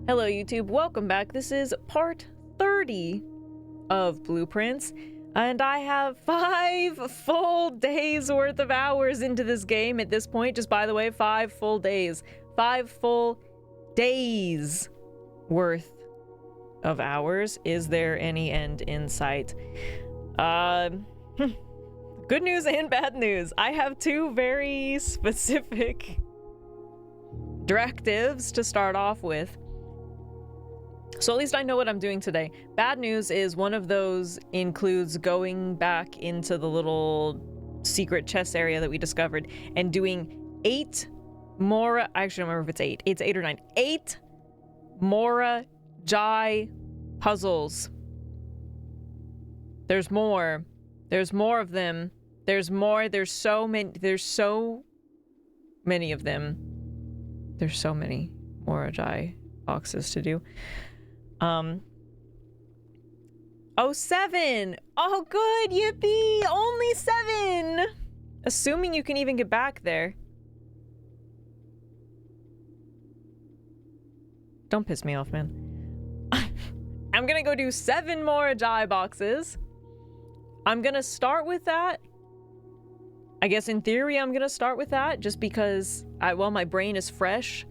Hello YouTube, welcome back. This is part 30 of Blueprints, and I have 5 full days worth of hours into this game at this point. Just by the way, 5 full days. 5 full days worth of hours. Is there any end in sight? Good news and bad news. I have 2 very specific directives to start off with. So at least I know what I'm doing today. Bad news is one of those includes going back into the little secret chest area that we discovered and doing 8 Mora, I actually don't remember if it's 8. It's 8 or 9. 8 Mora Jai puzzles. There's more. There's more of them. There's more. There's so many of them. There's so many Mora Jai boxes to do. Oh, 7! Oh, good! Yippee! Only 7! Assuming you can even get back there. Don't piss me off, man. I'm gonna go do 7 more Ajay boxes. I'm gonna start with that. I guess in theory I'm gonna start with that just because while my brain is fresh,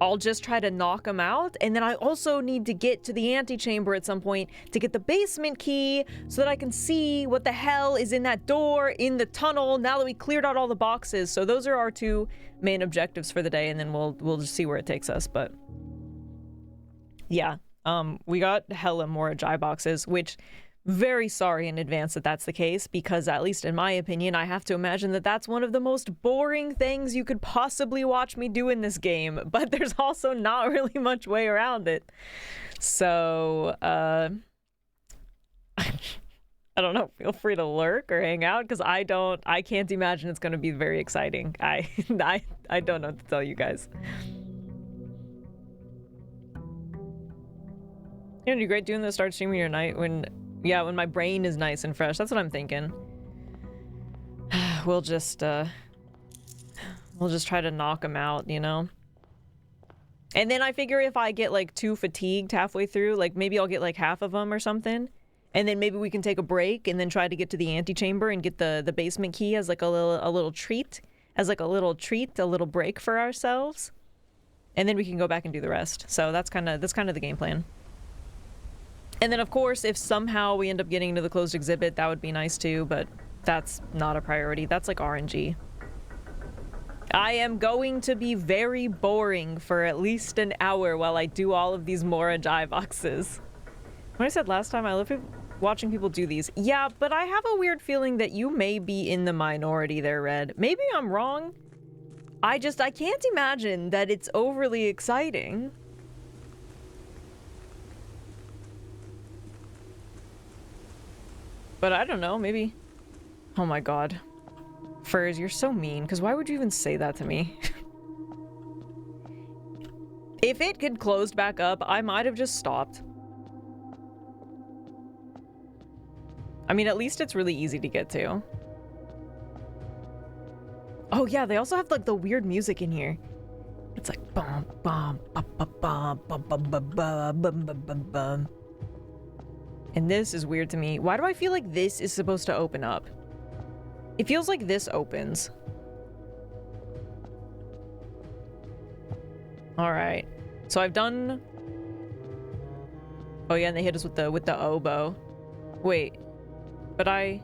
I'll just try to knock them out, and then I also need to get to the antechamber at some point to get the basement key so that I can see what the hell is in that door in the tunnel now that we cleared out all the boxes. So those are our 2 main objectives for the day, and then we'll just see where it takes us. But yeah, we got hella more Ajay boxes, which very sorry in advance that that's the case, because at least in my opinion, I have to imagine that that's one of the most boring things you could possibly watch me do in this game, but there's also not really much way around it. So, I don't know, feel free to lurk or hang out, because I can't imagine it's going to be very exciting. I don't know what to tell you guys. You're gonna do great doing this, start streaming your night when my brain is nice and fresh. That's what I'm thinking. We'll just try to knock them out, you know? And then I figure if I get like too fatigued halfway through, like maybe I'll get like half of them or something. And then maybe we can take a break and then try to get to the antechamber and get the basement key as like a little treat. As like a little break for ourselves. And then we can go back and do the rest. So that's kind of the game plan. And then, of course, if somehow we end up getting into the closed exhibit, that would be nice too, but that's not a priority. That's like RNG. I am going to be very boring for at least an hour while I do all of these Mora Jai boxes. When I said last time, I love watching people do these. Yeah, but I have a weird feeling that you may be in the minority there, Red. Maybe I'm wrong. I can't imagine that it's overly exciting. But I don't know, maybe... Oh my god. Furs, you're so mean, because why would you even say that to me? If it had closed back up, I might have just stopped. I mean, at least it's really easy to get to. Oh yeah, they also have like the weird music in here. It's like bum bum bum bum bum bum bum bum bum bum bum bum. And this is weird to me. Why do I feel like this is supposed to open up? It feels like this opens. All right. So I've done... Oh yeah, and they hit us with the oboe. Wait. But I'm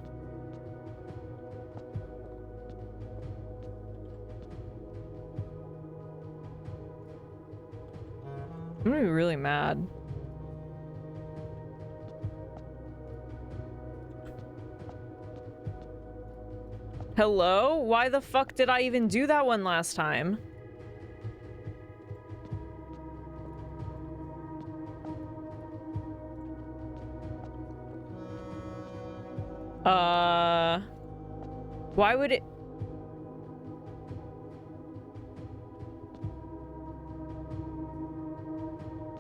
gonna be really mad. Hello? Why the fuck did I even do that one last time? Why would it...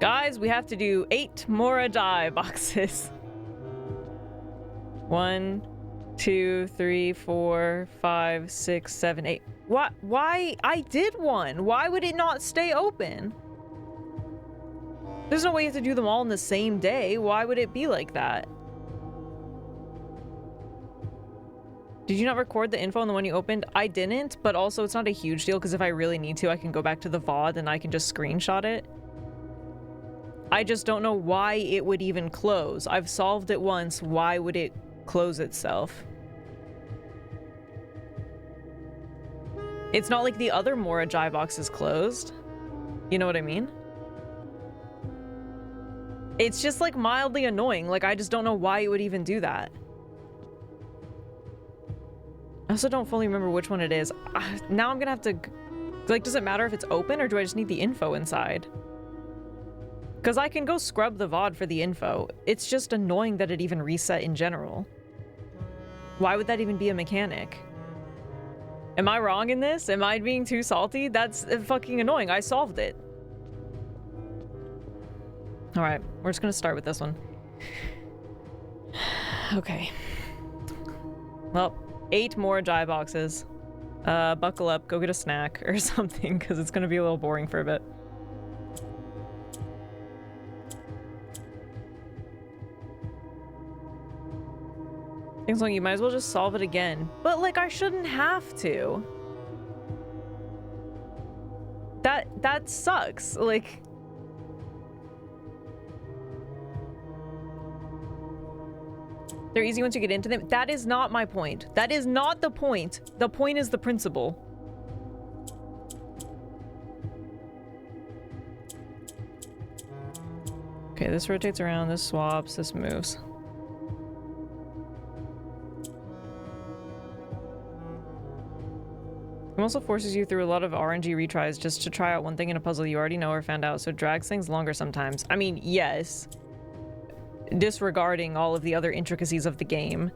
Guys, we have to do 8 Mora Jai boxes. 1, 2, 3, 4, 5, 6, 7, 8. What? Why? I did one. Why would it not stay open? There's no way you have to do them all in the same day. Why would it be like that? Did you not record the info on the one you opened? I didn't, but also it's not a huge deal because if I really need to, I can go back to the VOD and I can just screenshot it. I just don't know why it would even close. I've solved it once. Why would it close itself? It's not like the other Mora Jai box is closed. You know what I mean? It's just like mildly annoying. Like, I just don't know why it would even do that. I also don't fully remember which one it is. Now I'm gonna have to... Like, does it matter if it's open or do I just need the info inside? Because I can go scrub the VOD for the info. It's just annoying that it even reset in general. Why would that even be a mechanic? Am I wrong in this? Am I being too salty? That's fucking annoying. I solved it. Alright, we're just gonna start with this one. Okay. Well, 8 more Jai boxes. Buckle up, go get a snack or something, because it's gonna be a little boring for a bit. Things like you might as well just solve it again. But like, I shouldn't have to. That sucks. Like, they're easy once you get into them. That is not my point. That is not the point. The point is the principle. Okay, this rotates around, this swaps, this moves. It also forces you through a lot of RNG retries just to try out one thing in a puzzle you already know or found out, so it drags things longer sometimes. I mean, yes. Disregarding all of the other intricacies of the game.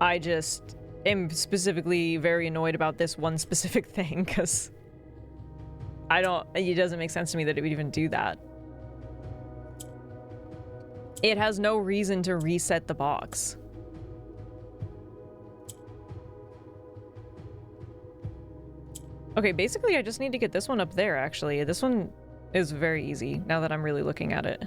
I just am specifically very annoyed about this one specific thing, because it doesn't make sense to me that it would even do that. It has no reason to reset the box. Okay, basically I just need to get this one up there, actually. This one is very easy, now that I'm really looking at it.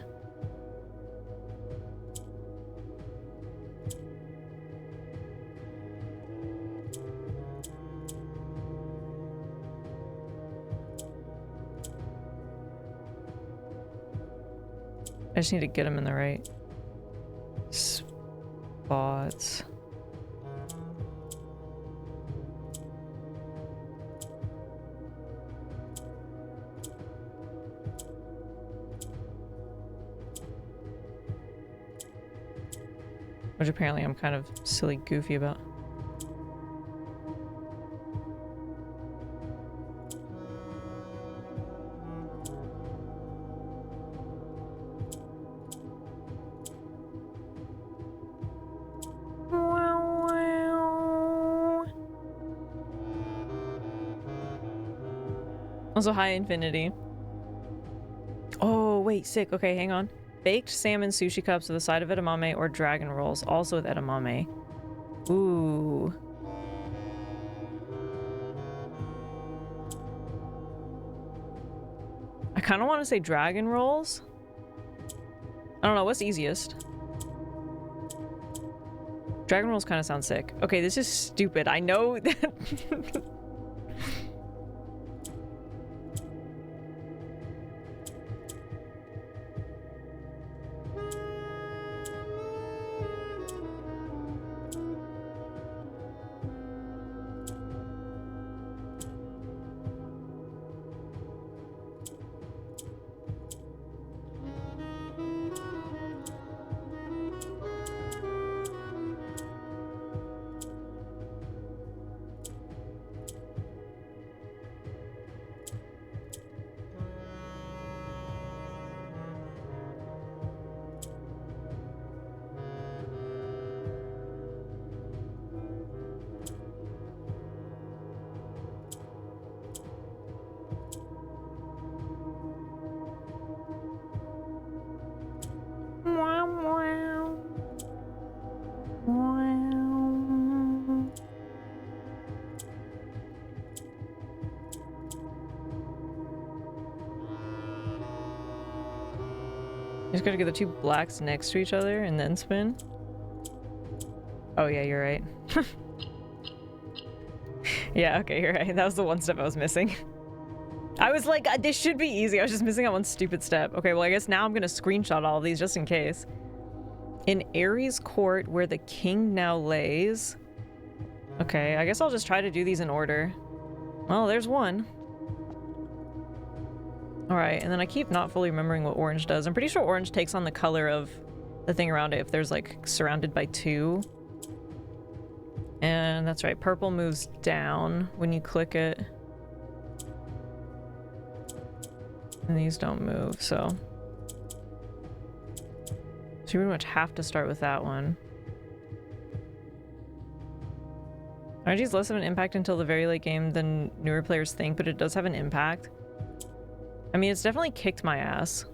I just need to get them in the right spots. Which apparently I'm kind of silly goofy about. Also, high infinity. Oh, wait, sick. Okay, hang on. Baked salmon sushi cups with a side of edamame or dragon rolls, also with edamame. Ooh. I kind of want to say dragon rolls. I don't know, what's easiest? Dragon rolls kind of sound sick. Okay, this is stupid. I know that... just gotta get the two blacks next to each other and then spin. Oh yeah, you're right. Yeah, okay, you're right. That was the one step I was missing. I was like, this should be easy. I was just missing that one stupid step. Okay, well, I guess now I'm gonna screenshot all of these just in case. In Ares Court, where the king now lays. Okay, I guess I'll just try to do these in order. Well, there's one. Alright, and then I keep not fully remembering what orange does. I'm pretty sure orange takes on the color of the thing around it if there's, like, surrounded by two. And that's right, purple moves down when you click it. And these don't move, so... So you pretty much have to start with that one. RNG's less of an impact until the very late game than newer players think, but it does have an impact. I mean, it's definitely kicked my ass.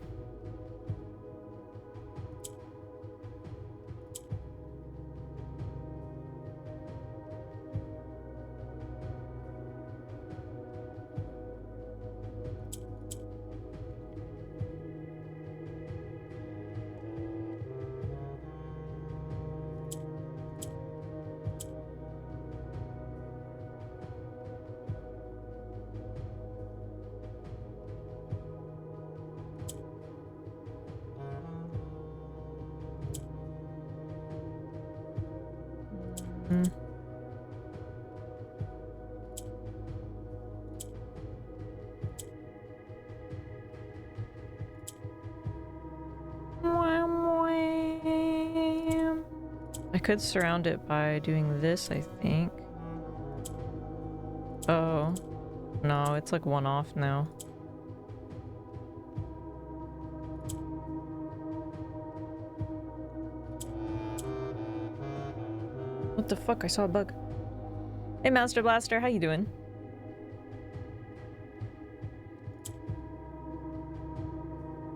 I could surround it by doing this, I think. Oh. No, it's like one off now. What the fuck? I saw a bug. Hey, Master Blaster, how you doing?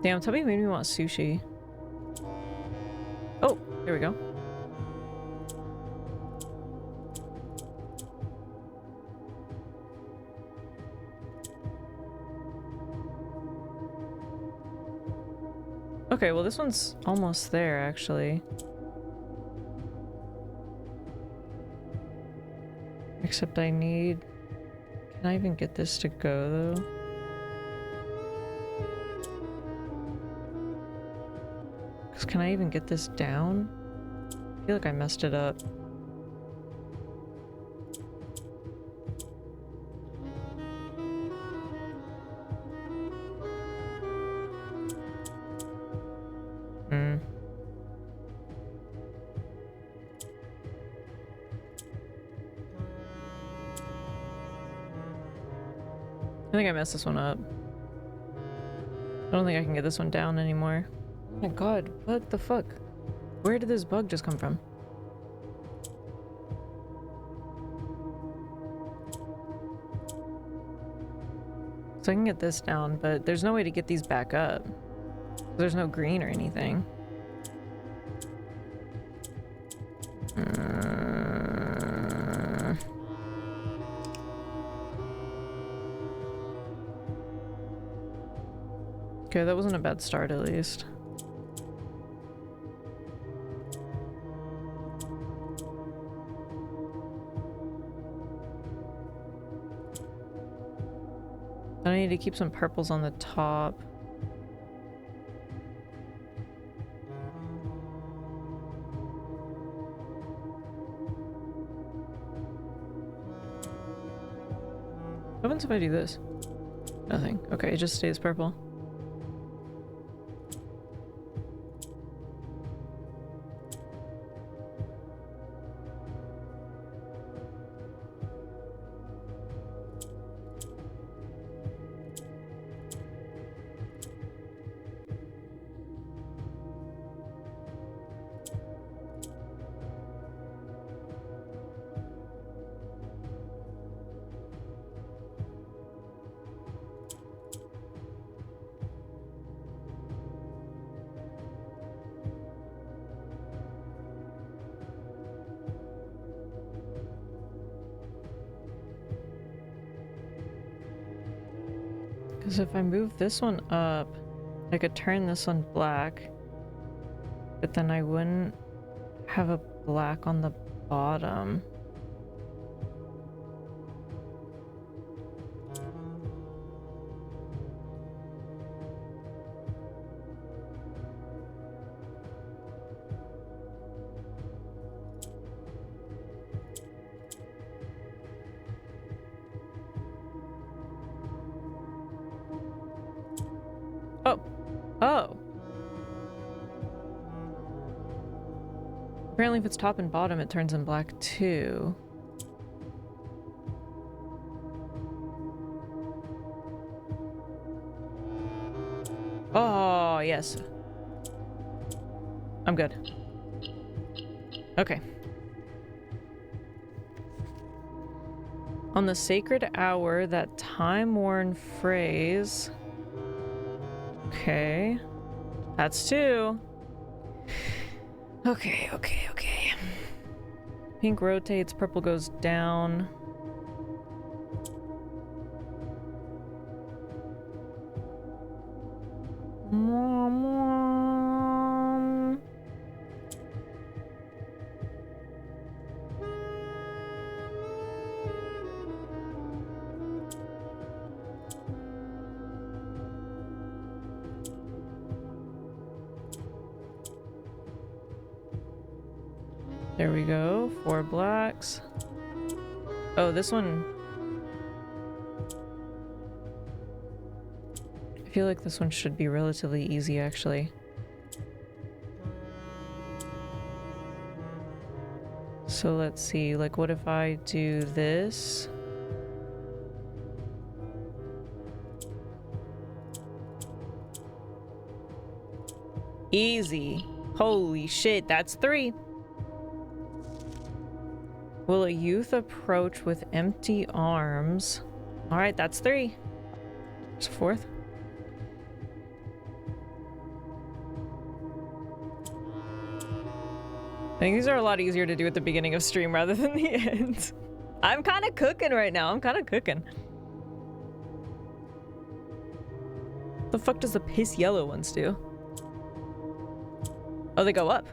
Damn, tell me you made me want sushi. Oh, there we go. Okay, well this one's almost there, actually. Except I need... Can I even get this to go, though? Because can I even get this down? I feel like I messed it up. I think I messed this one up. I don't think I can get this one down anymore. Oh my god, what the fuck? Where did this bug just come from? So I can get this down, but there's no way to get these back up. There's no green or anything. Okay, that wasn't a bad start at least. I need to keep some purples on the top. What happens if I do this? Nothing. Okay, it just stays purple. Because if I move this one up, I could turn this one black. But then I wouldn't have a black on the bottom. Oh. Oh. Apparently if it's top and bottom, it turns in black too. Oh, yes. I'm good. Okay. On the sacred hour, that time-worn phrase... Okay. That's two. Okay, okay, okay. Pink rotates, purple goes down. There we go. 4 blacks. Oh, this one... I feel like this one should be relatively easy, actually. So let's see, like, what if I do this? Easy. Holy shit, that's 3. Will a youth approach with empty arms? Alright, that's 3. There's a 4th. I think these are a lot easier to do at the beginning of stream rather than the end. I'm kind of cooking right now. I'm kind of cooking. The fuck does the piss yellow ones do? Oh, they go up.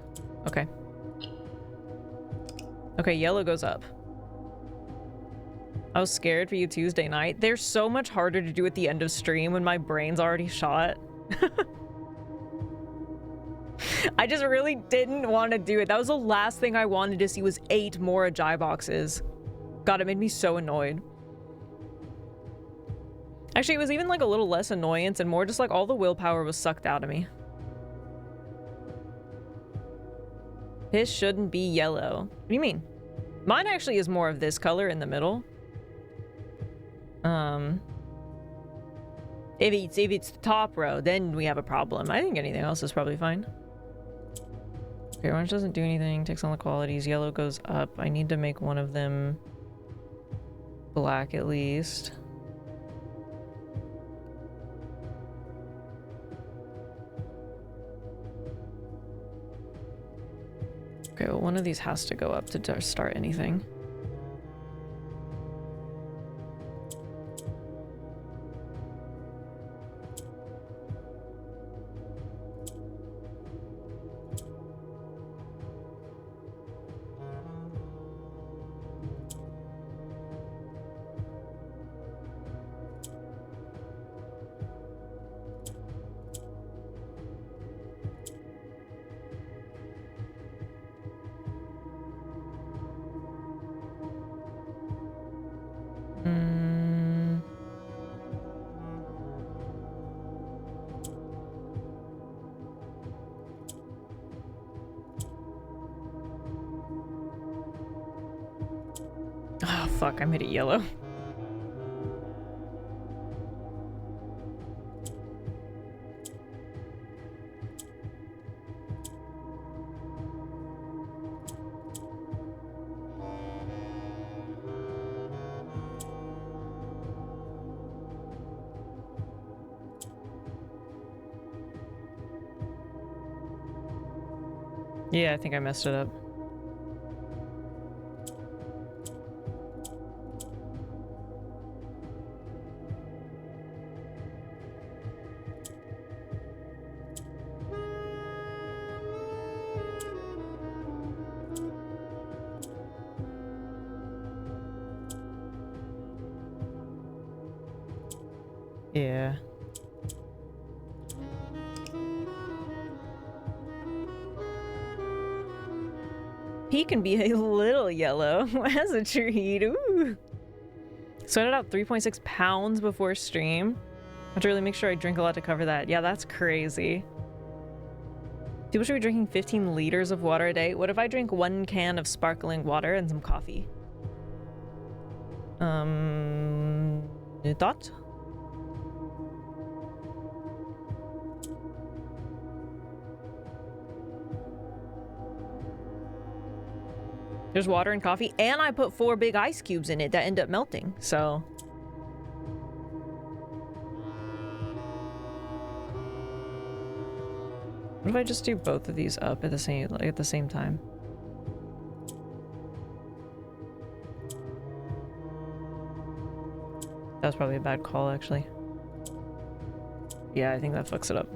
Okay. Okay, yellow goes up. I was scared for you Tuesday night. They're so much harder to do at the end of stream when my brain's already shot. I just really didn't want to do it. That was the last thing I wanted to see was 8 more Ajay boxes. God, it made me so annoyed. Actually, it was even like a little less annoyance and more just like all the willpower was sucked out of me. This shouldn't be yellow. What do you mean? Mine actually is more of this color in the middle. If it's the top row, then we have a problem. I think anything else is probably fine. Okay, orange doesn't do anything, takes on the qualities. Yellow goes up. I need to make one of them black at least. Okay, well, one of these has to go up to start anything. Oh, fuck, I made it yellow. Yeah, I think I messed it up. Yeah. He can be a little yellow as a treat. Ooh. Sweated out 3.6 pounds before stream. I have to really make sure I drink a lot to cover that. Yeah, that's crazy. People should be drinking 15 liters of water a day. What if I drink 1 can of sparkling water and some coffee? New thought? There's water and coffee, and I put 4 big ice cubes in it that end up melting, so... What if I just do both of these up at the same time? That was probably a bad call, actually. Yeah, I think that fucks it up.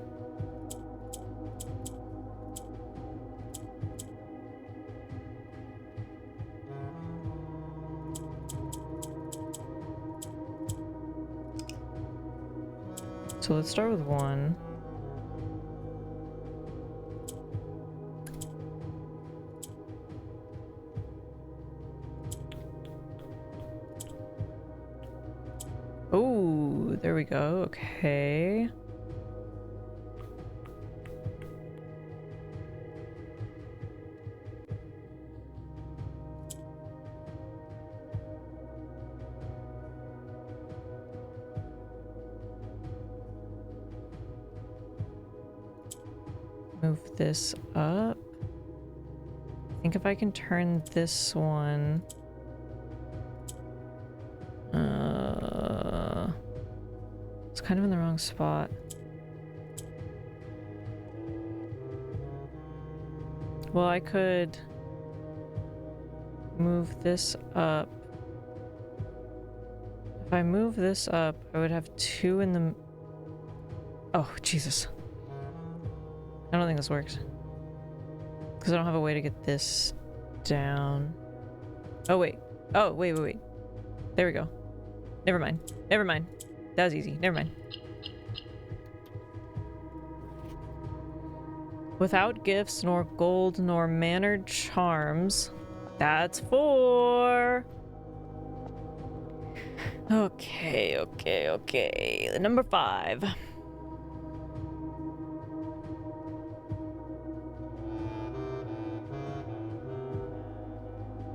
So let's start with 1. Oh, there we go. Okay. Move this up. I think if I can turn this one... It's kind of in the wrong spot. Well, I could move this up. If I move this up, I would have 2 in the... Oh, Jesus. I don't think this works. Because I don't have a way to get this down. Oh, wait. Oh, wait. There we go. Never mind. Never mind. That was easy. Never mind. Without gifts, nor gold, nor mannered charms. That's 4. Okay. The number 5.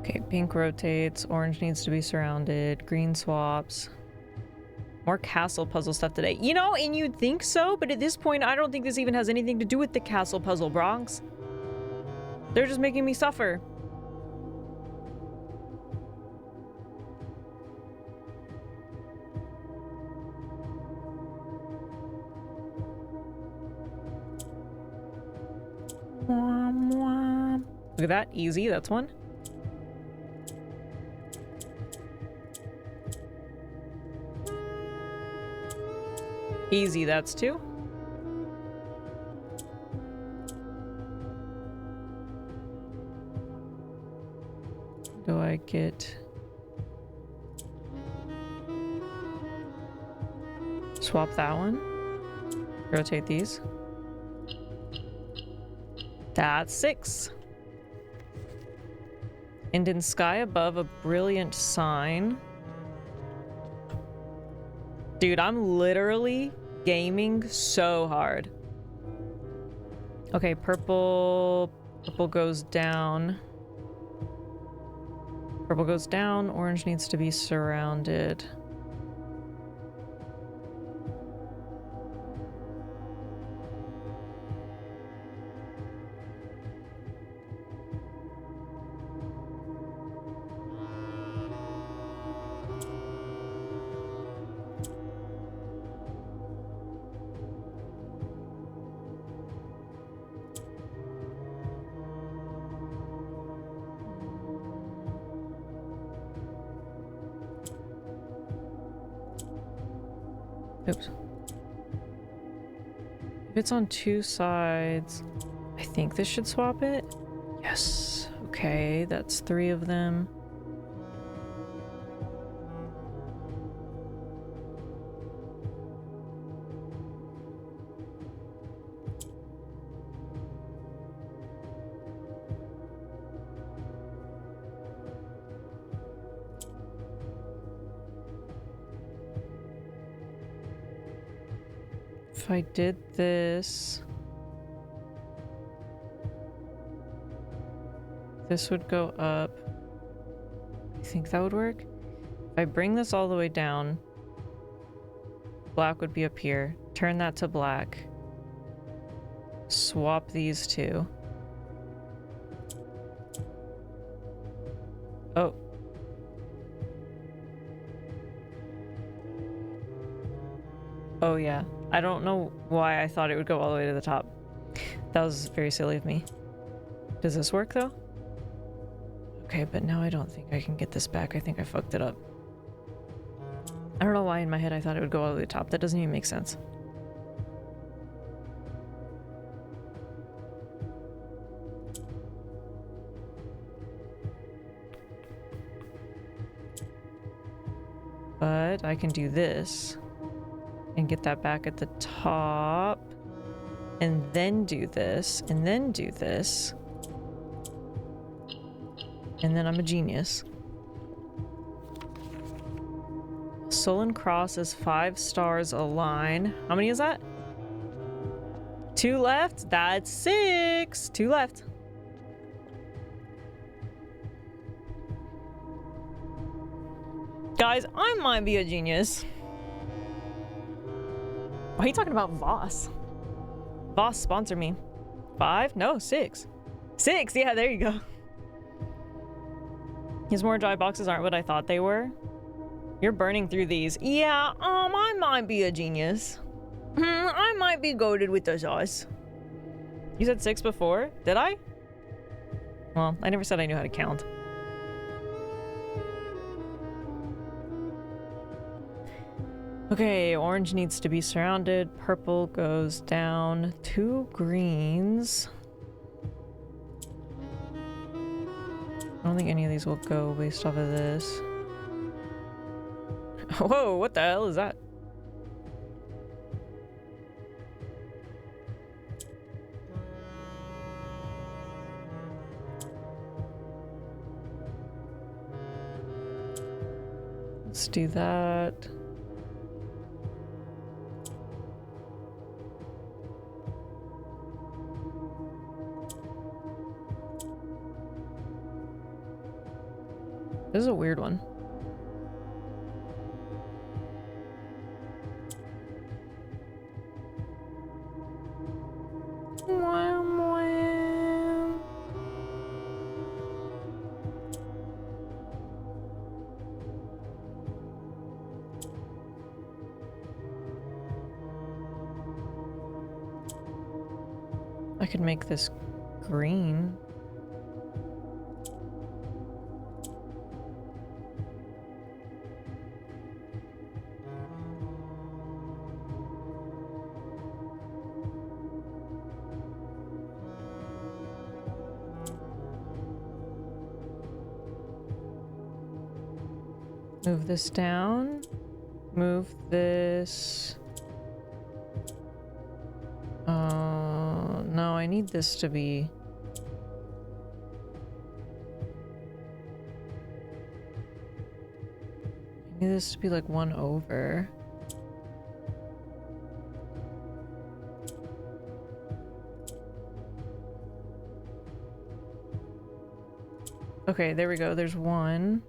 Okay, pink rotates, orange needs to be surrounded, green swaps. More castle puzzle stuff today. You know, and you'd think so, but at this point, I don't think this even has anything to do with the castle puzzle, Bronx. They're just making me suffer. Look at that. Easy. That's 1. Easy, that's 2. Do I get... Swap that one. Rotate these. That's 6. And in sky above, a brilliant sign. Dude, I'm literally gaming so hard. Okay, purple goes down. Purple goes down. Orange needs to be surrounded. Oops. If it's on 2 sides, I think this should swap it. Yes. Okay, that's 3 of them. If I did this, this would go up. You think that would work? If I bring this all the way down, black would be up here. Turn that to black. Swap these two. Oh. Oh yeah. I don't know why I thought it would go all the way to the top. That was very silly of me. Does this work though? Okay, but now I don't think I can get this back. I think I fucked it up. I don't know why in my head I thought it would go all the way to the top. That doesn't even make sense. But I can do this and get that back at the top, and then do this, and then do this, and then I'm a genius. Sullen Cross is 5 stars a line. How many is that? 2 left? That's 6. 2 left. Guys, I might be a genius. Why are you talking about Voss? Voss, sponsor me. 5? No, 6. 6, yeah, there you go. These more dry boxes aren't what I thought they were. You're burning through these. Yeah, I might be a genius. I might be goated with the sauce. You said 6 before? Did I? Well, I never said I knew how to count. Okay, orange needs to be surrounded. Purple goes down. 2 greens. I don't think any of these will go based off of this. Whoa, what the hell is that? Let's do that. This is a weird one. I could make this green. Move this down. Move this. No, I need this to be... I need this to be like 1 over. Okay, there we go. There's 1.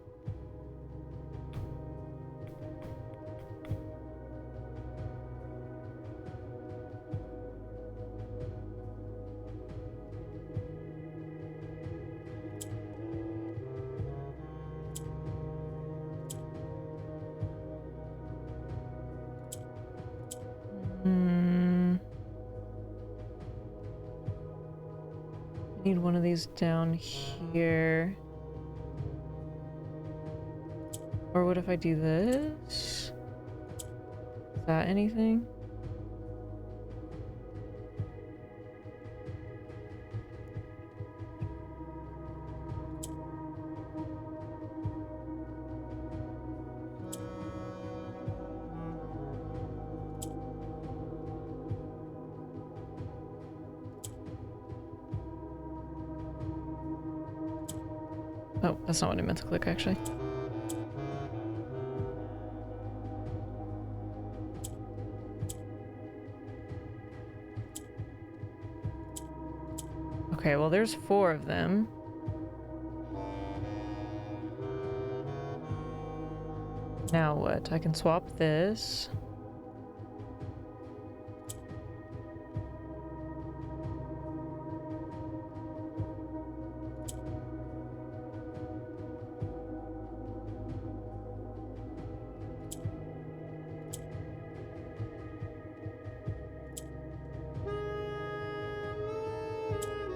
Need one of these down here. Or what if I do this? Is that anything? Oh, that's not what I meant to click, actually. Okay, well, there's 4 of them. Now what? I can swap this.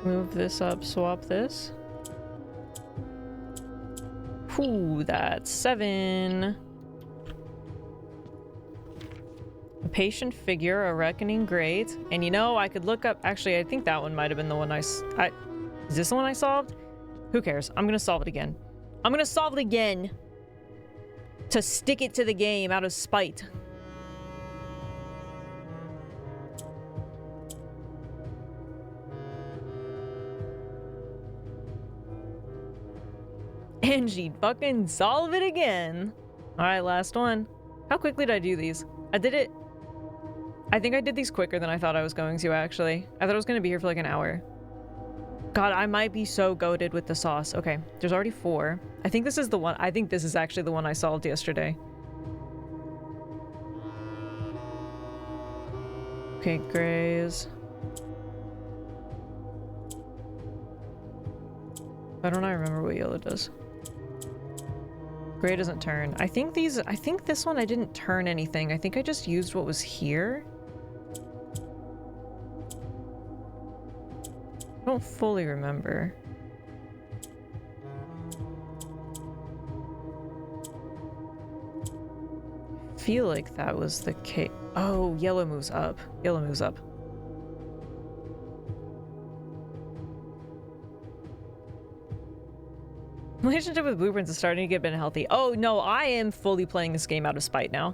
Move this up, swap this. Whew, that's 7. A patient figure, a reckoning great. And you know, I could look up... Actually, I think that one might have been the one Is this the one I solved? Who cares? I'm gonna solve it again. I'm gonna solve it again! To stick it to the game out of spite. And she'd fucking solve it again. Alright, last one. How quickly did I do these? I think I did these quicker than I thought I was going to, actually. I thought I was going to be here for like an hour. God, I might be so goated with the sauce. Okay, there's already 4. I think this is the one. I think this is actually the one I solved yesterday. Okay, grays. Why don't I remember what yellow does? Gray doesn't turn. I think this one I didn't turn anything. I think I just used what was here. I don't fully remember. I feel like that was the case. Oh, yellow moves up. Yellow moves up. Relationship with blueprints is starting to get a bit healthy. Oh no, I am fully playing this game out of spite now.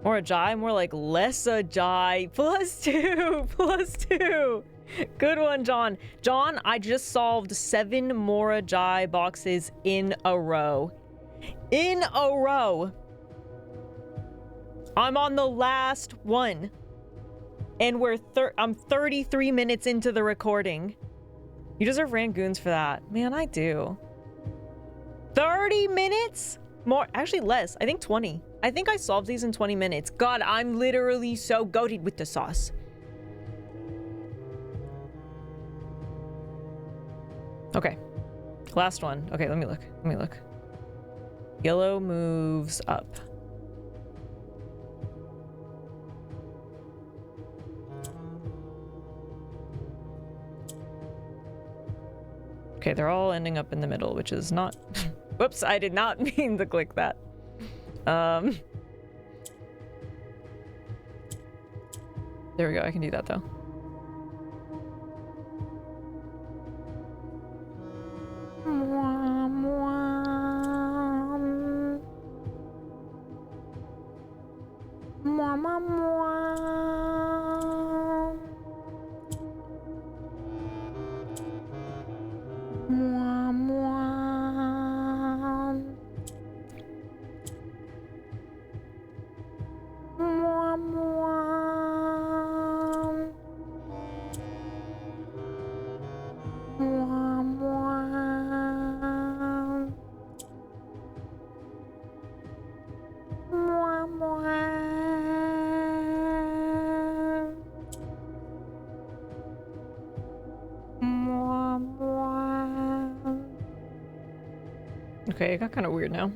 More Ajay, more like less Ajay. +2, +2. Good one, John. John, I just solved 7 more Ajay boxes in a row. In a row. I'm on the last one. And I'm 33 minutes into the recording. You deserve Rangoons for that. Man, I do. 30 minutes? More, actually less. I think 20. I think I solved these in 20 minutes. God, I'm literally so goated with the sauce. Okay. Last one. Okay, let me look. Let me look. Yellow moves up. Okay, they're all ending up in the middle, which is not... Whoops, I did not mean to click that. There we go, I can do that though. Okay, it got kind of weird now.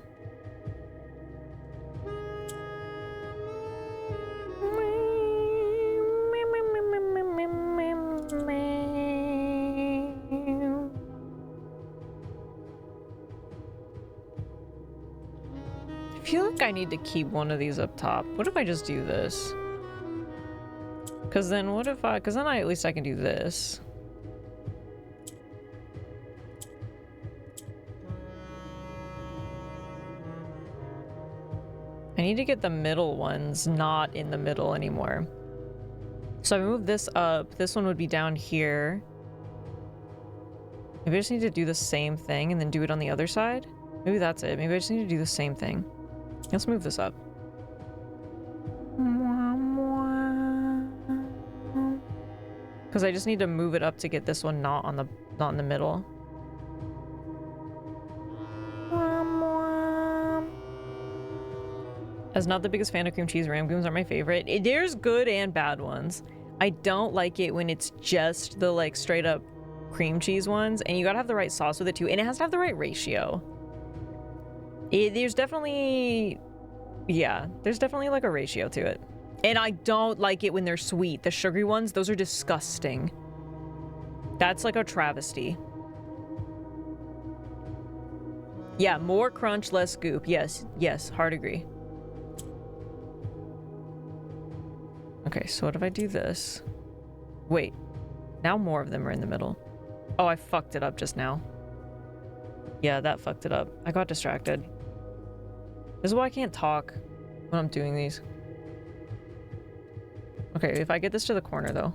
I feel like I need to keep one of these up top. What if I just do this? Because then what if I... Because then at least I can do this. I need to get the middle ones not in the middle anymore. So I move this up. This one would be down here. Maybe I just need to do the same thing and then do it on the other side. Maybe that's it. Maybe I just need to do the same thing. Let's move this up. Because I just need to move it up to get this one not on the Not in the middle. As not the biggest fan of cream cheese, ramgoons are my favorite. There's good and bad ones. I don't like it when it's just the like straight up cream cheese ones, and you gotta have the right sauce with it too, and it has to have the right ratio. There's definitely, yeah, there's definitely like a ratio to it. And I don't like it when they're sweet. The sugary ones, those are disgusting. That's like a travesty. Yeah, more crunch, less goop. Yes, yes, hard agree. Okay, so what if I do this? Wait, now more of them are in the middle. Oh, I fucked it up just now. Yeah, that fucked it up. I got distracted. This is why I can't talk when I'm doing these. Okay, if I get this to the corner though.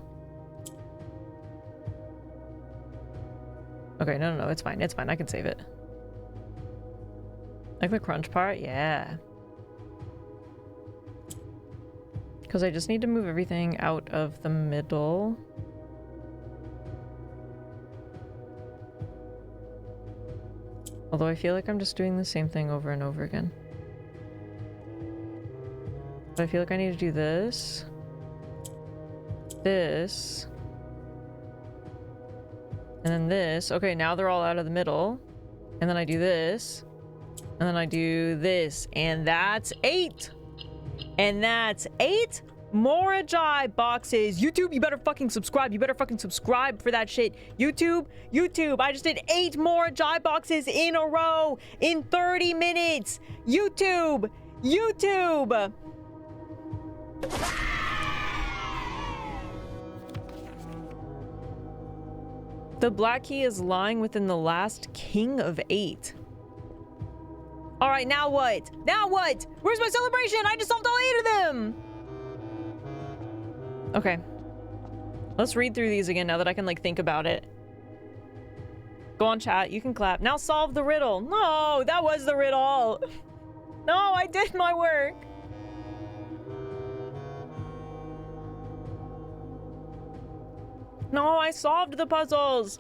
Okay, no, it's fine. It's fine. I can save it. Like the crunch part? Yeah. Because I just need to move everything out of the middle. Although I feel like I'm just doing the same thing over and over again. But I feel like I need to do this. This. And then this. Okay, now they're all out of the middle. And then I do this. And then I do this. And that's 8! And that's 8 more Ajay boxes. YouTube, you better fucking subscribe. You better fucking subscribe for that shit. YouTube, I just did 8 more Ajay boxes in a row in 30 minutes. YouTube. The black key is lying within the last king of 8. All right, now what? Now what? Where's my celebration? I just solved all 8 of them. Okay. Let's read through these again now that I can like think about it. Go on chat, you can clap. Now solve the riddle. No, that was the riddle. No, I did my work. No, I solved the puzzles.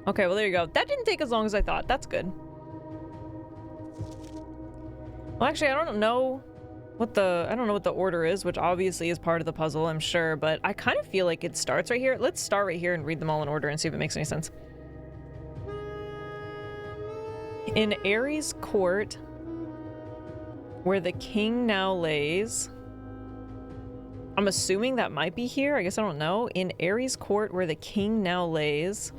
Okay, well there you go. That didn't take as long as I thought. That's good. Well, actually, I don't know what the order is, which obviously is part of the puzzle, I'm sure, but I kind of feel like it starts right here. Let's start right here and read them all in order and see if it makes any sense. In Ares' court, where the king now lays, I'm assuming that might be here. I guess I don't know. In Ares' court, where the king now lays,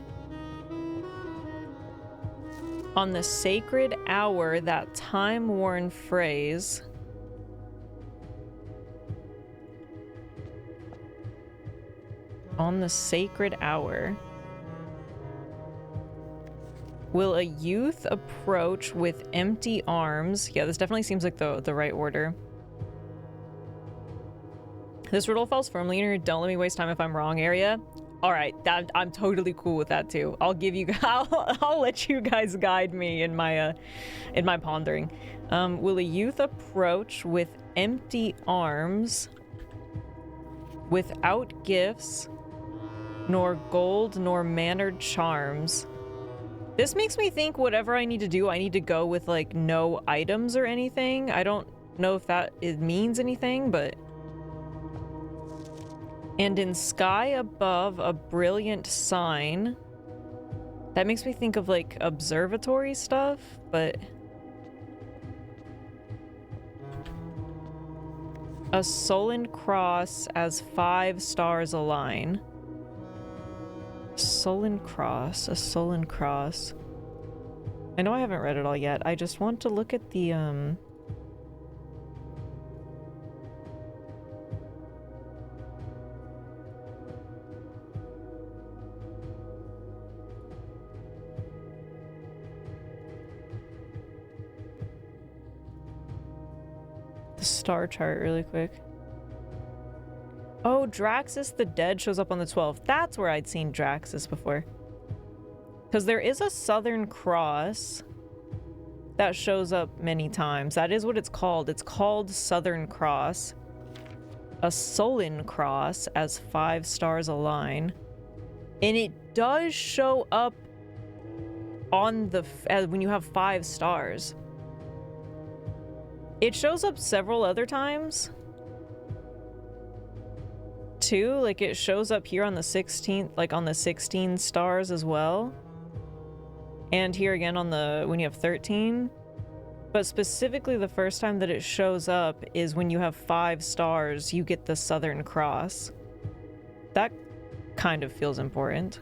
on the sacred hour, that time-worn phrase, on the sacred hour, will a youth approach with empty arms? Yeah, this definitely seems like the right order. This riddle falls firmly in your don't let me waste time if I'm wrong area. All right, I'm totally cool with that too. I'll give you, I'll let you guys guide me in my pondering. Will a youth approach with empty arms, without gifts, nor gold, nor mannered charms? This makes me think whatever I need to do, I need to go with like no items or anything. I don't know if it means anything, but. And in sky above a brilliant sign. That makes me think of like observatory stuff, but. A sullen cross as 5 stars align. A sullen cross. I know I haven't read it all yet. I just want to look at the star chart really quick. Oh, Draxus the Dead shows up on the 12th. That's where I'd seen Draxus before. Because there is a Southern Cross that shows up many times. That is what it's called. It's called Southern Cross. A sullen cross as 5 stars align. And it does show up on the when you have 5 stars. It shows up several other times too. Like it shows up here on the 16th, like on the 16 stars as well. And here again on the when you have 13. But specifically the first time that it shows up is when you have 5 stars, you get the Southern Cross. That kind of feels important.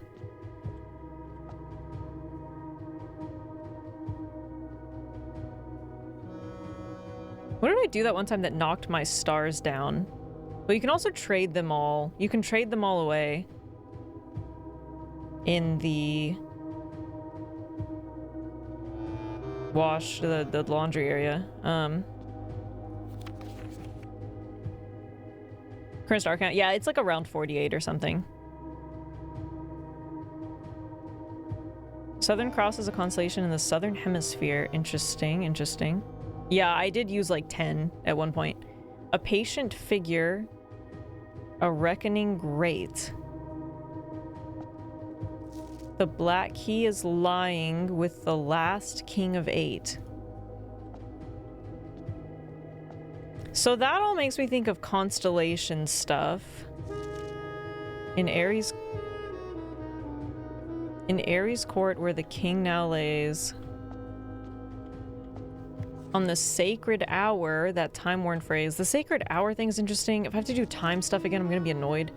What did I do that one time that knocked my stars down? Well, you can also trade them all. You can trade them all away in the wash, the laundry area. Current star count. Yeah, it's like around 48 or something. Southern Cross is a constellation in the southern hemisphere. Interesting, interesting. Yeah, I did use like 10 at one point. A patient figure. A reckoning great. The black key is lying with the last king of 8. So that all makes me think of constellation stuff. In Aries court where the king now lays. On the sacred hour, that time-worn phrase. The sacred hour thing is interesting. If I have to do time stuff again, I'm gonna be annoyed.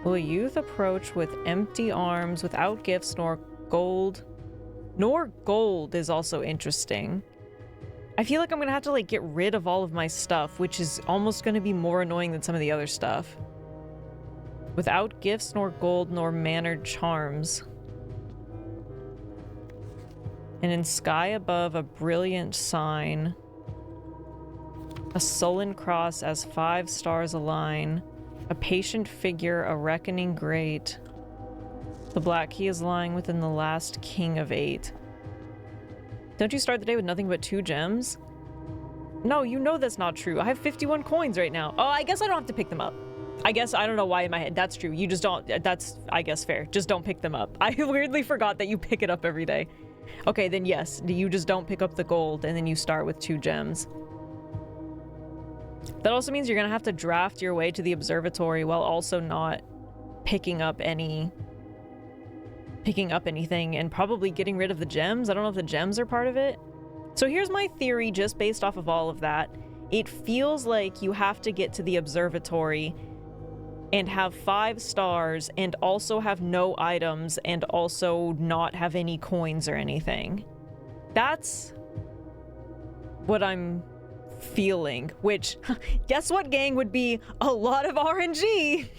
Will a youth approach with empty arms, without gifts nor gold? Nor gold is also interesting. I feel like I'm gonna have to like get rid of all of my stuff, which is almost gonna be more annoying than some of the other stuff. Without gifts nor gold nor mannered charms. And in sky above, a brilliant sign. A sullen cross as 5 stars align. A patient figure, a reckoning great. The black key is lying within the last king of 8. Don't you start the day with nothing but 2 gems? No, you know that's not true. I have 51 coins right now. Oh, I guess I don't have to pick them up. I guess, I don't know why in my head. That's true. You just don't, that's, I guess, fair. Just don't pick them up. I weirdly forgot that you pick it up every day. Okay, then yes, you just don't pick up the gold and then you start with 2 gems. That also means you're gonna have to draft your way to the observatory while also not picking up anything and probably getting rid of the gems. I don't know if the gems are part of it. So here's my theory just based off of all of that. It feels like you have to get to the observatory and have 5 stars and also have no items and also not have any coins or anything. That's what I'm feeling, which guess what, gang, would be a lot of RNG.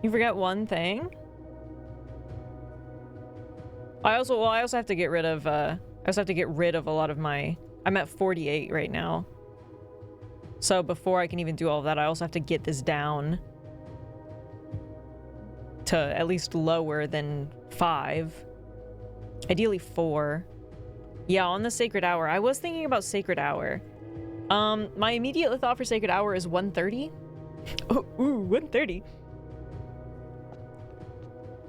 You forget one thing. I also have to get rid of a lot of my, I'm at 48 right now. So before I can even do all of that, I also have to get this down to at least lower than 5. Ideally 4. Yeah, on the Sacred Hour. I was thinking about Sacred Hour. My immediate thought for Sacred Hour is 130. Oh, ooh, 130.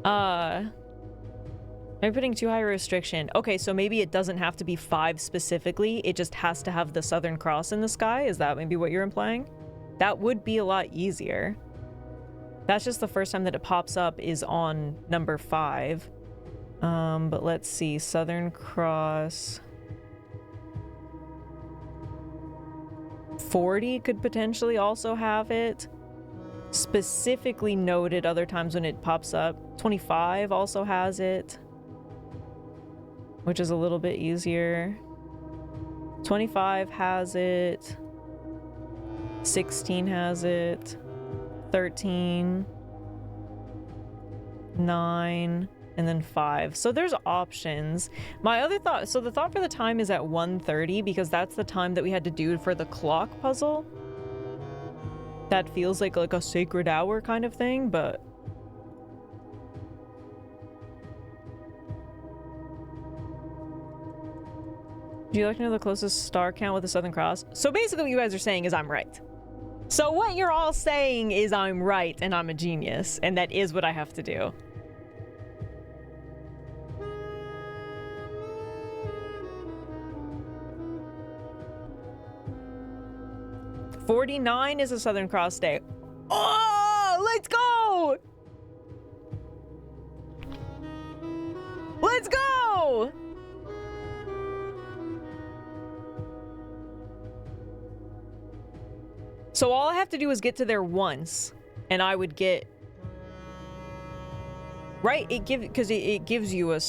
Am I putting too high a restriction? Okay, so maybe it doesn't have to be 5 specifically. It just has to have the Southern Cross in the sky. Is that maybe what you're implying? That would be a lot easier. That's just the first time that it pops up is on number 5. But let's see. Southern Cross. 40 could potentially also have it. Specifically noted other times when it pops up. 25 also has it, which is a little bit easier. 25 has it. 16 has it. 13. 9. And then 5. So there's options. My other thought, so the thought for the time is at 1:30 because that's the time that we had to do for the clock puzzle. That feels like a sacred hour kind of thing, but do you like to know the closest star count with the Southern Cross? So basically what you guys are saying is I'm right. So what you're all saying is I'm right and I'm a genius, and that is what I have to do. '49 is a Southern Cross Day. Oh, let's go! Let's go! So all I have to do is get to there once, and I would get right. It gives you a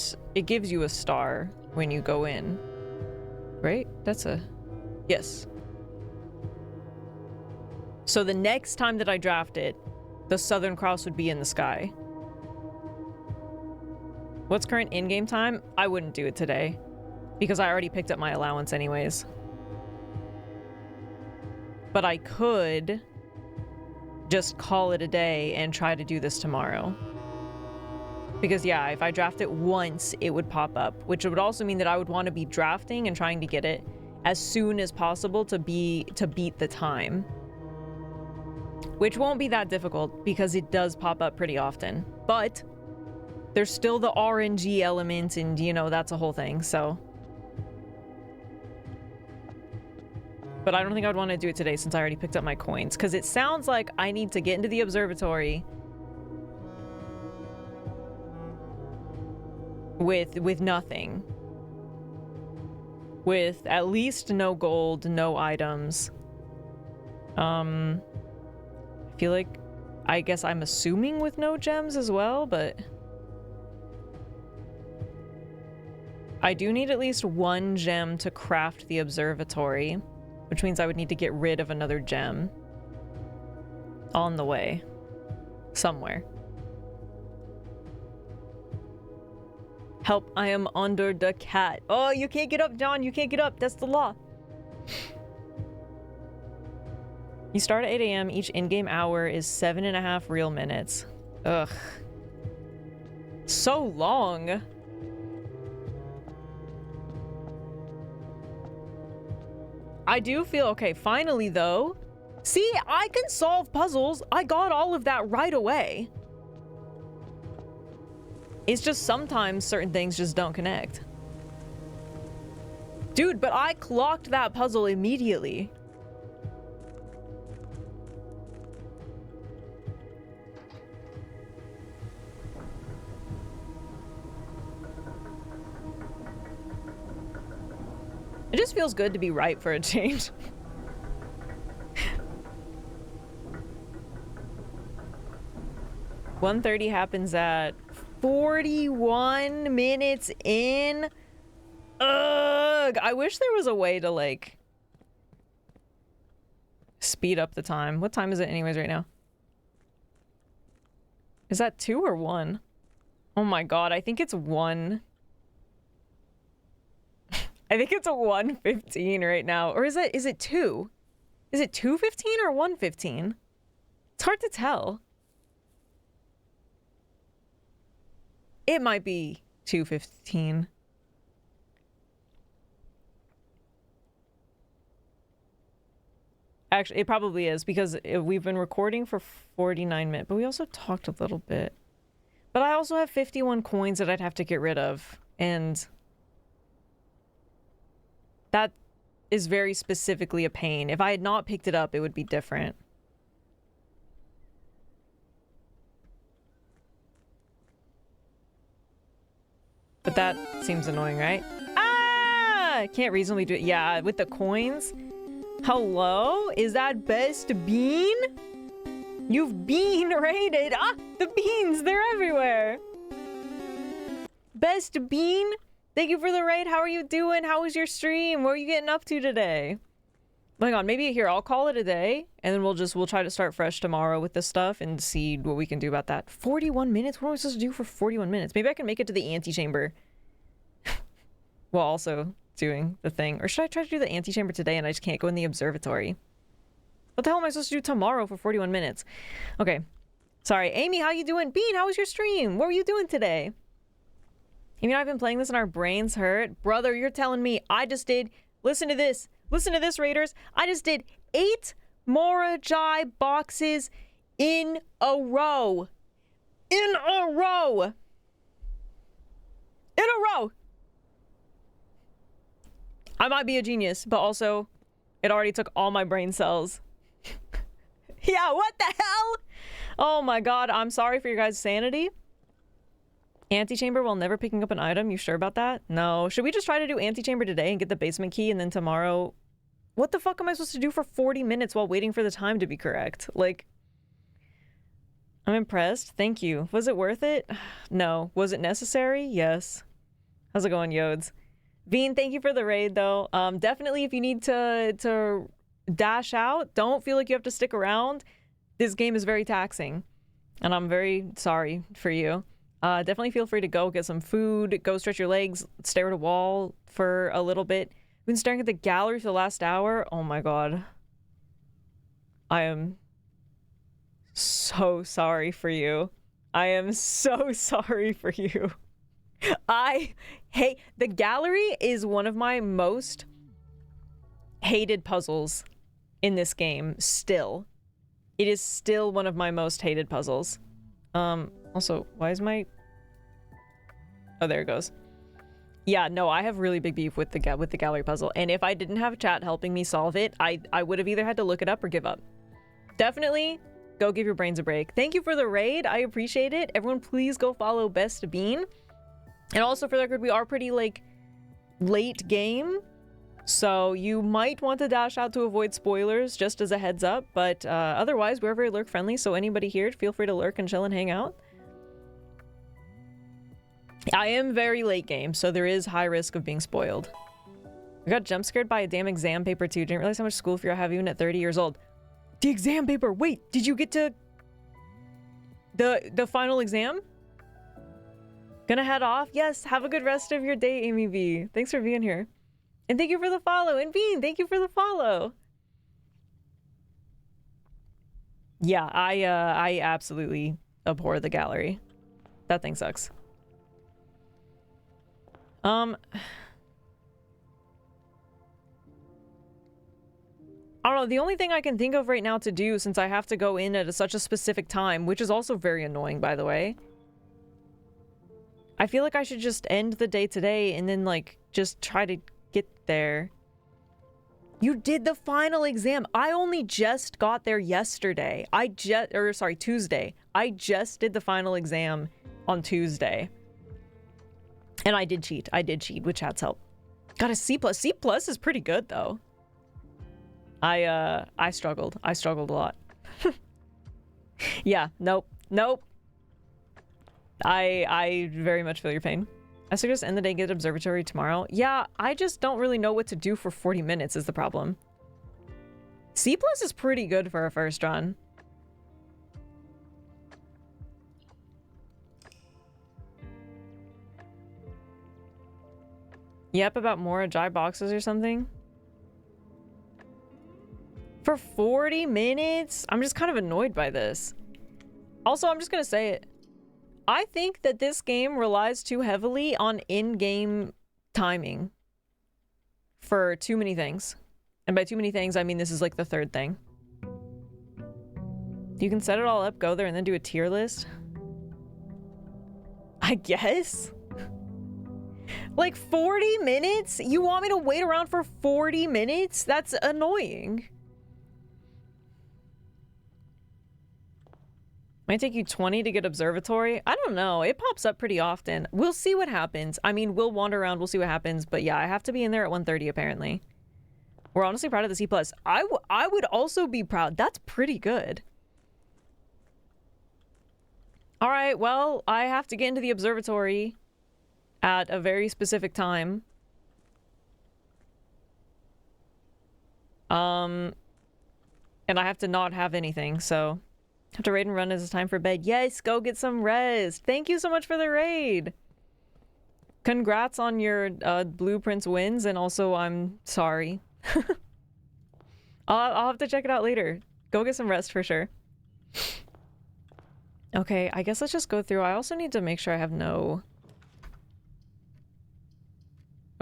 star when you go in, right? That's a yes. So the next time that I draft it, the Southern Cross would be in the sky. What's current in-game time? I wouldn't do it today because I already picked up my allowance anyways. But I could just call it a day and try to do this tomorrow. Because yeah, if I draft it once, it would pop up, which would also mean that I would want to be drafting and trying to get it as soon as possible to beat the time. Which won't be that difficult because it does pop up pretty often. But there's still the RNG element, and you know, that's a whole thing, so. But I don't think I'd want to do it today since I already picked up my coins, because it sounds like I need to get into the observatory with nothing. With at least no gold, no items. I feel like, I guess I'm assuming with no gems as well, but I do need at least one gem to craft the observatory, which means I would need to get rid of another gem on the way somewhere. Help, I am under the cat. Oh, you can't get up, John. You can't get up. That's the law. You start at 8 a.m. Each in-game hour is 7.5 real minutes. Ugh. So long. I do feel okay. Finally, though. See, I can solve puzzles. I got all of that right away. It's just sometimes certain things just don't connect. Dude, but I clocked that puzzle immediately. It just feels good to be right for a change. $1:30 happens at 41 minutes in. Ugh! I wish there was a way to, like, speed up the time. What time is it anyways right now? Is that 2 or 1? Oh my god, I think it's 1. I think it's a 1:15 right now. Or is it 2? Is it 2:15 or 1:15? It's hard to tell. It might be 2:15. Actually, it probably is because we've been recording for 49 minutes, but we also talked a little bit. But I also have 51 coins that I'd have to get rid of, and that is very specifically a pain. If I had not picked it up, it would be different. But that seems annoying, right? Ah! Can't reasonably do it. Yeah, with the coins. Hello? Is that best bean? You've bean raided. Ah! The beans, they're everywhere. Best bean? Thank you for the raid. How are you doing? How was your stream? What are you getting up to today? Hang on, maybe here, I'll call it a day, and then we'll try to start fresh tomorrow with this stuff and see what we can do about that. 41 minutes? What am I supposed to do for 41 minutes? Maybe I can make it to the antechamber while also doing the thing. Or should I try to do the antechamber today and I just can't go in the observatory? What the hell am I supposed to do tomorrow for 41 minutes? Okay. Sorry. Amy, how you doing? Bean, how was your stream? What were you doing today? You mean I've been playing this and our brains hurt? Brother, you're telling me I just did... Listen to this. Listen to this, Raiders. I just did 8 Morajai boxes in a row. In a row. In a row. I might be a genius, but also it already took all my brain cells. Yeah, what the hell? Oh my god, I'm sorry for your guys' sanity. Antechamber while never picking up an item. You sure about that? No. Should we just try to do antechamber today and get the basement key and then tomorrow? What the fuck am I supposed to do for 40 minutes while waiting for the time to be correct? Like, I'm impressed. Thank you. Was it worth it? No. Was it necessary? Yes. How's it going, Yodes? Veen, thank you for the raid, though. Definitely if you need to dash out, don't feel like you have to stick around. This game is very taxing, and I'm very sorry for you. Definitely feel free to go get some food, go stretch your legs, stare at a wall for a little bit. I've been staring at the gallery for the last hour. Oh my god. I am so sorry for you. I am so sorry for you. I hate... The gallery is one of my most hated puzzles in this game, still. It is still one of my most hated puzzles. Also, why is my... Oh, there it goes. Yeah, no, I have really big beef with the gallery puzzle, and if I didn't have chat helping me solve it, I would have either had to look it up or give up. Definitely go give your brains a break. Thank you for the raid. I appreciate it. Everyone, please go follow Best Bean. And also, for the record, we are pretty, like, late game, so you might want to dash out to avoid spoilers, just as a heads up, but otherwise, we're very lurk-friendly, so anybody here, feel free to lurk and chill and hang out. I am very late game, so there is high risk of being spoiled. I got jump scared by a damn exam paper, too. Didn't realize how much school fear I have even at 30 years old. The exam paper! Wait, did you get to... the final exam? Gonna head off? Yes, have a good rest of your day, Amy V. Thanks for being here. And thank you for the follow. And Bean, thank you for the follow. Yeah, I absolutely abhor the gallery. That thing sucks. I don't know, the only thing I can think of right now to do, since I have to go in at such a specific time, which is also very annoying, by the way. I feel like I should just end the day today and then, like, just try to get there. You did the final exam. I only just got there yesterday. Tuesday. I just did the final exam on Tuesday. And I did cheat. I did cheat with chat's help. Got a C+. C+ is pretty good, though. I struggled. I struggled a lot. Yeah, nope. I very much feel your pain. I suggest end the day, get observatory tomorrow. Yeah, I just don't really know what to do for 40 minutes is the problem. C+ is pretty good for a first run. Yep, about more Ajay boxes or something. For 40 minutes? I'm just kind of annoyed by this. Also, I'm just gonna say it. I think that this game relies too heavily on in-game timing for too many things. And by too many things, I mean this is like the third thing. You can set it all up, go there, and then do a tier list. I guess? Like 40 minutes? You want me to wait around for 40 minutes? That's annoying. Might take you 20 to get observatory. I don't know. It pops up pretty often. We'll see what happens. I mean, we'll wander around. We'll see what happens. But yeah, I have to be in there at 1:30 apparently. We're honestly proud of the C+. I would also be proud. That's pretty good. All right, well, I have to get into the observatory at a very specific time. And I have to not have anything, so... Have to raid and run as it's time for bed. Yes, go get some rest. Thank you so much for the raid. Congrats on your Blueprints wins, and also I'm sorry. I'll have to check it out later. Go get some rest for sure. Okay, I guess let's just go through. I also need to make sure I have no...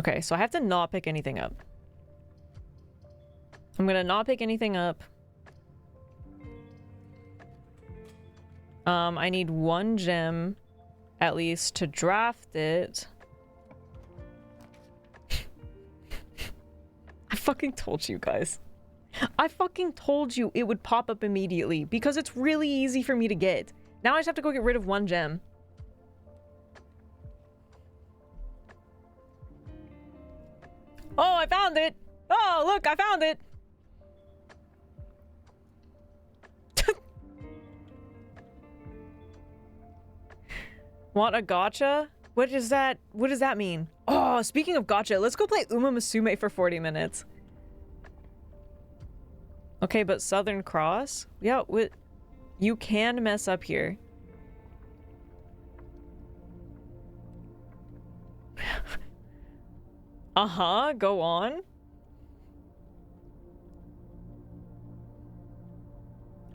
Okay, so I have to not pick anything up. I'm gonna not pick anything up. I need 1 gem at least to draft it. I fucking told you guys. I fucking told you it would pop up immediately because it's really easy for me to get. Now I just have to go get rid of 1 gem. Oh, I found it! Oh, look, I found it! Want a gacha? What is that? What does that mean? Oh, speaking of gacha, let's go play Uma Musume for 40 minutes. Okay, but Southern Cross? Yeah, you can mess up here. Uh-huh, go on.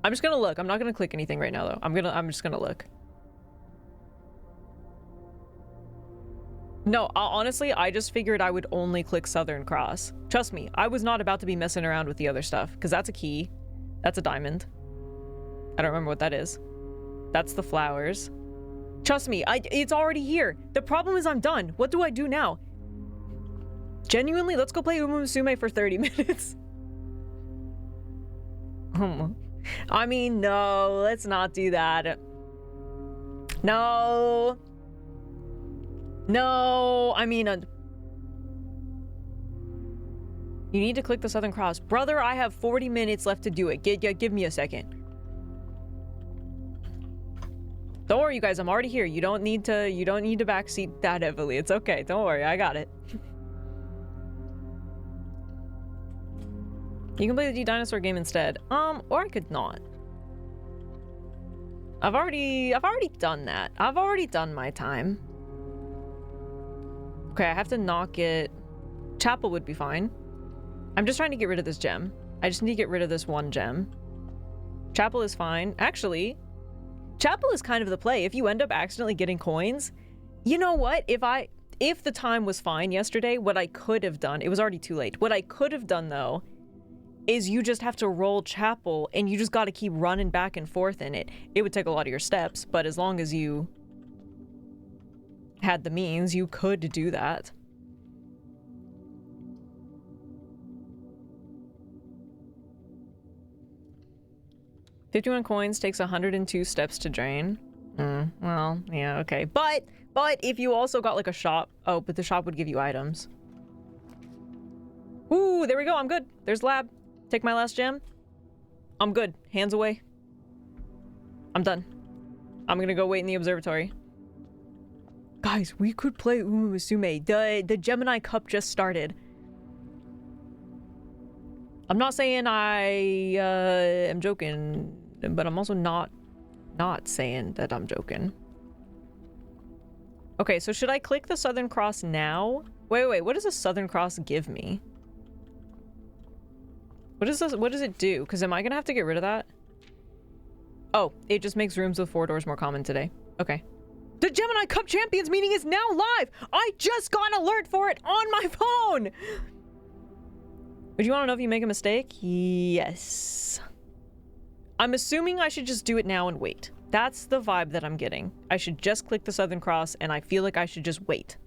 I'm just gonna look. I'm not gonna click anything right now, though. I'm just gonna look. No, honestly, I just figured I would only click Southern Cross. Trust me, I was not about to be messing around with the other stuff, because that's a key. That's a diamond. I don't remember what that is. That's the flowers. Trust me, it's already here. The problem is I'm done. What do I do now? Genuinely, let's go play Uma Musume for 30 minutes. I mean, no, let's not do that. No. No, I mean, you need to click the Southern Cross. Brother, I have 40 minutes left to do it. Give me a second. Don't worry, you guys, I'm already here. You don't need to backseat that heavily. It's okay. Don't worry, I got it. You can play the D-Dinosaur game instead. Or I could not. I've already done that. I've already done my time. Okay, I have to knock it. Chapel would be fine. I'm just trying to get rid of this gem. I just need to get rid of this 1 gem. Chapel is fine. Actually, Chapel is kind of the play. If you end up accidentally getting coins, you know what? If the time was fine yesterday, what I could have done, it was already too late. What I could have done, though, is you just have to roll Chapel, and you just got to keep running back and forth in it. It would take a lot of your steps, but as long as you had the means, you could do that. $51 coins takes 102 steps to drain. Well, yeah, okay. But if you also got like a shop, oh, but the shop would give you items. Ooh, there we go. I'm good. There's lab. Take my last gem. I'm good. Hands away. I'm done. I'm gonna go wait in the observatory. Guys, we could play Uma Musume. The Gemini Cup just started. I'm not saying I am joking, but I'm also not saying that I'm joking. Okay, so should I click the Southern Cross now? Wait, what does the Southern Cross give me? What does it do? Because am I gonna have to get rid of that? Oh, it just makes rooms with 4 doors more common today. Okay. The Gemini Cup Champions meeting is now live! I just got an alert for it on my phone! Would you want to know if you make a mistake? Yes. I'm assuming I should just do it now and wait. That's the vibe that I'm getting. I should just click the Southern Cross, and I feel like I should just wait.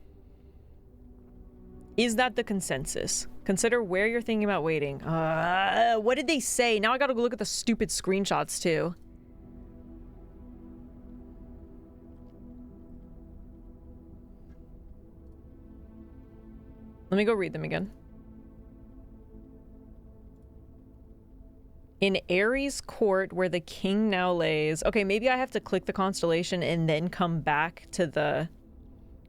Is that the consensus? Consider where you're thinking about waiting. What did they say? Now I gotta go look at the stupid screenshots, too. Let me go read them again. In Ares court where the king now lays. Okay, maybe I have to click the constellation and then come back to the...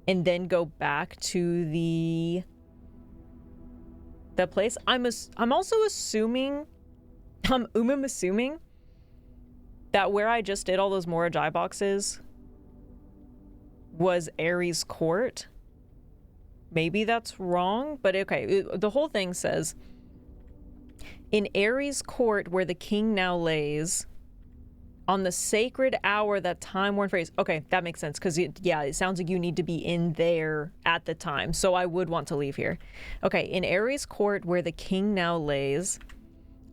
And then go back to the place. I'm also assuming... I'm assuming that where I just did all those Morajai boxes was Ares court. Maybe that's wrong, but okay. The whole thing says, in Ares court where the king now lays, on the sacred hour that time-worn phrase. Okay, that makes sense, because it sounds like you need to be in there at the time, so I would want to leave here. Okay, in Ares court where the king now lays,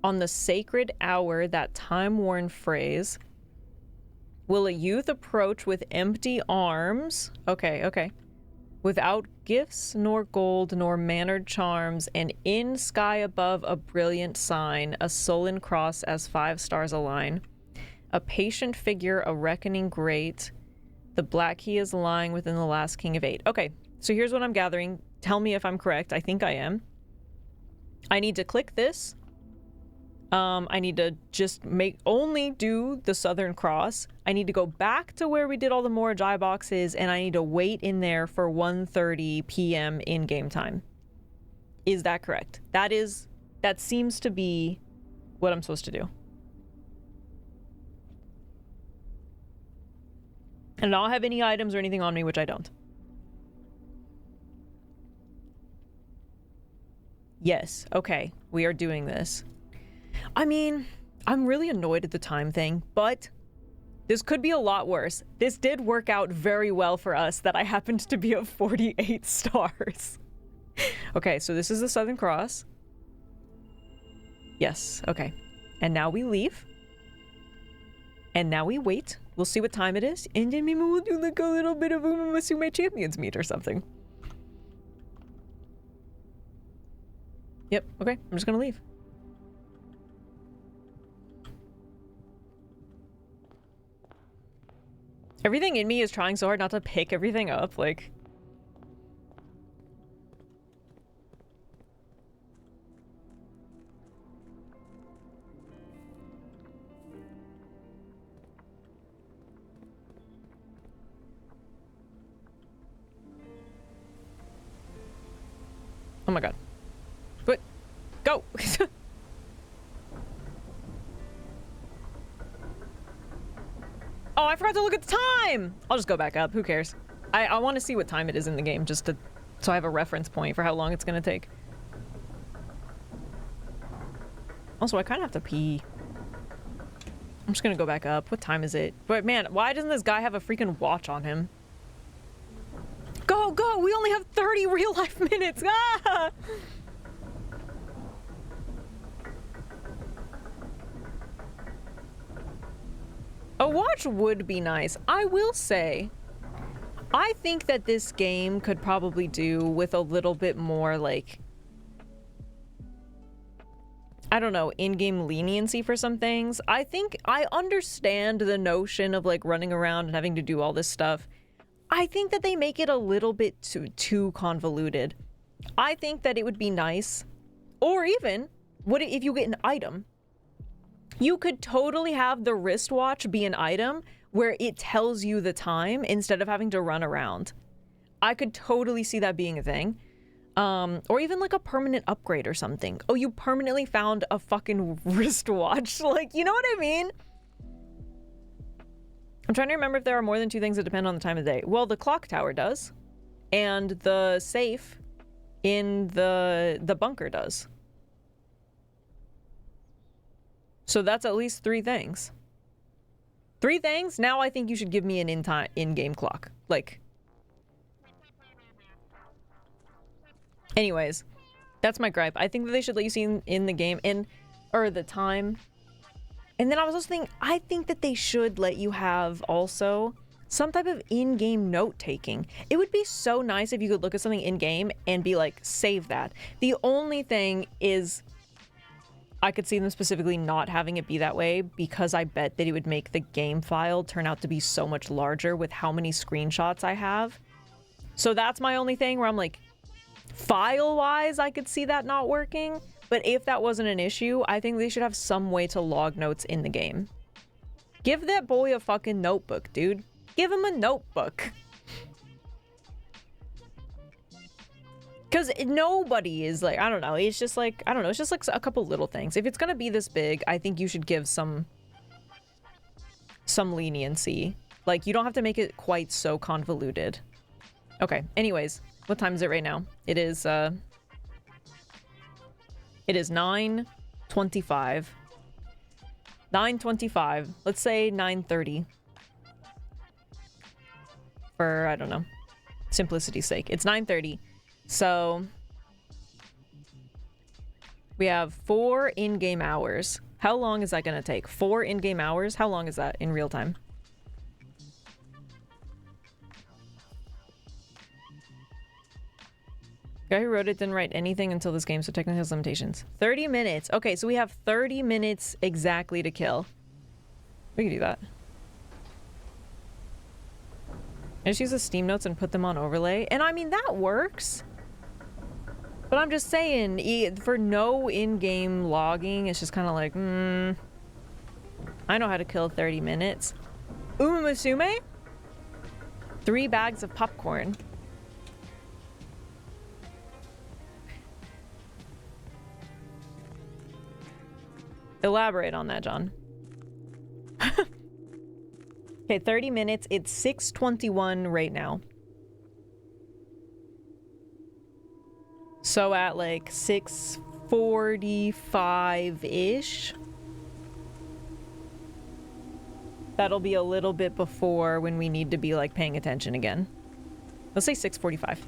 on the sacred hour that time-worn phrase, Will a youth approach with empty arms? Okay, okay. Without gifts, nor gold, nor mannered charms, and in sky above a brilliant sign, a sullen cross as 5 stars align. A patient figure, a reckoning great. The black key is lying within the last king of 8. Okay, so here's what I'm gathering. Tell me if I'm correct. I think I am. I need to click this. I need to just only do the Southern Cross. I need to go back to where we did all the Morajai boxes, and I need to wait in there for 1:30 p.m. in-game time. Is that correct? That seems to be what I'm supposed to do. And I don't have any items or anything on me, which I don't. Yes, okay, we are doing this. I mean, I'm really annoyed at the time thing, but this could be a lot worse. This did work out very well for us that I happened to be at 48 stars. Okay, so this is the Southern Cross. Yes, okay. And now we leave. And now we wait. We'll see what time it is. And then maybe we'll do like a little bit of Umamasume Champions meet or something. Yep, okay. I'm just gonna leave. Everything in me is trying so hard not to pick everything up, like... Oh my god. What? Go! Oh, I forgot to look at the time! I'll just go back up. Who cares? I want to see what time it is in the game, just to... so I have a reference point for how long it's gonna take. Also, I kind of have to pee. I'm just gonna go back up. What time is it? But man, why doesn't this guy have a freaking watch on him? Go, go! We only have 30 real-life minutes! Ah! A watch would be nice. I will say, I think that this game could probably do with a little bit more, like, I don't know, in-game leniency for some things. I think I understand the notion of, like, running around and having to do all this stuff. I think that they make it a little bit too convoluted. I think that it would be nice, or even, if you get an item, you could totally have the wristwatch be an item where it tells you the time instead of having to run around. I could totally see that being a thing. Or even like a permanent upgrade or something. Oh, you permanently found a fucking wristwatch. Like, you know what I mean? I'm trying to remember if there are more than 2 things that depend on the time of day. Well, the clock tower does. And the safe in the bunker does. So that's at least 3 things. 3 things? Now I think you should give me an in-game clock. Like... Anyways, that's my gripe. I think that they should let you see in the game, or the time. And then I was also thinking, I think that they should let you have also some type of in-game note-taking. It would be so nice if you could look at something in-game and be like, save that. The only thing is... I could see them specifically not having it be that way because I bet that it would make the game file turn out to be so much larger with how many screenshots I have. So that's my only thing where I'm like, file-wise, I could see that not working. But if that wasn't an issue, I think they should have some way to log notes in the game. Give that boy a fucking notebook, dude. Give him a notebook. Because nobody is like, I don't know, it's just like, I don't know, it's just like a couple little things. If it's gonna be this big, I think you should give some leniency. Like, you don't have to make it quite so convoluted. Okay, anyways, what time is it right now? It is 9:25. 9:25. Let's say 9:30. For, I don't know, simplicity's sake. It's 9:30. So we have 4 in-game hours. How long is that going to take? 4 in-game hours? How long is that in real time? Guy who wrote it didn't write anything until this game, so technically has limitations. 30 minutes. Okay, so we have 30 minutes exactly to kill. We can do that. I just use the Steam notes and put them on overlay. And I mean, that works. But I'm just saying, for no in-game logging, it's just kind of like, I know how to kill 30 minutes. Umusume? 3 bags of popcorn. Elaborate on that, John. Okay, 30 minutes. It's 6:21 right now. So at like 6:45-ish. That'll be a little bit before when we need to be like paying attention again. Let's say 6:45.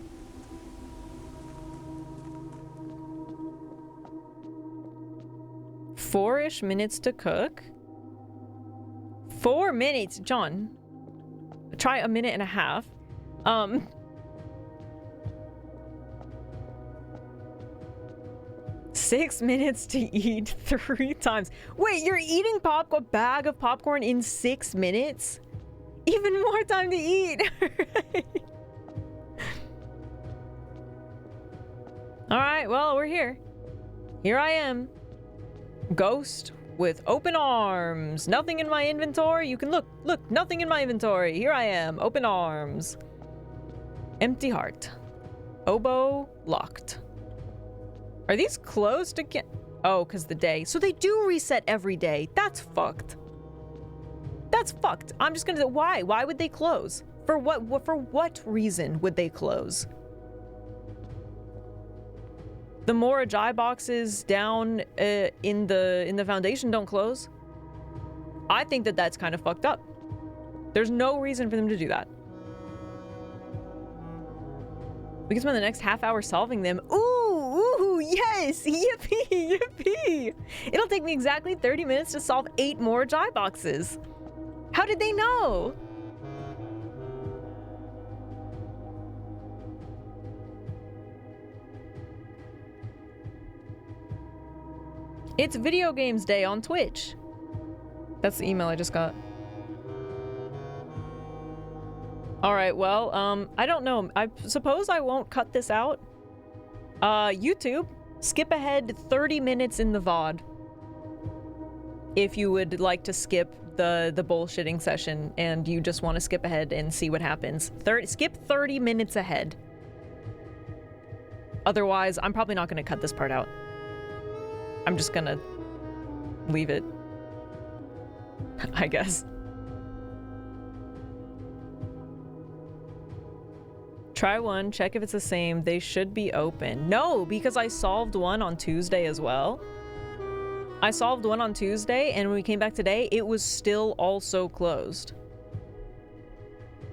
Four-ish minutes to cook. 4 minutes, John. Try a minute and a half. 6 minutes to eat 3 times. Wait, you're eating a bag of popcorn in 6 minutes? Even more time to eat. All right, well, we're here. Here I am. Ghost with open arms. Nothing in my inventory. You can look, nothing in my inventory. Here I am, open arms. Empty heart. Oboe locked. Are these closed again? Oh, because the day. So they do reset every day. That's fucked. That's fucked. I'm just gonna, why? Why would they close? For what reason would they close? The more Ajay boxes down in the foundation don't close. I think that that's kind of fucked up. There's no reason for them to do that. We can spend the next half hour solving them. Ooh, yes, yippee, yippee. It'll take me exactly 30 minutes to solve 8 more Ajay boxes. How did they know? It's Video Games Day on Twitch. That's the email I just got. All right, well, I don't know. I suppose I won't cut this out. YouTube, skip ahead 30 minutes in the VOD. If you would like to skip the bullshitting session and you just want to skip ahead and see what happens. Skip 30 minutes ahead. Otherwise, I'm probably not going to cut this part out. I'm just gonna leave it, I guess. Try one, check if it's the same. They should be open. No, because I solved one on Tuesday as well. I solved one on Tuesday, and when we came back today, it was still also closed.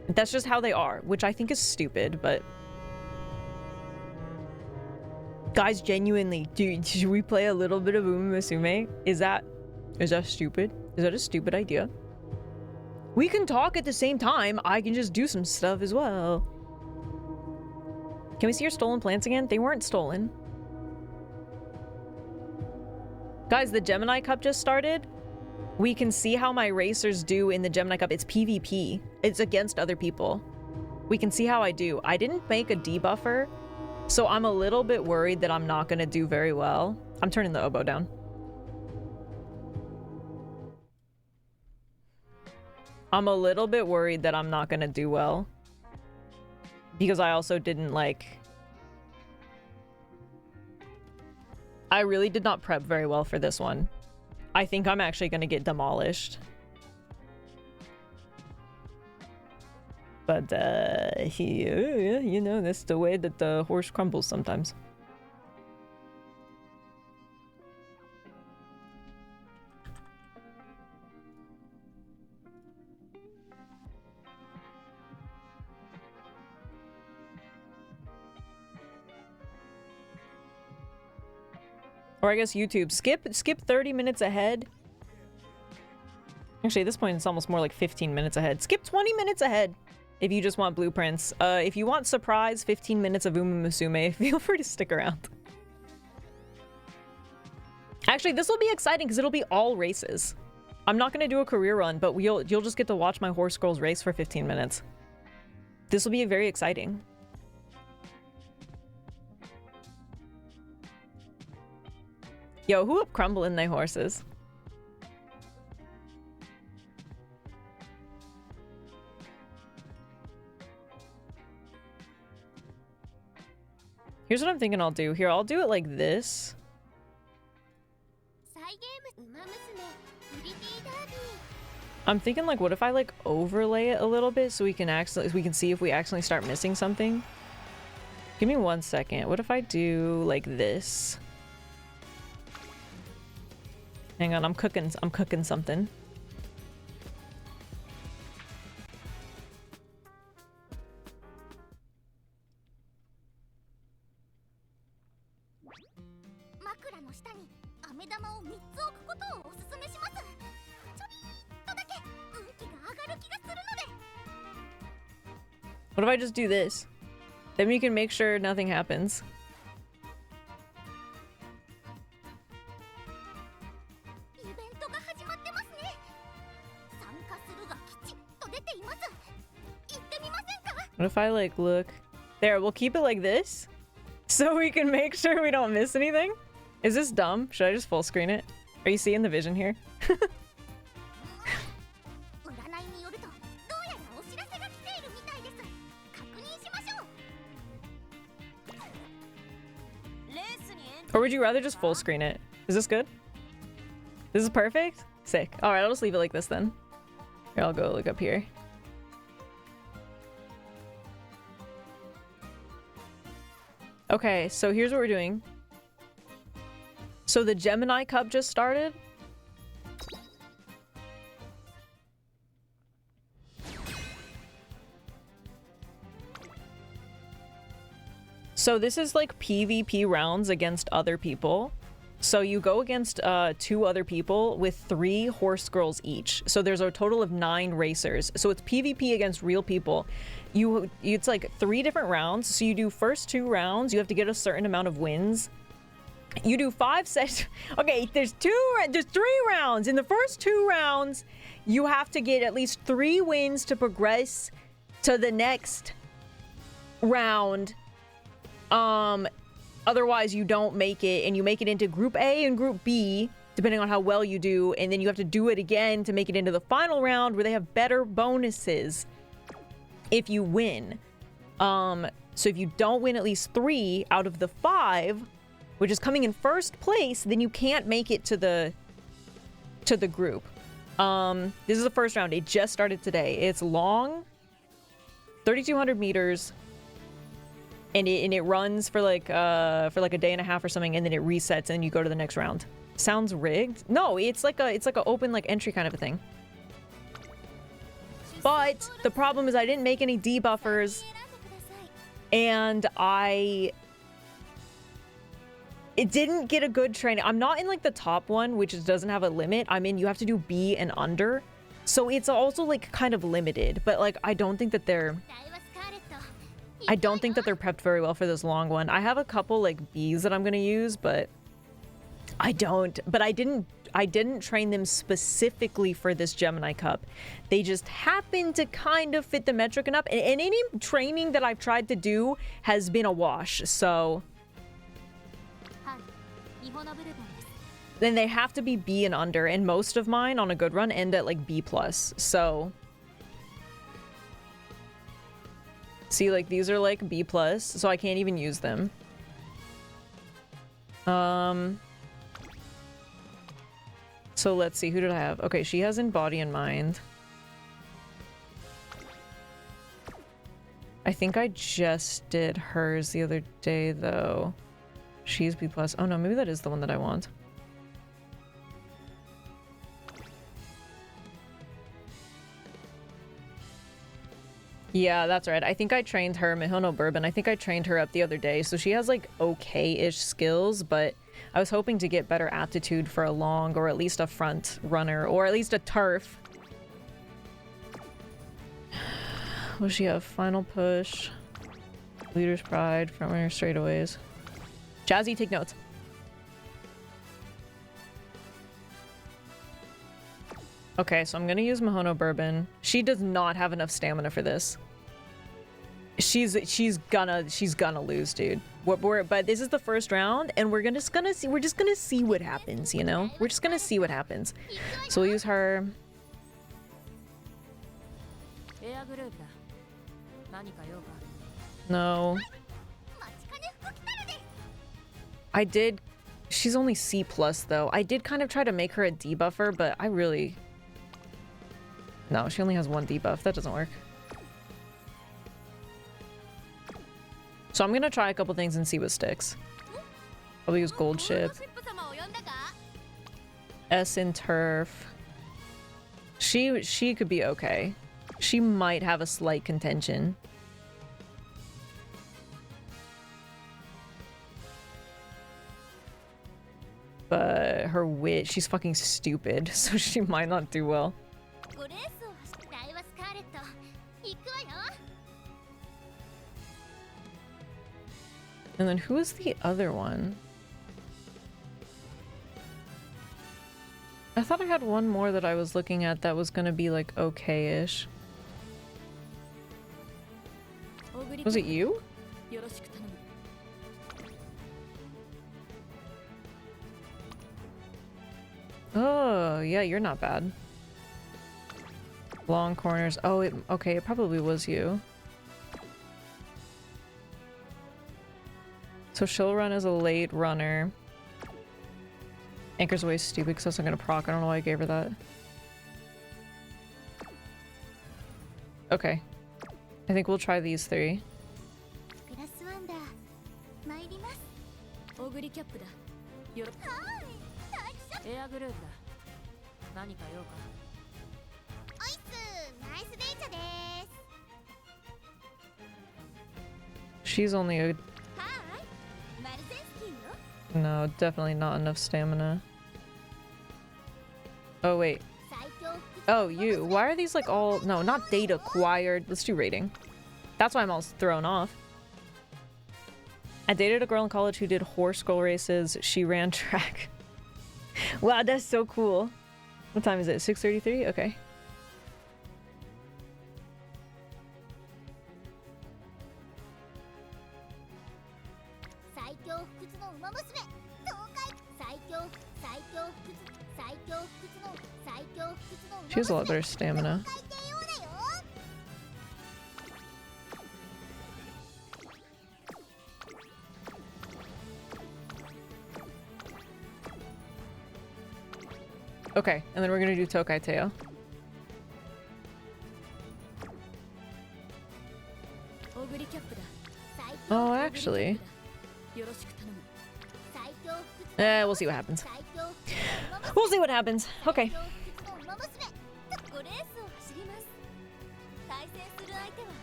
That's just how they are, which I think is stupid, but... Guys, genuinely, should we play a little bit of Umusume? Is that stupid? Is that a stupid idea? We can talk at the same time. I can just do some stuff as well. Can we see your stolen plants again? They weren't stolen. Guys, the Gemini Cup just started. We can see how my racers do in the Gemini Cup. It's PvP. It's against other people. We can see how I do. I didn't make a debuffer. So I'm a little bit worried that I'm not going to do very well. I'm turning the oboe down. I'm a little bit worried that I'm not going to do well. Because I also didn't I really did not prep very well for this one. I think I'm actually going to get demolished. But, you know, that's the way that the horse crumbles sometimes. Or I guess YouTube. Skip 30 minutes ahead. Actually, at this point, it's almost more like 15 minutes ahead. Skip 20 minutes ahead. if you just want blueprints. If you want surprise 15 minutes of Uma Musume, feel free to stick around. Actually, this will be exciting because it'll be all races. I'm not going to do a career run, but you'll just get to watch my Horse Girls race for 15 minutes. This will be very exciting. Yo, who up crumbling they horses? Here's what I'm thinking I'll do. Here, I'll do it like this. I'm thinking like, what if I like overlay it a little bit so we can see if we accidentally start missing something? Give me 1 second. What if I do like this? Hang on, I'm cooking something. What if I just do this? Then we can make sure nothing happens. What if I like look there? We'll keep it like this so we can make sure we don't miss anything. Is this dumb? Should I just full screen it? Are you seeing the vision here? Or would you rather just full screen it? Is this good? This is perfect? Sick. All right, I'll just leave it like this then. Here, I'll go look up here. Okay, so here's what we're doing. So the Gemini Cup just started. So this is like PvP rounds against other people. So you go against 2 other people with 3 horse girls each. So there's a total of 9 racers. So it's PvP against real people. It's like 3 different rounds. So you do first 2 rounds. You have to get a certain amount of wins. You do 5 sets. Okay, there's 3 rounds. In the first 2 rounds, you have to get at least 3 wins to progress to the next round. Otherwise you don't make it, and you make it into Group A and Group B, depending on how well you do, and then you have to do it again to make it into the final round where they have better bonuses if you win. So if you don't win at least 3 out of the 5, which is coming in first place, then you can't make it to the group. This is the first round. It just started today. It's long, 3,200 meters. And it runs for like a day and a half or something, and then it resets, and you go to the next round. Sounds rigged? No, it's like a open like entry kind of a thing. But the problem is I didn't make any debuffers, and it didn't get a good training. I'm not in like the top one, which doesn't have a limit. I'm in, you have to do B and under, so it's also like kind of limited. But like I don't think that they're prepped very well for this long one. I have a couple like Bs that I'm gonna use, but I didn't train them specifically for this Gemini Cup. They just happened to kind of fit the metric enough, and any training that I've tried to do has been a wash. So then they have to be B and under, and most of mine on a good run end at like B+. So see, like these are like B+, so I can't even use them. So let's see, who did I have? Okay, she has in body and mind. I think I just did hers the other day though. She's B+. Oh no, maybe that is the one that I want. Yeah, that's right. I think I trained her, Mihono Bourbon. I think I trained her up the other day. So she has like okay-ish skills, but I was hoping to get better aptitude for a long or at least a front runner or at least a turf. What does she have? Final push. Leader's pride. Front runner straightaways. Jazzy, take notes. Okay, so I'm gonna use Mahono Bourbon. She does not have enough stamina for this. She's gonna lose, dude. But this is the first round, and we're just gonna see what happens, you know? We're just gonna see what happens. So we'll use her. No. I did. She's only C plus though. I did kind of try to make her a debuffer, but I really. No, she only has one debuff. That doesn't work. So I'm gonna try a couple things and see what sticks. Probably use Gold Ship. S in Turf. She could be okay. She might have a slight contention. But her wit, she's fucking stupid, so she might not do well. And then who is the other one? I thought I had one more that I was looking at that was gonna be like okay-ish. Was it you? Oh, yeah, you're not bad. Long corners. Oh, okay, it probably was you. So she'll run as a late runner. Anchor's Away is stupid because that's not gonna proc. I don't know why I gave her that. Okay. I think we'll try these three. She's only a... No, definitely not enough stamina. Oh, wait. Oh, you. Why are these like all... No, not data acquired. Let's do rating. That's why I'm all thrown off. I dated a girl in college who did horse skull races. She ran track. Wow, that's so cool. What time is it? 6:33? Okay. She has a lot better stamina. Okay, and then we're gonna do Tokai Teo. Oh, actually. We'll see what happens. We'll see what happens. Okay.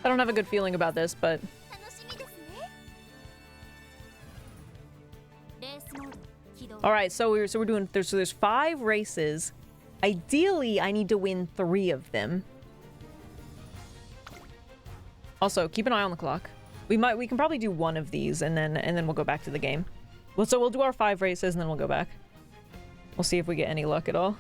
I don't have a good feeling about this, but... Alright, so we're doing... There's 5 races. Ideally, I need to win 3 of them. Also, keep an eye on the clock. We can probably do 1 of these, and then we'll go back to the game. Well, so we'll do our 5 races, and then we'll go back. We'll see if we get any luck at all.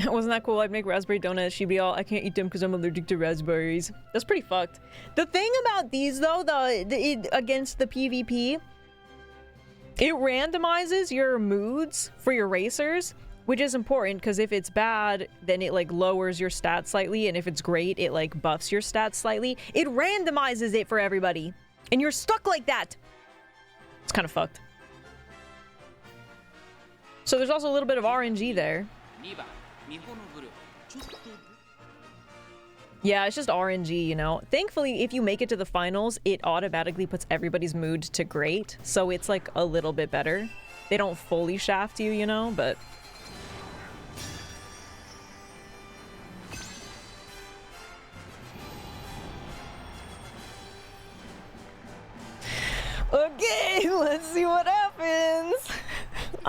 Wasn't that cool? I'd make raspberry donuts. She'd be all, I can't eat them because I'm allergic to raspberries. That's pretty fucked. The thing about these, though, against the PvP, it randomizes your moods for your racers, which is important because if it's bad, then it like lowers your stats slightly, and if it's great, it like buffs your stats slightly. It randomizes it for everybody, and you're stuck like that. It's kind of fucked. So there's also a little bit of RNG there. Yeah, it's just RNG, you know. Thankfully, if you make it to the finals, it automatically puts everybody's mood to great, so it's like a little bit better. They don't fully shaft you, you know, but...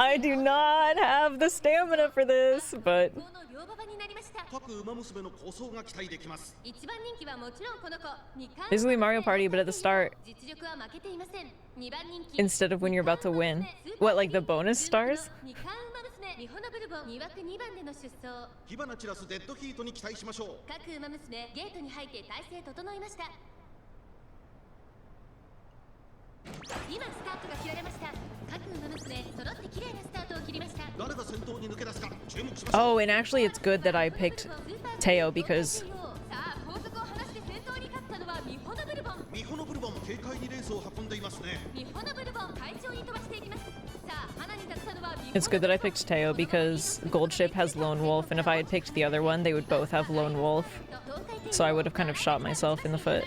I do not have the stamina for this, but basically Mario Party, but at the start instead of when you're about to win. What, like the bonus stars? Oh, and actually it's good that I picked Teo because Gold Ship has Lone Wolf, and if I had picked the other one, they would both have Lone Wolf. So I would have kind of shot myself in the foot.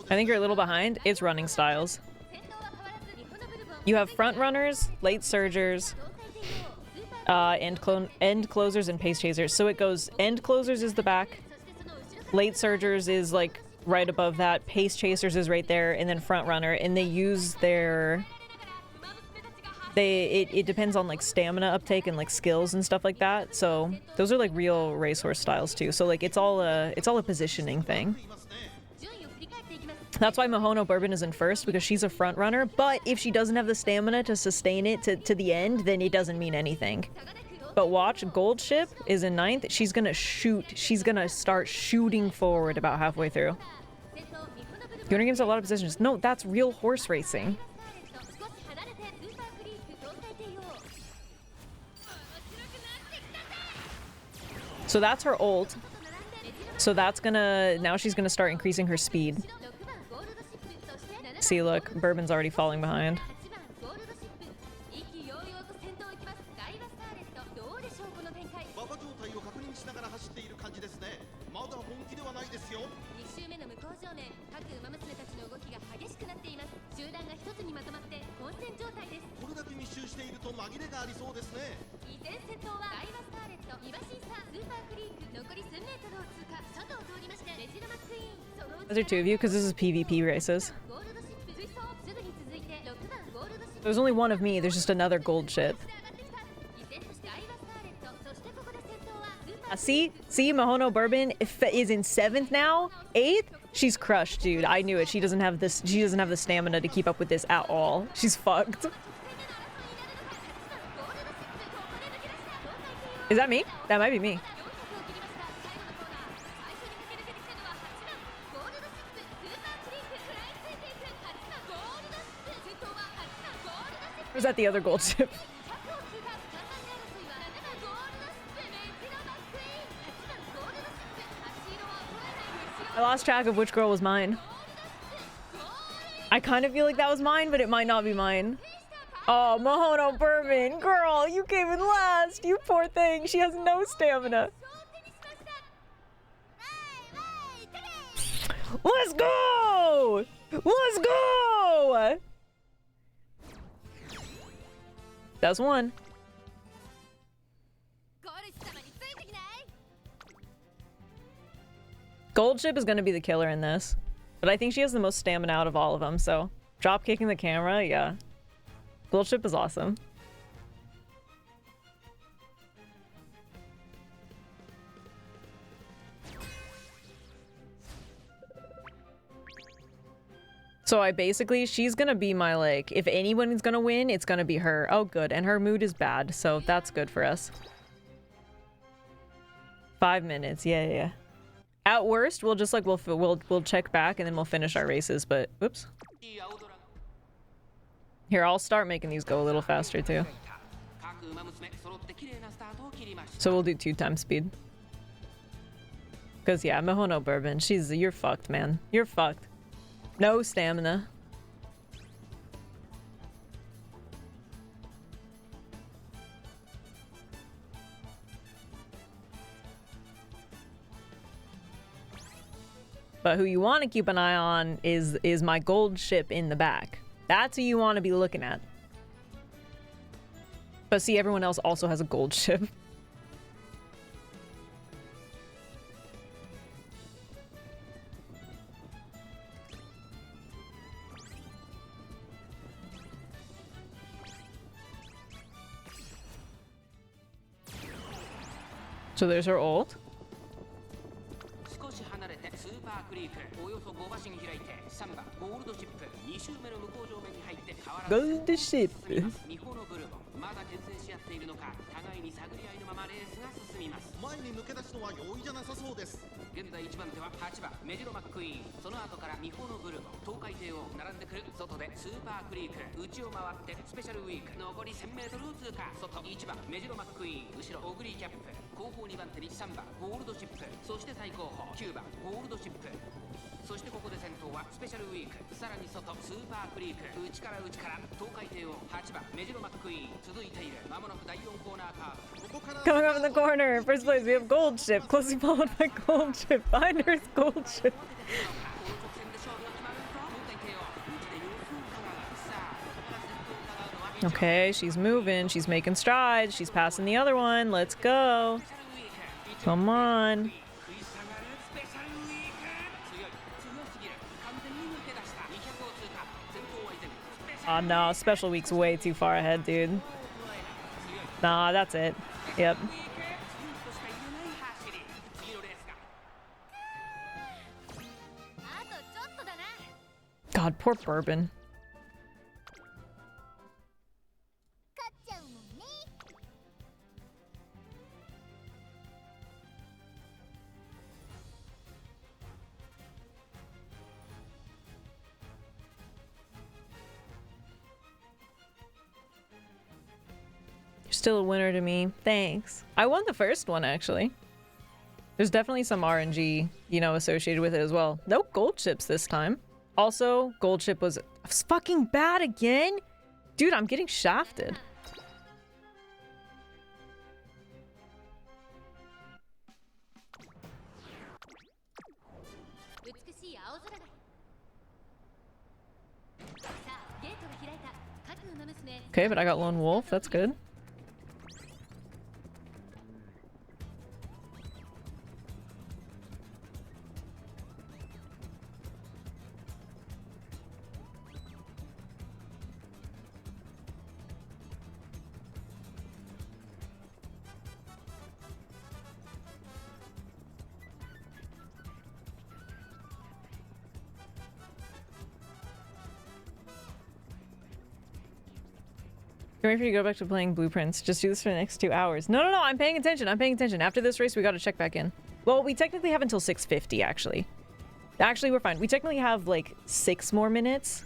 I think you're a little behind. It's running styles. You have front runners, late surgers, end closers, and pace chasers. So it goes end closers is the back, late surgers is like right above that, pace chasers is right there, and then front runner. And they use their it depends on like stamina uptake and like skills and stuff like that. So those are like real racehorse styles too. So like it's all a positioning thing. That's why Mihono Bourbon is in first, because she's a front runner, but if she doesn't have the stamina to sustain it to the end, then it doesn't mean anything. But watch, Gold Ship is in ninth. She's gonna shoot. She's gonna start shooting forward about halfway through. Winter Games have a lot of positions. No, that's real horse racing. So that's her ult. So that's gonna, now she's gonna start increasing her speed. See, look, Bourbon's already falling behind. Those are two of you, because this is PvP races. There's only one of me, there's just another Gold Ship. See, Mihono Bourbon is in 7th now? 8th? She's crushed, dude. I knew it. She doesn't have this. She doesn't have the stamina to keep up with this at all. She's fucked. Is that me? That might be me. Or is that the other Gold Ship? I lost track of which girl was mine. I kind of feel like that was mine, but it might not be mine. Oh, Mihono Bourbon, girl, you came in last. You poor thing. She has no stamina. Let's go! Let's go! That's one. Gold Ship is going to be the killer in this. But I think she has the most stamina out of all of them, so... Drop kicking the camera, yeah. Gold Ship is awesome. So I basically... She's going to be my, like... If anyone's going to win, it's going to be her. Oh, good. And her mood is bad, so that's good for us. 5 minutes. Yeah. At worst, we'll just like we'll check back and then we'll finish our races. But oops. Here, I'll start making these go a little faster too. So we'll do 2 times speed. Cause yeah, Mihono Bourbon, you're fucked, man. You're fucked. No stamina. But who you want to keep an eye on is my Gold Ship in the back. That's who you want to be looking at. But see, everyone else also has a Gold Ship. So there's her ult. Gold ship. Coming up in the corner, first place we have gold ship, closely followed by gold ship, behind her is gold ship. Okay, she's moving, she's making strides, she's passing the other one, let's go. Come on. Oh no, special week's way too far ahead, dude. Nah, that's it. Yep. God, poor Bourbon. You're still a winner to me. Thanks. I won the first one, actually. There's definitely some RNG, you know, associated with it as well. No gold ships this time. Also, gold ship was fucking bad again? Dude, I'm getting shafted. Okay, but I got Lone Wolf. That's good. Wait for you to go back to playing Blueprints. Just do this for the next 2 hours. No, I'm paying attention. I'm paying attention. After this race, we got to check back in. Well, we technically have until 6:50, actually. Actually, we're fine. We technically have, like, 6 more minutes.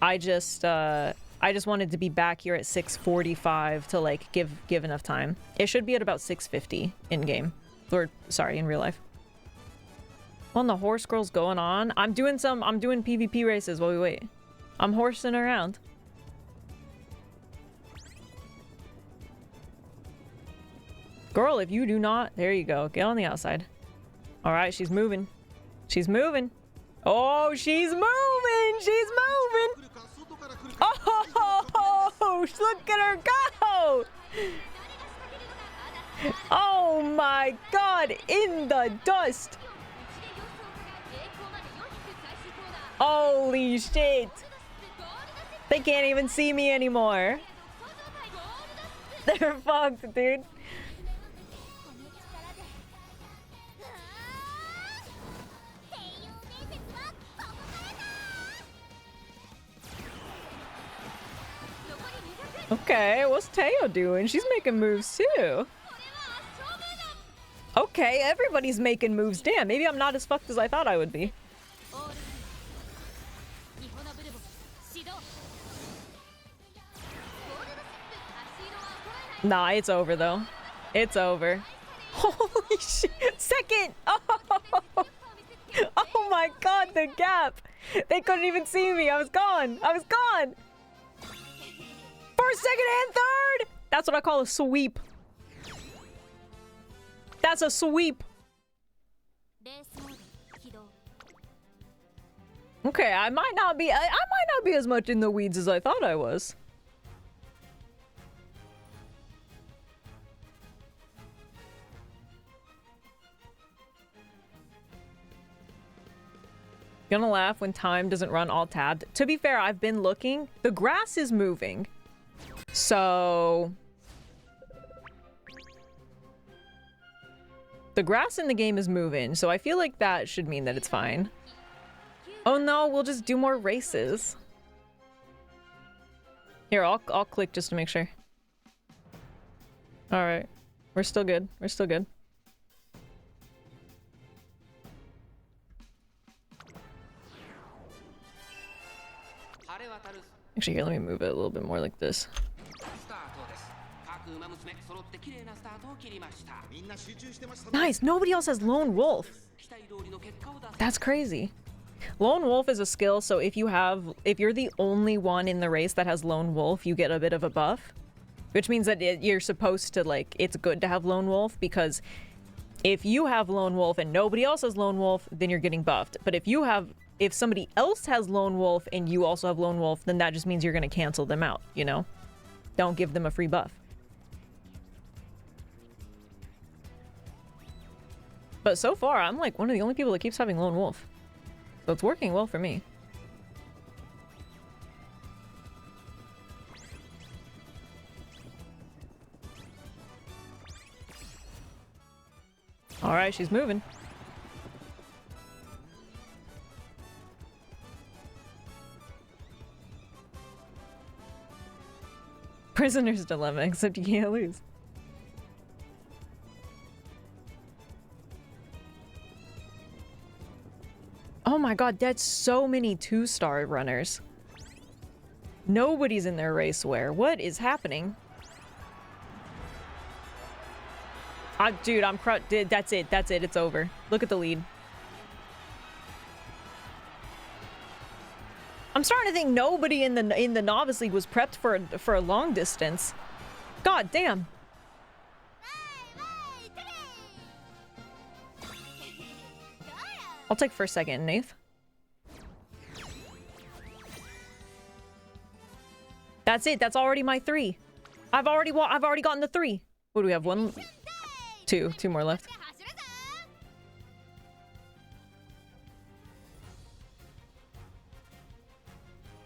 I just wanted to be back here at 6:45 to, like, give enough time. It should be at about 6:50 in-game. Or, sorry, in real life. Well, the horse scroll's going on. I'm doing PvP races while we wait. I'm horsing around. Girl, if you do not... There you go. Get on the outside. Alright, she's moving. She's moving. Oh, she's moving! She's moving! Oh, look at her go! Oh my god! In the dust! Holy shit! They can't even see me anymore. They're fucked, dude. Okay, what's Teo doing? She's making moves too. Okay, everybody's making moves. Damn, maybe I'm not as fucked as I thought I would be. Nah, it's over though. It's over. Holy shit! Second! Oh! Oh my god, the gap! They couldn't even see me. I was gone. I was gone. First, second, and third! That's what I call a sweep. That's a sweep. Okay, I might not be as much in the weeds as I thought I was. Gonna laugh when time doesn't run all tabbed. To be fair, I've been looking. The grass is moving. So... The grass in the game is moving, so I feel like that should mean that it's fine. Oh no, we'll just do more races. Here, I'll click just to make sure. All right, we're still good. We're still good. Actually, here, let me move it a little bit more like this. Nice, nobody else has Lone Wolf. That's crazy. Lone Wolf is a skill, so if you're the only one in the race that has Lone Wolf, you get a bit of a buff. Which means that you're supposed to, like, it's good to have Lone Wolf, because if you have Lone Wolf and nobody else has Lone Wolf, then you're getting buffed. But if somebody else has Lone Wolf and you also have Lone Wolf, then that just means you're gonna cancel them out, you know? Don't give them a free buff. But so far, I'm like one of the only people that keeps having Lone Wolf. So it's working well for me. Alright, she's moving. Prisoner's dilemma, except you can't lose. Oh my god, that's so many 2-star runners. Nobody's in their race wear. What is happening? Dude, that's it. That's it. It's over. Look at the lead. I'm starting to think nobody in the novice league was prepped for a long distance. God damn. I'll take first, second, Nath. That's it. That's already my 3. I've already gotten the 3. What do we have? 1, 2 more left.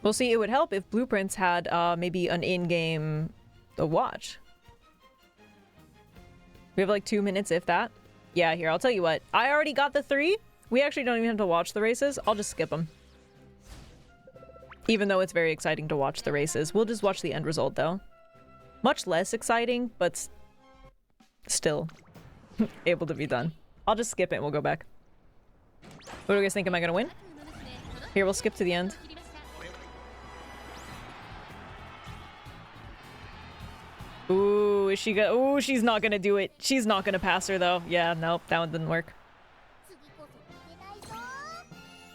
We'll see. It would help if Blueprints had maybe an in-game watch. We have like 2 minutes, if that. Yeah, here, I'll tell you what. I already got the 3. We actually don't even have to watch the races. I'll just skip them. Even though it's very exciting to watch the races. We'll just watch the end result, though. Much less exciting, but still able to be done. I'll just skip it and we'll go back. What do you guys think? Am I gonna win? Here, we'll skip to the end. Ooh, is she gonna... Ooh, she's not gonna do it. She's not gonna pass her, though. Yeah, nope, that one didn't work.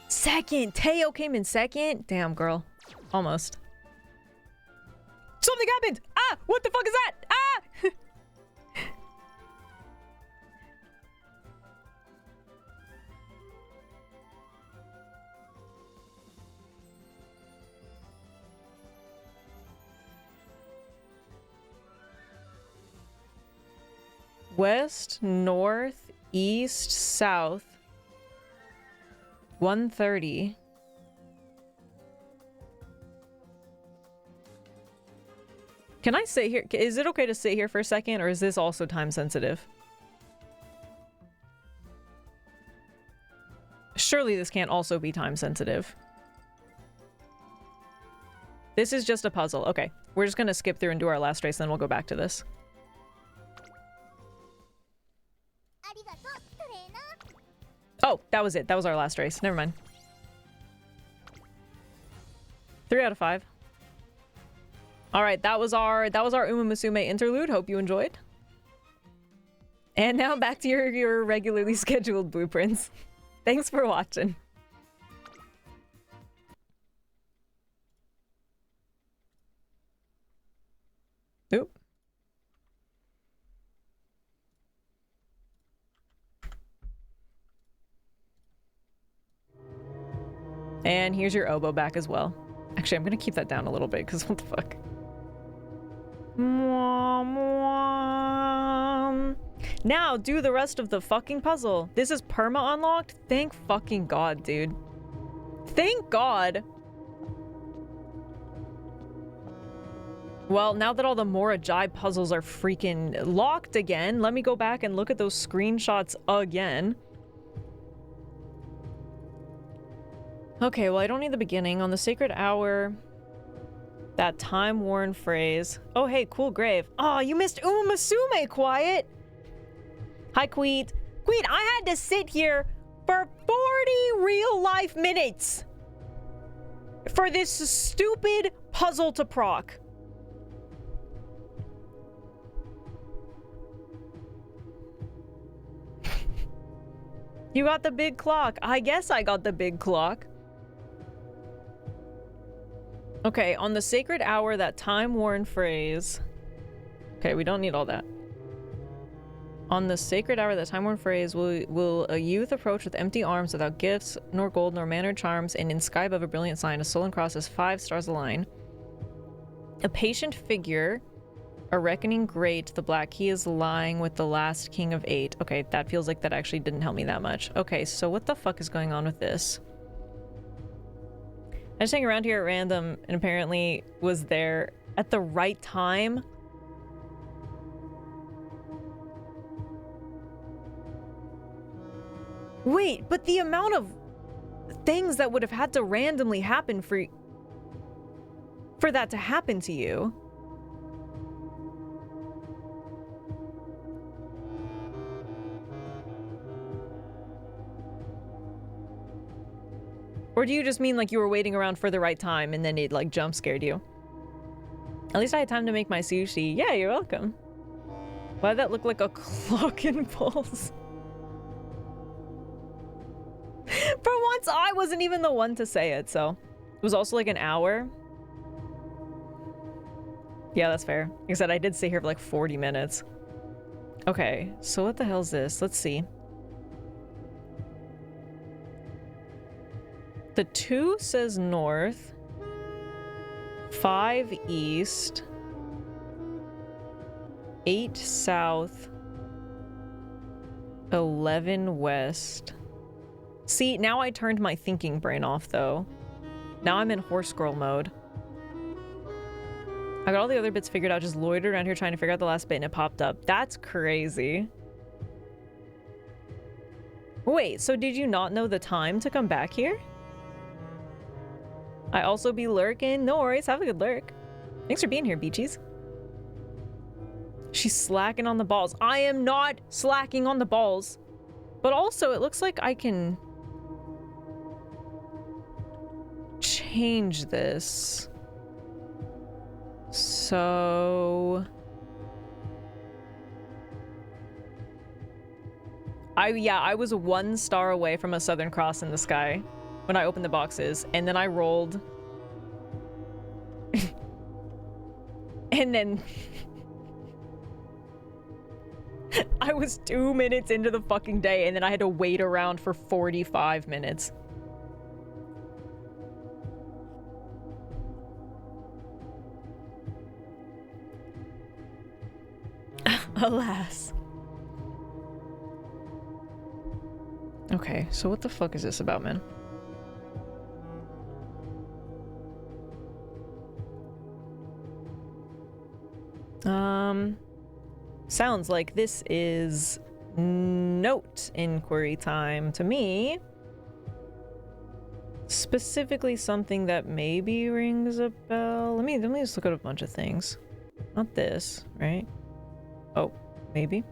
Second! Teo came in second? Damn, girl. Almost. Something happened! Ah! What the fuck is that? Ah! West, north, east, south. 130. Can I sit here? Is it okay to sit here for a second, or is this also time sensitive? Surely this can't also be time sensitive. This is just a puzzle. Okay, we're just gonna skip through and do our last race, then we'll go back to this. Oh, that was it. That was our last race. Never mind. 3 out of 5. All right, that was our Uma Musume interlude. Hope you enjoyed. And now back to your regularly scheduled blueprints. Thanks for watching. Oop. And here's your oboe back as well. Actually, I'm gonna keep that down a little bit, because what the fuck? Now, do the rest of the fucking puzzle. This is perma unlocked? Thank fucking god, dude. Thank god. Well, now that all the Morajai puzzles are freaking locked again, let me go back and look at those screenshots again. Okay, well, I don't need the beginning. On the sacred hour, that time-worn phrase. Oh, hey, cool grave. Oh, you missed Umasume, Quiet. Hi, Queet. Queet, I had to sit here for 40 real-life minutes for this stupid puzzle to proc. You got the big clock. I guess I got the big clock. Okay, on the sacred hour, that time-worn phrase. Okay, we don't need all that. On the sacred hour, that time-worn phrase, will a youth approach with empty arms without gifts, nor gold, nor manner charms, and in sky above a brilliant sign, a sullen cross has 5 stars align. A patient figure, a reckoning great, the black key is lying with the last king of 8. Okay, that feels like that actually didn't help me that much. Okay, so what the fuck is going on with this? I just hang around here at random and apparently was there at the right time. Wait, but the amount of things that would have had to randomly happen for that to happen to you. Or do you just mean like you were waiting around for the right time and then it like jump scared you? At least I had time to make my sushi. Yeah, you're welcome. Why'd that look like a clock and pulse? For once, I wasn't even the one to say it, so. It was also like an hour. Yeah, that's fair. Like I said, I did stay here for like 40 minutes. Okay, so what the hell's this? Let's see. The 2 says north, 5 east, 8 south, 11 west. See, now I turned my thinking brain off, though. Now I'm in horse girl mode. I got all the other bits figured out, just loitered around here trying to figure out the last bit and it popped up. That's crazy. Wait, so did you not know the time to come back here? I also be lurking. No worries, have a good lurk. Thanks for being here, Beachies. She's slacking on the balls. I am not slacking on the balls. But also, it looks like I can change this. So I was 1 star away from a Southern Cross in the sky when I opened the boxes, and then I rolled. And then I was 2 minutes into the fucking day, and then I had to wait around for 45 minutes. Alas. Okay, so what the fuck is this about, man? Sounds like this is note inquiry time to me. Specifically something that maybe rings a bell. Let me just look at a bunch of things. Not this, right? Oh, maybe.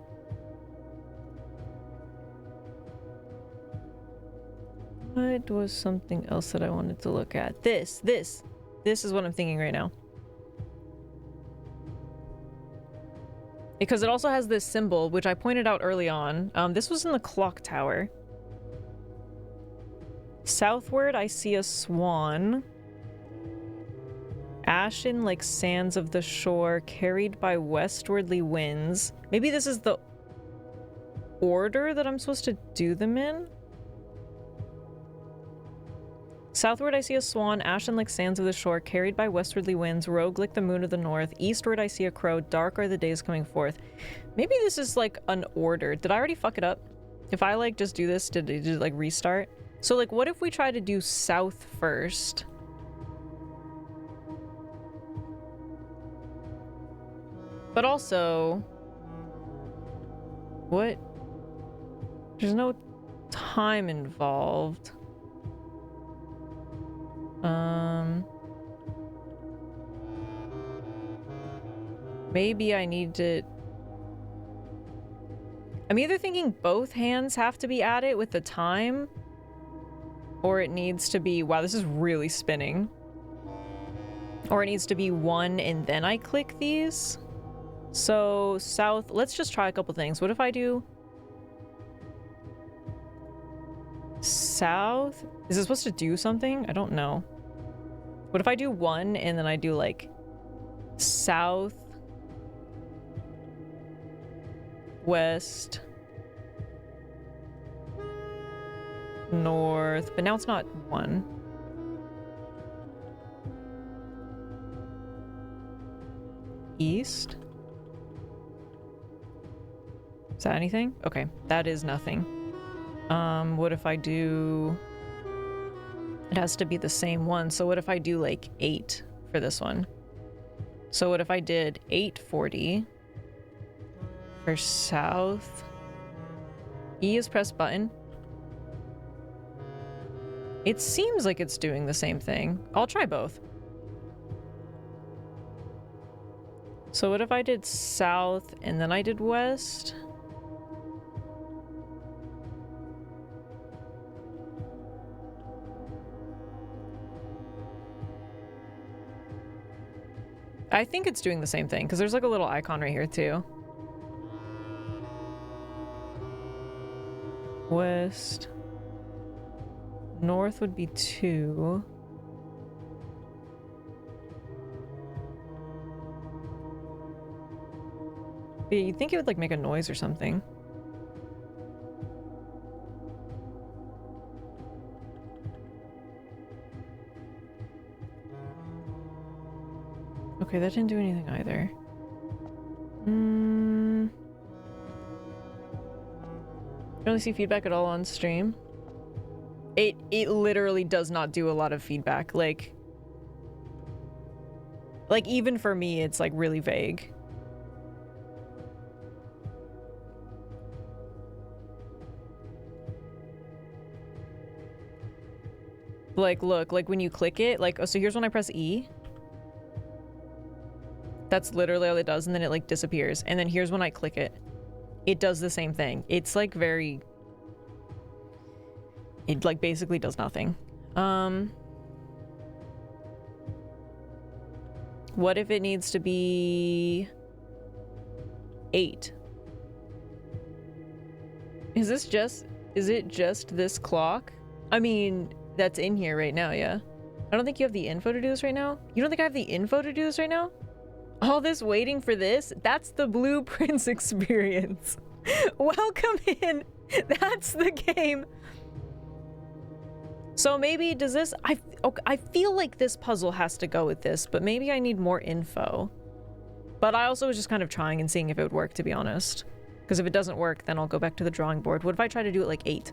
What was something else that I wanted to look at? This is what I'm thinking right now. Because it also has this symbol, which I pointed out early on. This was in the clock tower. Southward, I see a swan. Ashen like sands of the shore, carried by westwardly winds. Maybe this is the order that I'm supposed to do them in? Southward I see a swan, ashen like sands of the shore, carried by westwardly winds, rogue like the moon of the north. Eastward I see a crow, dark are the days coming forth. Maybe this is like an order. Did I already fuck it up? If I like just do this, did it like restart? So like what if we try to do south first? But also, what? There's no time involved. Maybe I need to... I'm either thinking both hands have to be at it with the time, or it needs to be... Wow, this is really spinning. Or it needs to be one and then I click these. So, south... Let's just try a couple things. What if I do... South? Is it supposed to do something? I don't know. What if I do one and then I do like... South... West... North... But now it's not one. East? Is that anything? Okay, that is nothing. What if I do... It has to be the same one, so what if I do like 8 for this one? So what if I did 840 for south? E is press button. It seems like it's doing the same thing. I'll try both. So what if I did south and then I did west? I think it's doing the same thing because there's like a little icon right here too. West. North would be 2. Yeah, you'd think it would like make a noise or something. Okay, that didn't do anything either. Don't really see feedback at all on stream. It literally does not do a lot of feedback. Like even for me, it's like really vague. Like, look, like when you click it, like, oh, so here's when I press E. That's literally all it does, and then it like disappears. And then here's when I click it. It does the same thing. It's like very... It like basically does nothing. What if it needs to be 8? Is it just this clock? I mean, that's in here right now, yeah. I don't think you have the info to do this right now. You don't think I have the info to do this right now? All this waiting for this? That's the Blueprints experience. Welcome in. That's the game. So maybe does this... I feel like this puzzle has to go with this, but maybe I need more info. But I also was just kind of trying and seeing if it would work, to be honest. Because if it doesn't work, then I'll go back to the drawing board. What if I try to do it like 8?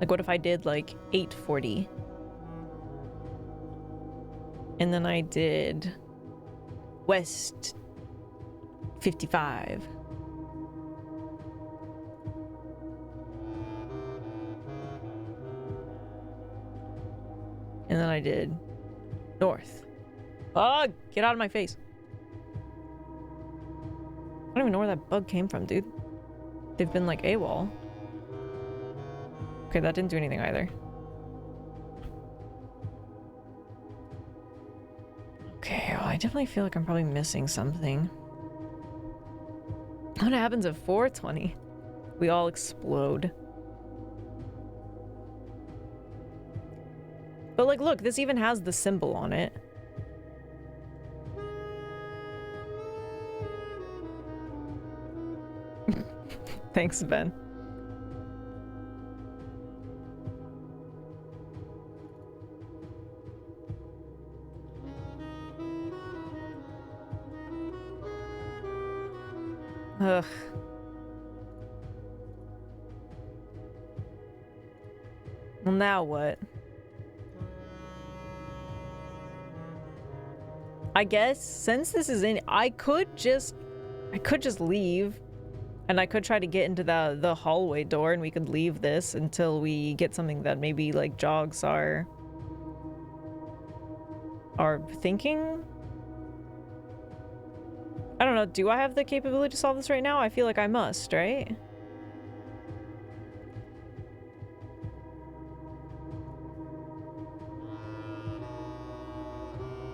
Like what if I did like 840? And then I did West 55. And then I did North. Oh, get out of my face. I don't even know where that bug came from, dude. They've been like AWOL. Okay, that didn't do anything either. Okay, well, I definitely feel like I'm probably missing something. What happens at 4:20? We all explode. But like, look, this even has the symbol on it. Thanks, Ben. Ugh. Well, now what? I guess since this is in, I could just leave, and I could try to get into the hallway door, and we could leave this until we get something that maybe like jogs our thinking. I don't know. Do I have the capability to solve this right now? I feel like I must, right?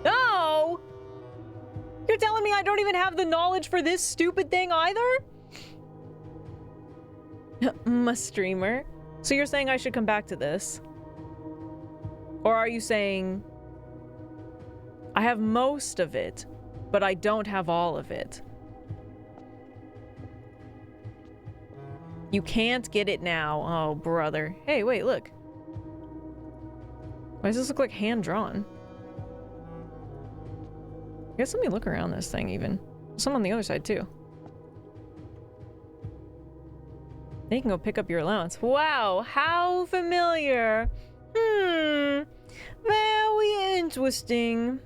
No! You're telling me I don't even have the knowledge for this stupid thing either? My streamer. So you're saying I should come back to this? Or are you saying I have most of it, but I don't have all of it? You can't get it now. Oh, brother. Hey, wait, look. Why does this look like hand-drawn? I guess let me look around this thing even. There's some on the other side too. Then you can go pick up your allowance. Wow, how familiar. Very interesting.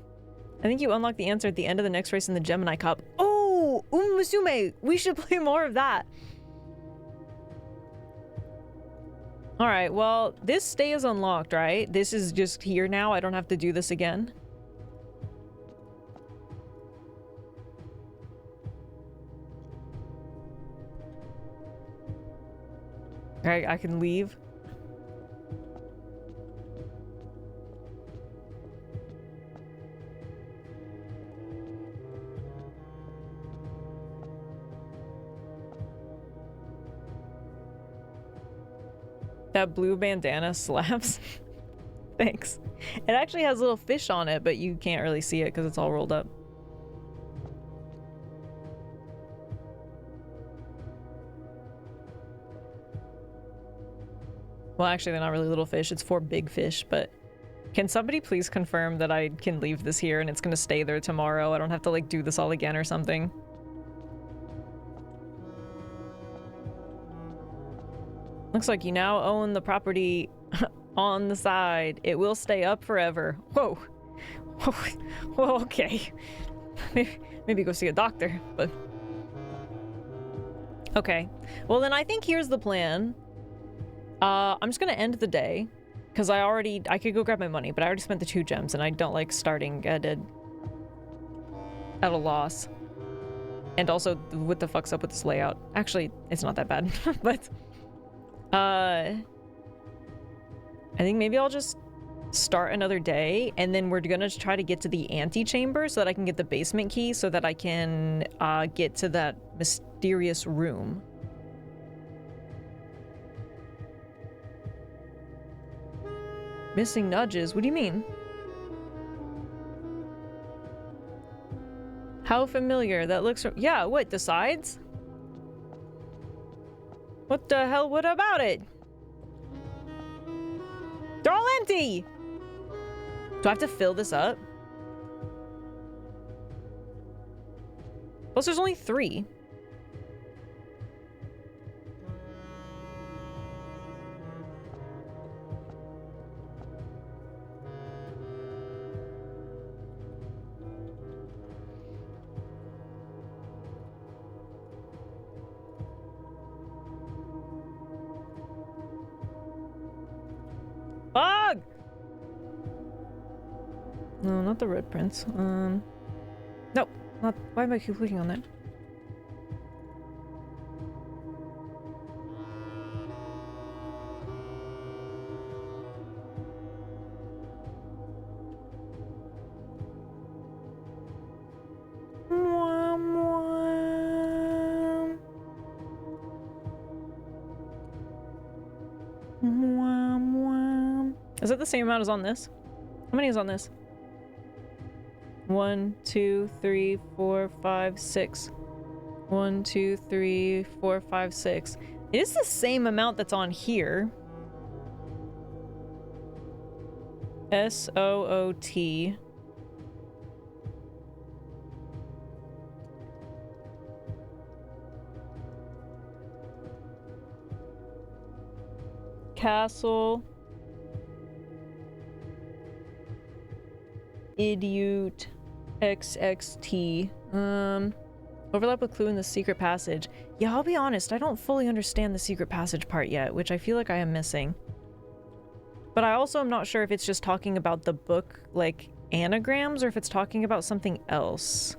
I think you unlock the answer at the end of the next race in the Gemini Cup. Oh, Musume, we should play more of that. All right, well, this stays unlocked, right? This is just here now. I don't have to do this again. All right, I can leave. That blue bandana slaps. Thanks. It actually has little fish on it, but you can't really see it because it's all rolled up. Well, actually, they're not really little fish. It's 4 big fish, but... Can somebody please confirm that I can leave this here and it's gonna stay there tomorrow? I don't have to, like, do this all again or something. Looks like you now own the property on the side. It will stay up forever. Whoa. Whoa, okay. Maybe go see a doctor, but... Okay. Well, then I think here's the plan. I'm just gonna end the day, because I could go grab my money, but I already spent the 2 gems, and I don't like starting at a loss. And also, what the fuck's up with this layout? Actually, it's not that bad, but... I think maybe I'll just start another day, and then we're gonna try to get to the antechamber so that I can get the basement key so that I can get to that mysterious room. Missing nudges? What do you mean? How familiar? That looks... Yeah, what, the sides? What the hell? What about it? They're all empty! Do I have to fill this up? Plus, there's only 3. Bug! No, not the red prints. No, not. Why am I keep clicking on that? Is it the same amount as on this? How many is on this? 1, 2, 3, 4, 5, 6. 1, 2, 3, 4, 5, 6. It is the same amount that's on here. SOOT. Castle. Idiot. XXT. Overlap with clue in the secret passage. Yeah, I'll be honest, I don't fully understand the secret passage part yet, which I feel like I am missing. But I also am not sure if it's just talking about the book, like, anagrams, or if it's talking about something else.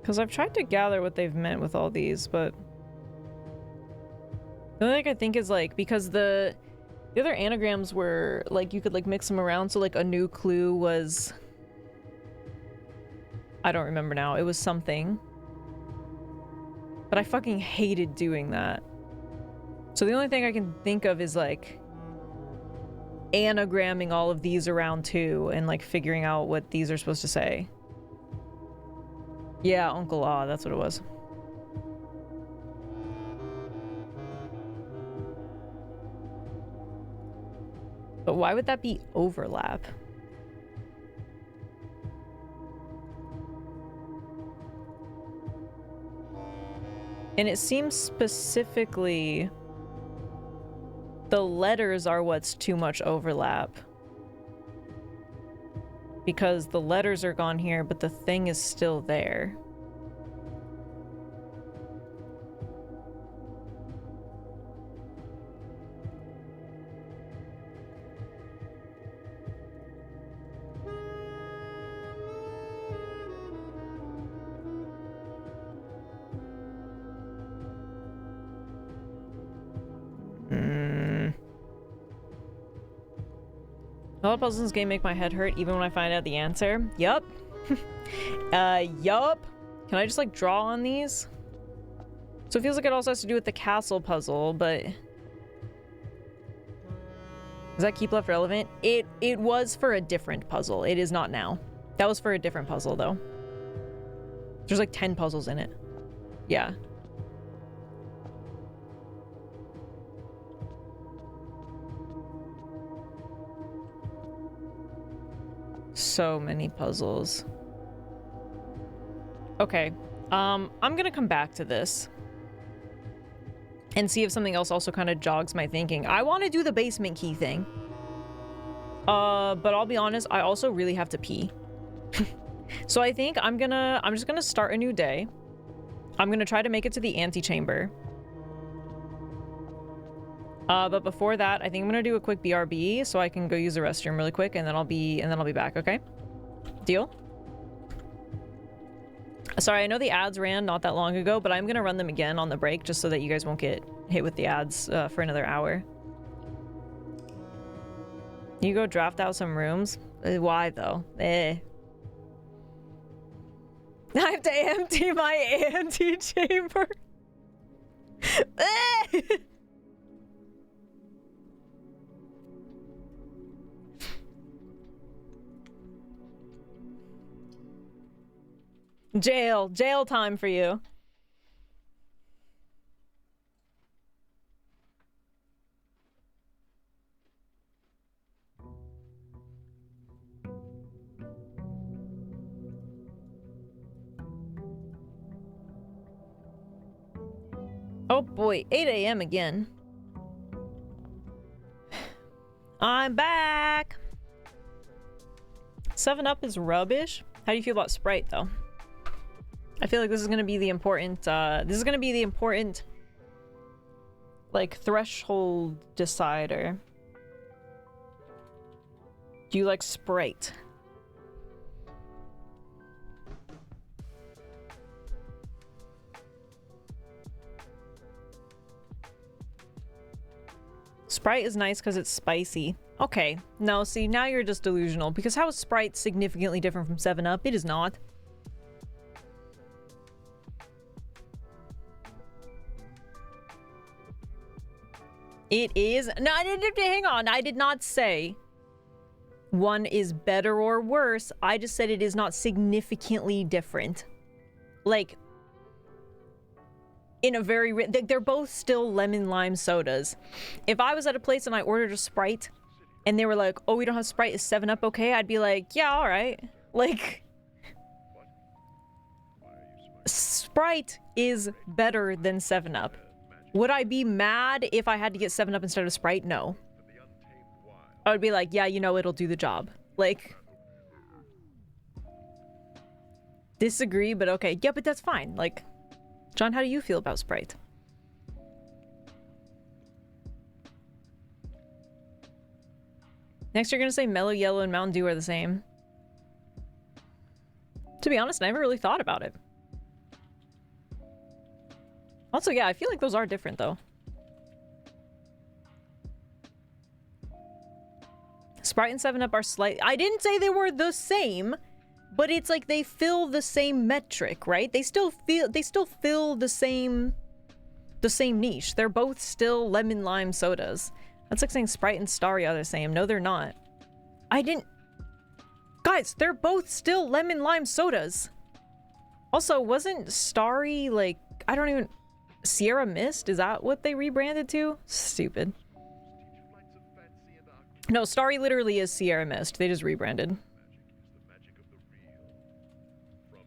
Because I've tried to gather what they've meant with all these, but the only thing I think is, like, because the other anagrams were, like, you could, like, mix them around, so, like, a new clue was... I don't remember now. It was something. But I fucking hated doing that. So the only thing I can think of is, like, anagramming all of these around, too, and, like, figuring out what these are supposed to say. Yeah, Uncle Ah, that's what it was. But why would that be overlap? And it seems specifically the letters are what's too much overlap. Because the letters are gone here, but the thing is still there. All the puzzles in this game make my head hurt even when I find out the answer. Yup. Yup. Can I just, like, draw on these? So it feels like it also has to do with the castle puzzle, but... Does that keep left relevant? It was for a different puzzle. It is not now. That was for a different puzzle, though. There's, like, 10 puzzles in it. Yeah. So many puzzles. Okay. I'm gonna come back to this and see if something else also kind of jogs my thinking. I want to do the basement key thing. But I'll be honest, I also really have to pee. So I think I'm just gonna start a new day. I'm gonna try to make it to the antechamber. But before that, I think I'm gonna do a quick BRB so I can go use the restroom really quick, and then I'll be back, okay? Deal? Sorry, I know the ads ran not that long ago, but I'm gonna run them again on the break just so that you guys won't get hit with the ads for another hour. You go draft out some rooms? Why though? I have to empty my antechamber. Jail time for you. Oh boy, 8 a.m. again. I'm back. 7-Up is rubbish. How do you feel about Sprite though? I feel like this is gonna be the important, like, threshold decider. Do you like Sprite? Sprite is nice because it's spicy. Okay, no, see, now you're just delusional, because how is Sprite significantly different from 7-Up? It is not. It is. No, hang on. I did not say one is better or worse. I just said it is not significantly different. Like, in a very... They're both still lemon lime sodas. If I was at a place and I ordered a Sprite and they were like, oh, we don't have Sprite, is 7-Up okay? I'd be like, yeah, all right. Like, Sprite is better than 7-Up. Would I be mad if I had to get 7-Up instead of Sprite? No. I would be like, yeah, you know, it'll do the job. Like, disagree, but okay. Yeah, but that's fine. Like, John, how do you feel about Sprite? Next, you're gonna say Mellow Yellow and Mountain Dew are the same. To be honest, I never really thought about it. Also, yeah, I feel like those are different, though. Sprite and 7-Up are slight... I didn't say they were the same, but it's like they fill the same metric, right? They still fill the same niche. They're both still lemon lime sodas. That's like saying Sprite and Starry are the same. No, they're not. I didn't... Guys, they're both still lemon lime sodas. Also, wasn't Starry, like, I don't even... Sierra Mist? Is that what they rebranded to? Stupid. No, Starry literally is Sierra Mist. They just rebranded.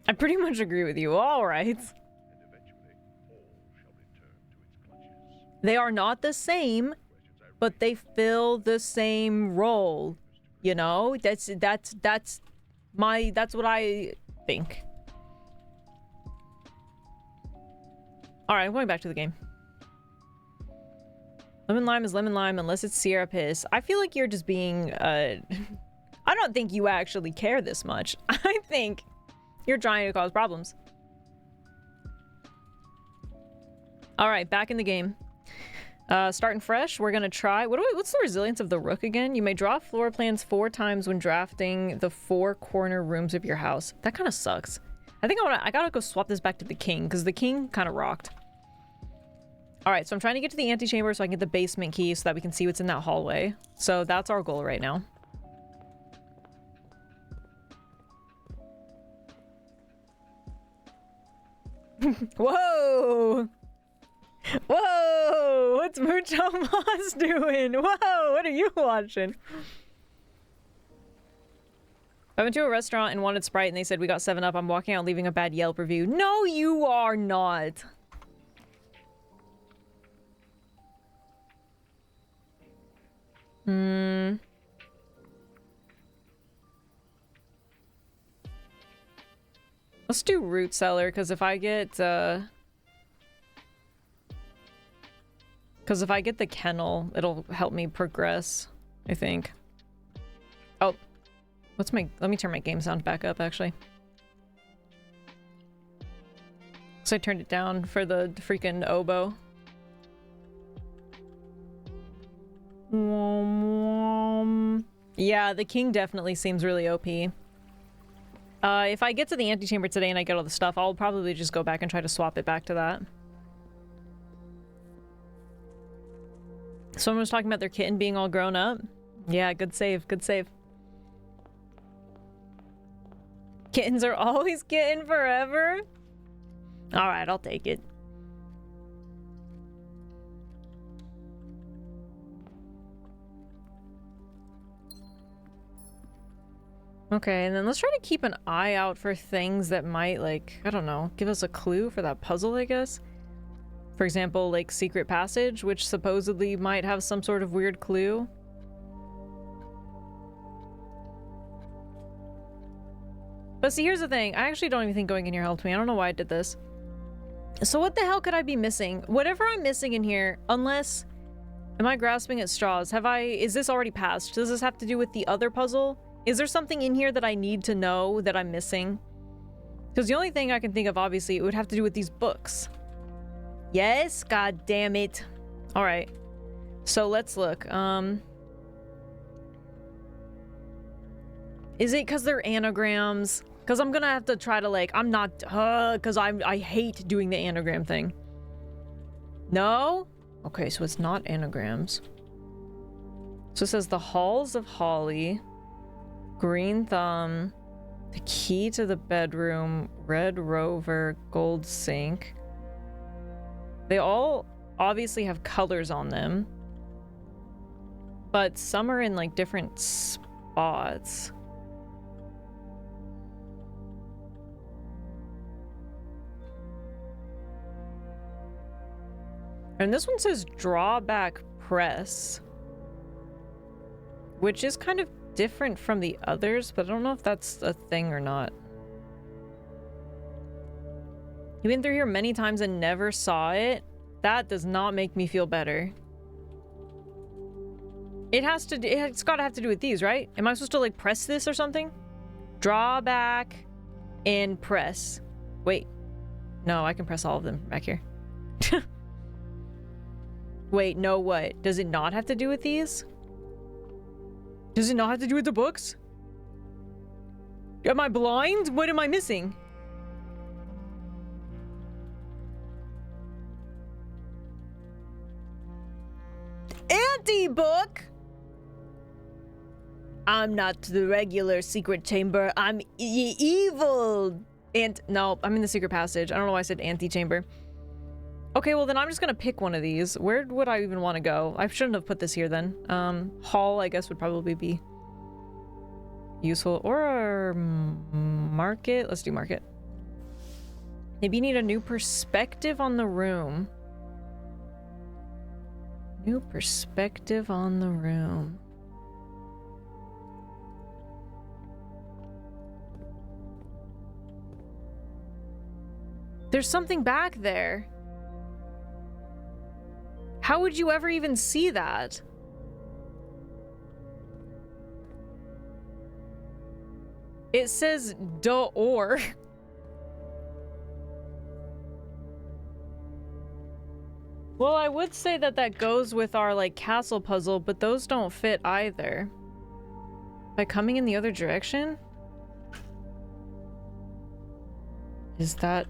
I pretty much agree with you. All right. They are not the same, but they fill the same role. You know, that's what I think. All right, I'm going back to the game. Lemon lime is lemon lime unless it's Sierra Piss. I feel like you're just being, I don't think you actually care this much. I think you're trying to cause problems. All right, back in the game. Starting fresh, we're gonna try... What's the resilience of the rook again? You may draw floor plans 4 times when drafting the 4 corner rooms of your house. That kind of sucks. I think I gotta go swap this back to the king, because the king kind of rocked. Alright, so I'm trying to get to the antechamber so I can get the basement key so that we can see what's in that hallway. So that's our goal right now. Whoa! Whoa! What's Mucho Moss doing? Whoa! What are you watching? I went to a restaurant and wanted Sprite and they said we got 7-Up. I'm walking out leaving a bad Yelp review. No, you are not. Let's do root cellar, because if I get, the kennel, it'll help me progress, I think. Oh. Let me turn my game sound back up, actually. So I turned it down for the freaking oboe. Yeah, the king definitely seems really OP. If I get to the antechamber today and I get all the stuff, I'll probably just go back and try to swap it back to that. Someone was talking about their kitten being all grown up. Yeah, good save, good save. Kittens are always kitten forever? Alright, I'll take it. Okay, and then let's try to keep an eye out for things that might, like, I don't know, give us a clue for that puzzle, I guess. For example, like Secret Passage, which supposedly might have some sort of weird clue. But see, here's the thing. I actually don't even think going in here helped me. I don't know why I did this. So what the hell could I be missing? Whatever I'm missing in here, unless... Am I grasping at straws? Is this already passed? Does this have to do with the other puzzle? Is there something in here that I need to know that I'm missing? Because the only thing I can think of, obviously, it would have to do with these books. Yes, god damn it. Alright. So let's look. Is it because they're anagrams? Because I'm gonna have to try to, like, I'm not, because I hate doing the anagram thing. No? Okay, so it's not anagrams. So it says the Halls of Holly, Green Thumb, the key to the bedroom, Red Rover, Gold Sink. They all obviously have colors on them, but some are in like different spots. And this one says drawback press, which is kind of different from the others, but I don't know if that's a thing or not. You've been through here many times and never saw it? That does not make me feel better. It's gotta have to do with these, right? Am I supposed to like press this or something? Drawback and press. Wait. No, I can press all of them back here. Wait, no, what? Does it not have to do with these? Does it not have to do with the books? Am I blind? What am I missing? Anti-book? I'm not the regular secret chamber. I'm evil. No, I'm in the secret passage. I don't know why I said anti-chamber. Okay, well then I'm just gonna pick one of these. Where would I even want to go? I shouldn't have put this here then. Hall, I guess, would probably be useful. Or market. Let's do market. Maybe you need a new perspective on the room. New perspective on the room. There's something back there. How would you ever even see that? It says door. Well, I would say that that goes with our like castle puzzle, but those don't fit either. By coming in the other direction? Is that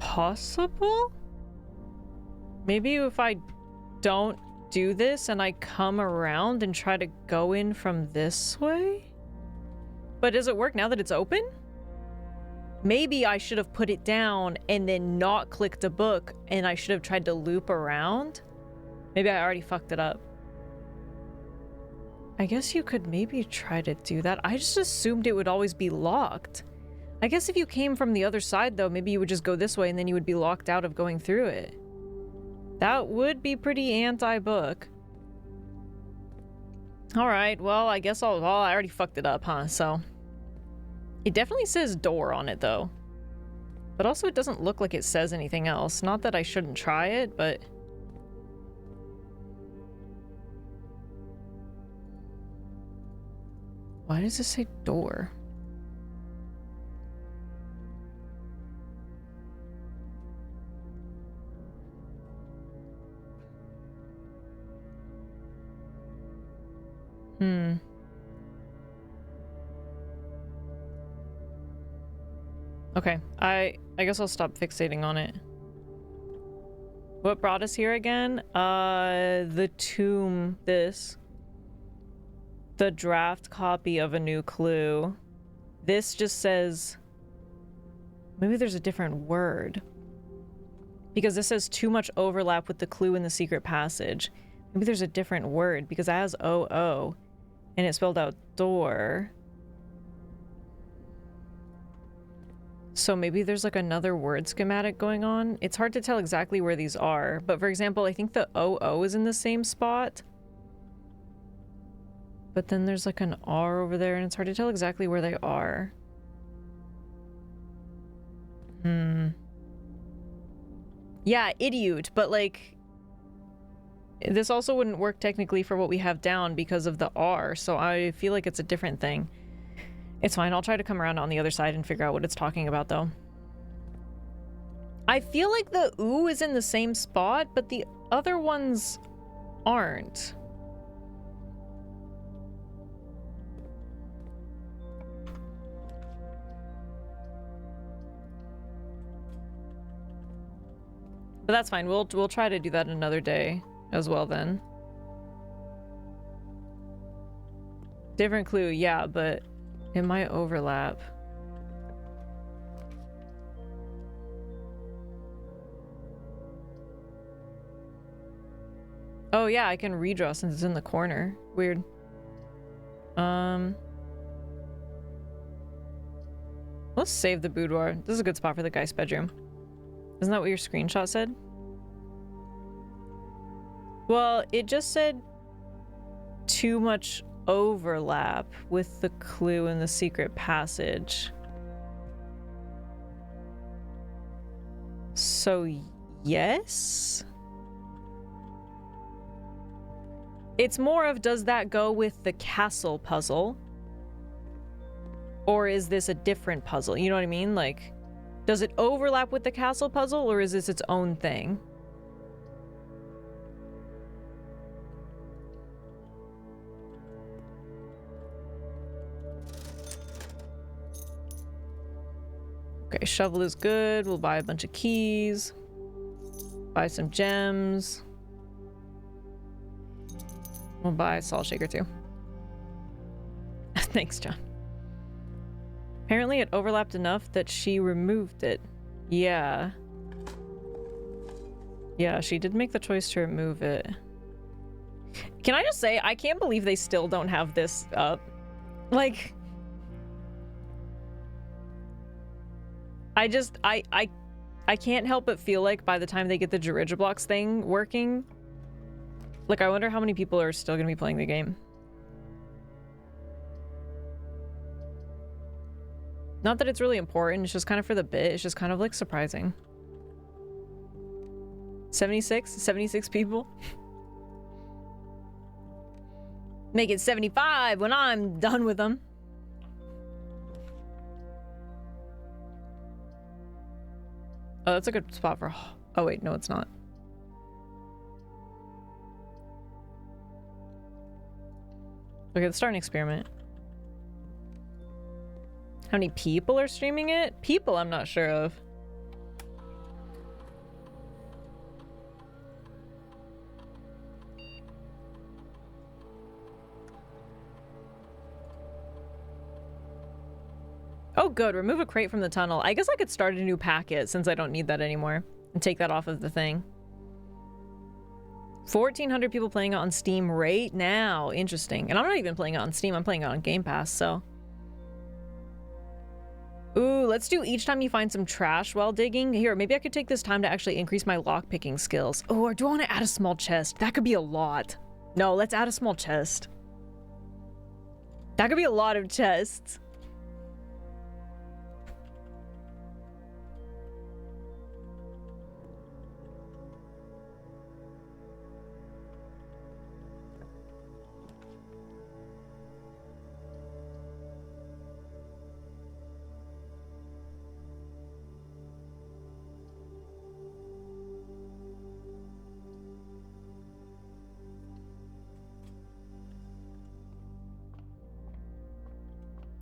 possible? Maybe if I don't do this and I come around and try to go in from this way? But does it work now that it's open? Maybe I should have put it down and then not clicked a book, and I should have tried to loop around. Maybe I already fucked it up. I guess you could maybe try to do that. I just assumed it would always be locked. I guess if you came from the other side, though, maybe you would just go this way and then you would be locked out of going through it. That would be pretty anti-book. Alright, well, I guess I already fucked it up, huh? So... It definitely says door on it, though. But also it doesn't look like it says anything else. Not that I shouldn't try it, but... Why does it say door? Okay, I guess I'll stop fixating on it. What brought us here again? The tomb, this. The draft copy of a new clue. This just says... Maybe there's a different word. Because this says too much overlap with the clue in the secret passage. Maybe there's a different word, because it has O-O. And it spelled out door. So maybe there's like another word schematic going on. It's hard to tell exactly where these are. But for example, I think the O-O is in the same spot. But then there's like an R over there, and it's hard to tell exactly where they are. Yeah, idiot, but like... This also wouldn't work technically for what we have down because of the R, so I feel like it's a different thing. It's fine, I'll try to come around on the other side and figure out what it's talking about, though. I feel like the ooh is in the same spot, but the other ones aren't. But that's fine, we'll try to do that another day as well then. Different clue, yeah, but it might overlap. Oh yeah, I can redraw since it's in the corner. Weird. Let's save the boudoir. This is a good spot for the guy's bedroom. Isn't that what your screenshot said? Well, it just said too much overlap with the clue in the secret passage. So, yes? It's more of, does that go with the castle puzzle? Or is this a different puzzle? You know what I mean? Like, does it overlap with the castle puzzle, or is this its own thing? Okay, shovel is good. We'll buy a bunch of keys. Buy some gems. We'll buy a salt shaker too. Thanks, John. Apparently it overlapped enough that she removed it. Yeah. Yeah, she did make the choice to remove it. Can I just say, I can't believe they still don't have this up. Like... I can't help but feel like by the time they get the Dirigiblocks thing working, like, I wonder how many people are still gonna be playing the game. Not that it's really important, it's just kind of for the bit, it's just kind of like surprising. 76 people? Make it 75 when I'm done with them. Oh, that's a good spot for... Oh, wait, no, it's not. Okay, let's start an experiment. How many people are streaming it? People I'm not sure of. Oh, good. Remove a crate from the tunnel. I guess I could start a new packet since I don't need that anymore and take that off of the thing. 1,400 people playing it on Steam right now. Interesting. And I'm not even playing it on Steam. I'm playing it on Game Pass, so... Ooh, let's do each time you find some trash while digging. Here, maybe I could take this time to actually increase my lockpicking skills. Oh, or do I want to add a small chest? That could be a lot. No, let's add a small chest. That could be a lot of chests.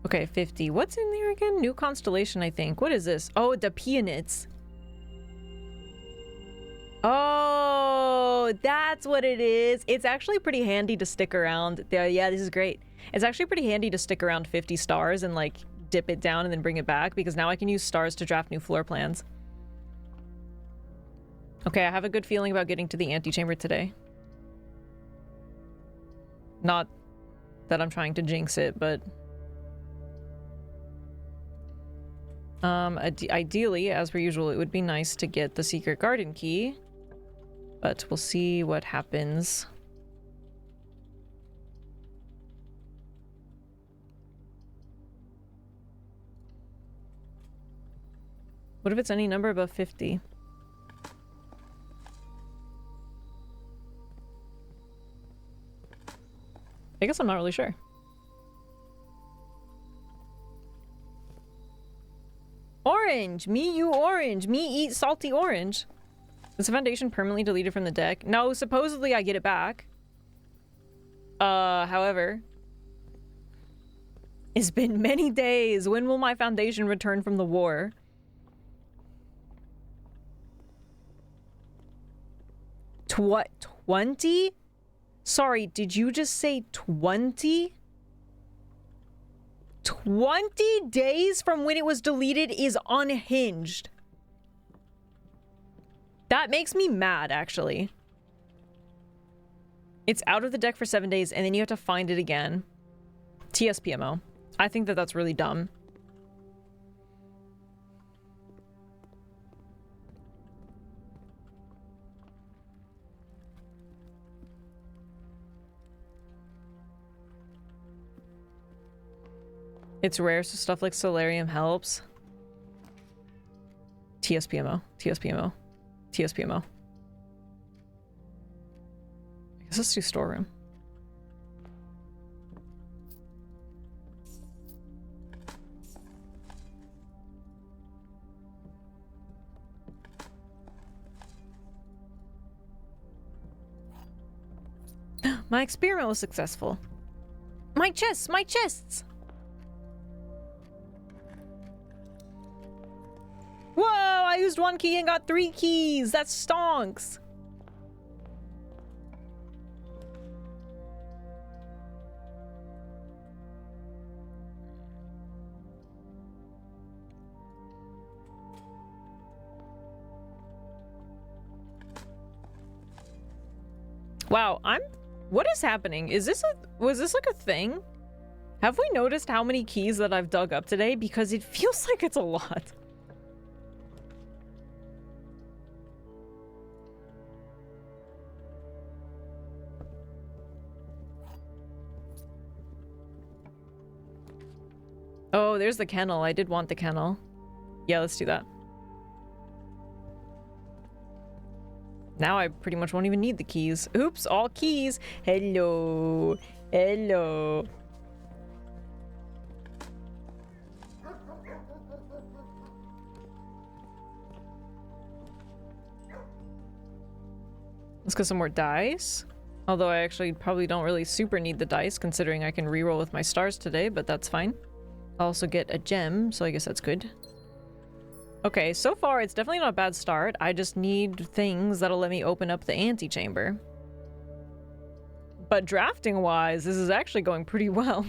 Okay, 50. What's in there again? New constellation, I think. What is this? Oh, the Peonids. Oh, that's what it is. It's actually pretty handy to stick around. Yeah, this is great. It's actually pretty handy to stick around 50 stars and, like, dip it down and then bring it back, because now I can use stars to draft new floor plans. Okay, I have a good feeling about getting to the antechamber today. Not that I'm trying to jinx it, but... ideally, as per usual, it would be nice to get the secret garden key, but we'll see what happens. What if it's any number above 50? I guess I'm not really sure. Orange! Me, you, orange! Me, eat salty orange! Is the foundation permanently deleted from the deck? No, supposedly I get it back. However... It's been many days. When will my foundation return from the war? What? 20? Sorry, did you just say 20? 20 days from when it was deleted is unhinged. That makes me mad, actually. It's out of the deck for 7 days, and then you have to find it again. TSPMO. I think that that's really dumb. It's rare, so stuff like Solarium helps. TSPMO. TSPMO. TSPMO. I guess let's do storeroom. My experiment was successful. My chests! My chests! Whoa! I used 1 key and got 3 keys! That stonks! Wow, what is happening? Was this like a thing? Have we noticed how many keys that I've dug up today? Because it feels like it's a lot. Oh, there's the kennel. I did want the kennel. Yeah, let's do that. Now I pretty much won't even need the keys. Oops, all keys. Hello. Hello. Let's get some more dice. Although I actually probably don't really super need the dice, considering I can reroll with my stars today, but that's fine. I'll also get a gem, so I guess that's good. Okay, so far it's definitely not a bad start. I just need things that'll let me open up the antechamber. But drafting-wise, this is actually going pretty well.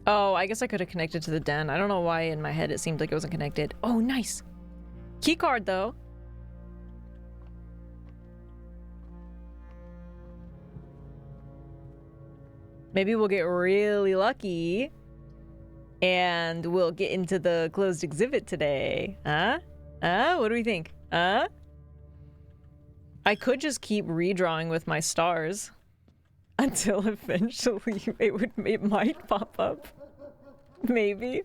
Oh, I guess I could have connected to the den. I don't know why in my head it seemed like it wasn't connected. Oh, nice. Keycard, though. Maybe we'll get really lucky and we'll get into the closed exhibit today. Huh? What do we think? I could just keep redrawing with my stars until eventually it might pop up. Maybe.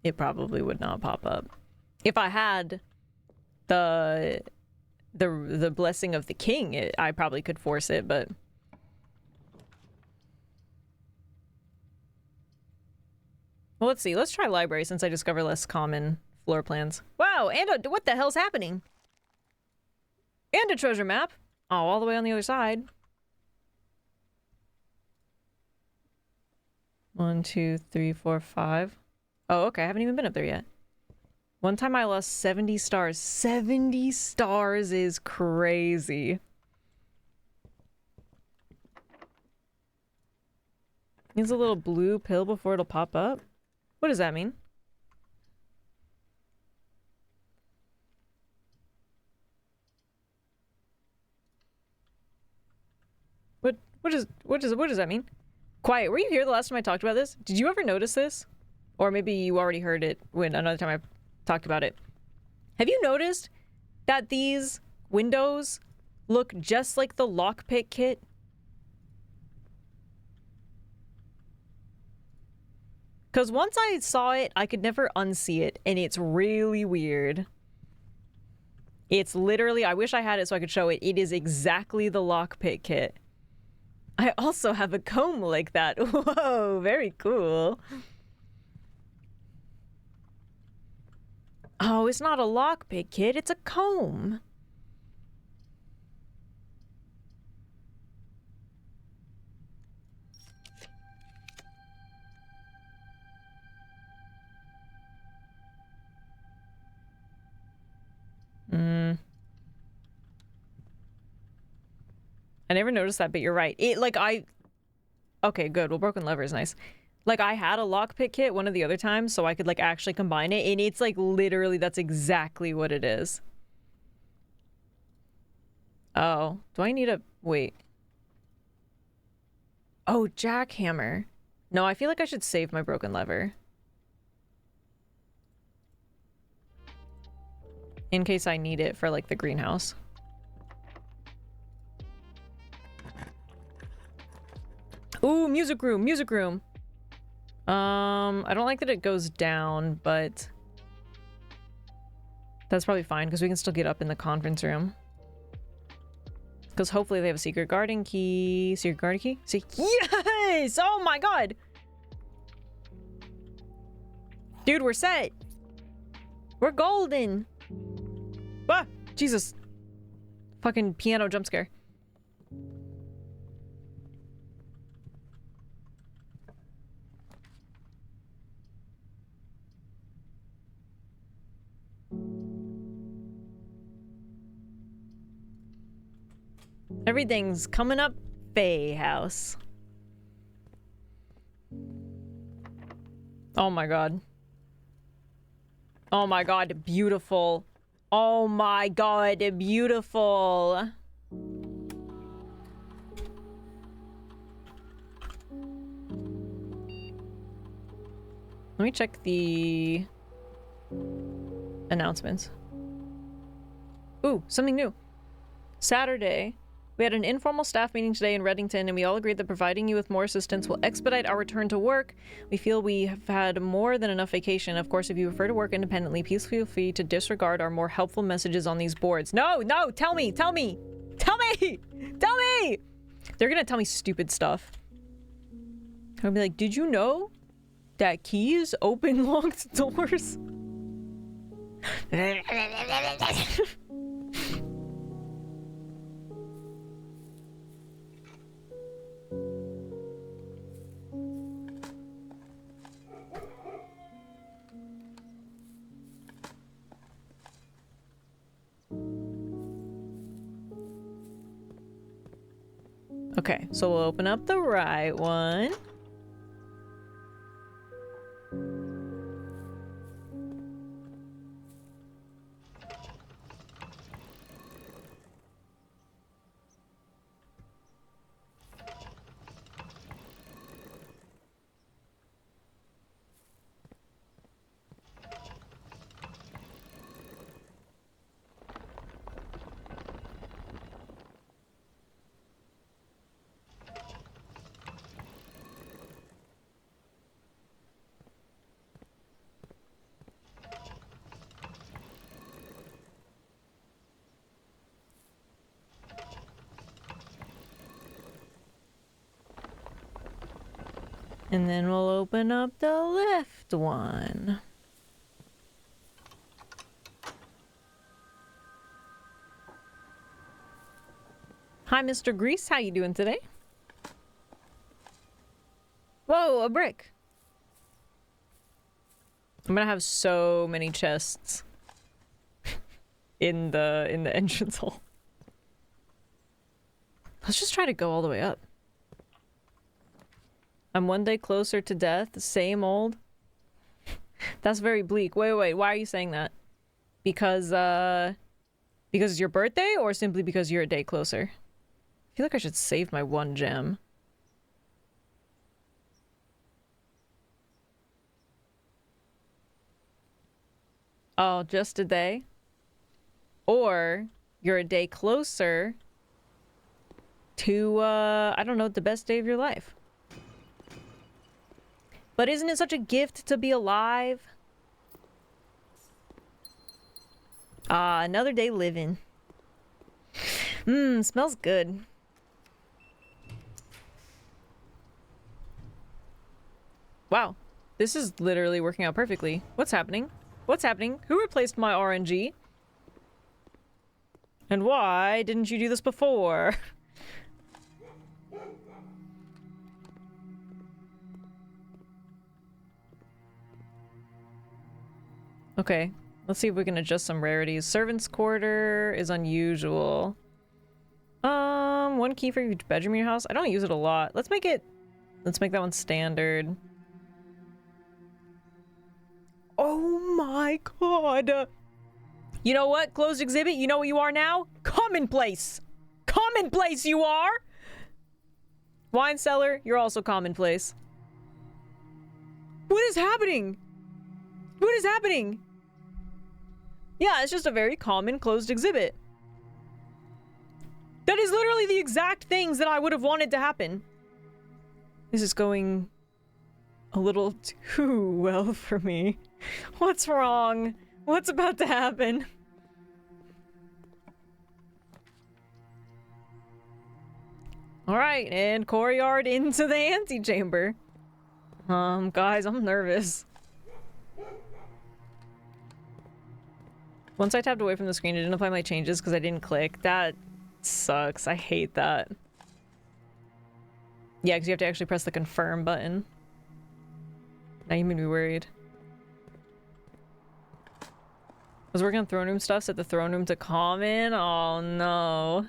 It probably would not pop up. If I had the blessing of the king, I probably could force it, but well, let's see. Let's try library since I discover less common floor plans. Wow, and what the hell's happening? And a treasure map. Oh, all the way on the other side. 1, 2, 3, 4, 5. Oh, okay. I haven't even been up there yet. One time I lost 70 stars. 70 stars is crazy. Needs a little blue pill before it'll pop up. What does that mean? What does that mean? Quiet, were you here the last time I talked about this? Did you ever notice this? Or maybe you already heard it when another time I talked about it. Have you noticed that these windows look just like the lockpick kit? Because once I saw it, I could never unsee it, and it's really weird. It's literally, I wish I had it so I could show it. It is exactly the lockpick kit. I also have a comb like that. Whoa, very cool. Oh, it's not a lockpick kit, it's a comb. I never noticed that, but you're right. Okay, good. Well, broken lever is nice. Like, I had a lockpick kit one of the other times, so I could, like, actually combine it, and it's, like, literally, that's exactly what it is. Oh, do I need a... Wait. Oh, jackhammer. No, I feel like I should save my broken lever. In case I need it for, like, the greenhouse. Ooh, music room, music room. I don't like that it goes down, but that's probably fine because we can still get up in the conference room. Because hopefully they have a secret garden key. Secret garden key? Yes! Oh my god! Dude, we're set. We're golden. Ah! Jesus. Fucking piano jump scare. Everything's coming up Faye house. Oh my god. Oh my god, beautiful. Oh my god, beautiful. Let me check the announcements. Ooh, something new. Saturday. We had an informal staff meeting today in Reddington, and we all agreed that providing you with more assistance will expedite our return to work. We feel we have had more than enough vacation. Of course, if you prefer to work independently, please feel free to disregard our more helpful messages on these boards. No, no, tell me, tell me, tell me, tell me! They're gonna tell me stupid stuff. I'll be like, did you know that keys open locked doors? Okay, so we'll open up the right one. And then we'll open up the left one. Hi, Mr. Grease. How you doing today? Whoa, a brick. I'm gonna have so many chests in the entrance hall. Let's just try to go all the way up. I'm one day closer to death. Same old. That's very bleak. Wait, wait. Why are you saying that? Because it's your birthday, or simply because you're a day closer? I feel like I should save my one gem. Oh, just a day? Or you're a day closer to, I don't know, the best day of your life. But isn't it such a gift to be alive? Ah, another day living. Mmm, smells good. Wow, this is literally working out perfectly. What's happening? What's happening? Who replaced my RNG? And why didn't you do this before? Okay, let's see if we can adjust some rarities. Servant's quarter is unusual. one key for each bedroom in your house? I don't use it a lot. Let's make that one standard. Oh my god. You know what, closed exhibit? You know what you are now? Commonplace. Commonplace you are. Wine cellar, you're also commonplace. What is happening? What is happening? Yeah, it's just a very common closed exhibit. That is literally the exact things that I would have wanted to happen. This is going a little too well for me. What's wrong? What's about to happen? Alright, and courtyard into the antechamber. Guys, I'm nervous. Once I tapped away from the screen, it didn't apply my changes because I didn't click. That sucks. I hate that. Yeah, because you have to actually press the confirm button. Now you made me worried. I was working on throne room stuff, set the throne room to common. Oh no.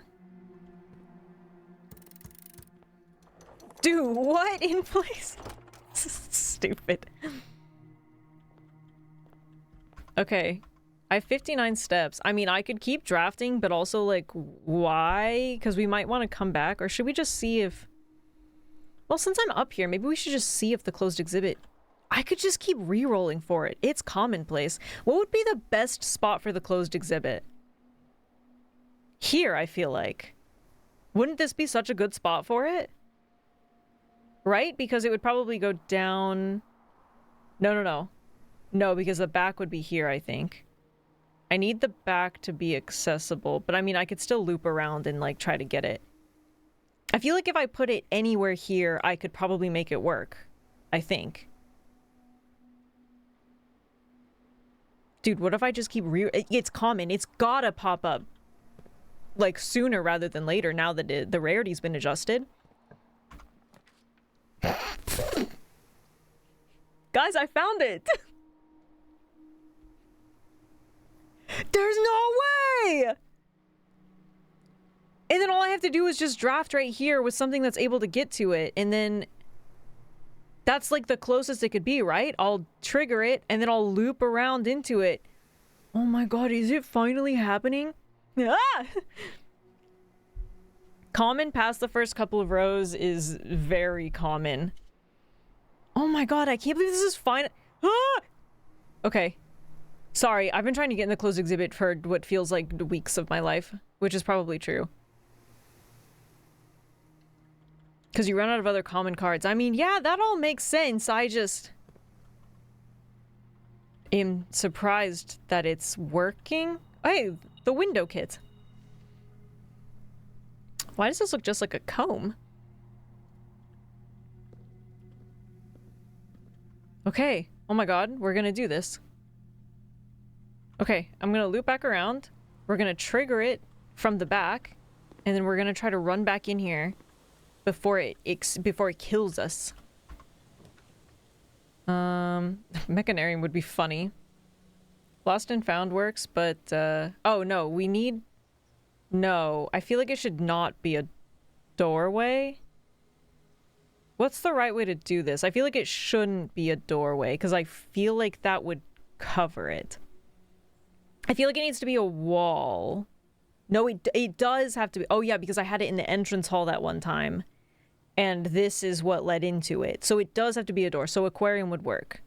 Dude, what in place? Stupid. Okay. I have 59 steps. I mean, I could keep drafting, but also, like, why? Because we might want to come back. Or should we just see if... Well, since I'm up here, maybe we should just see if the closed exhibit... I could just keep re-rolling for it. It's commonplace. What would be the best spot for the closed exhibit? Here, I feel like. Wouldn't this be such a good spot for it? Right? Because it would probably go down... No. No, because the back would be here, I think. I need the back to be accessible, but I mean, I could still loop around and, like, try to get it. I feel like if I put it anywhere here, I could probably make it work. I think. Dude, what if I just keep It's common. It's gotta pop up, like, sooner rather than later now that the rarity's been adjusted. Guys, I found it! There's no way! And then all I have to do is just draft right here with something that's able to get to it, and then that's like the closest it could be, right? I'll trigger it, and then I'll loop around into it. Oh my god, is it finally happening? Ah! Common past the first couple of rows is very common. Oh my god, I can't believe this is fine. Ah! Okay. Sorry, I've been trying to get in the closed exhibit for what feels like weeks of my life, which is probably true. Because you run out of other common cards. I mean, yeah, that all makes sense. I just am surprised that it's working. Hey, the window kit. Why does this look just like a comb? Okay. Oh my god, we're gonna do this. Okay, I'm gonna loop back around. We're gonna trigger it from the back, and then we're gonna try to run back in here before it kills us. Mechanarium would be funny. Lost and found works, but oh no, we need... No, I feel like it should not be a doorway. What's the right way to do this? I feel like it shouldn't be a doorway, because I feel like that would cover it. I feel like it needs to be a wall. No, it does have to be... Oh yeah, because I had it in the entrance hall that one time. And this is what led into it. So it does have to be a door. So aquarium would work.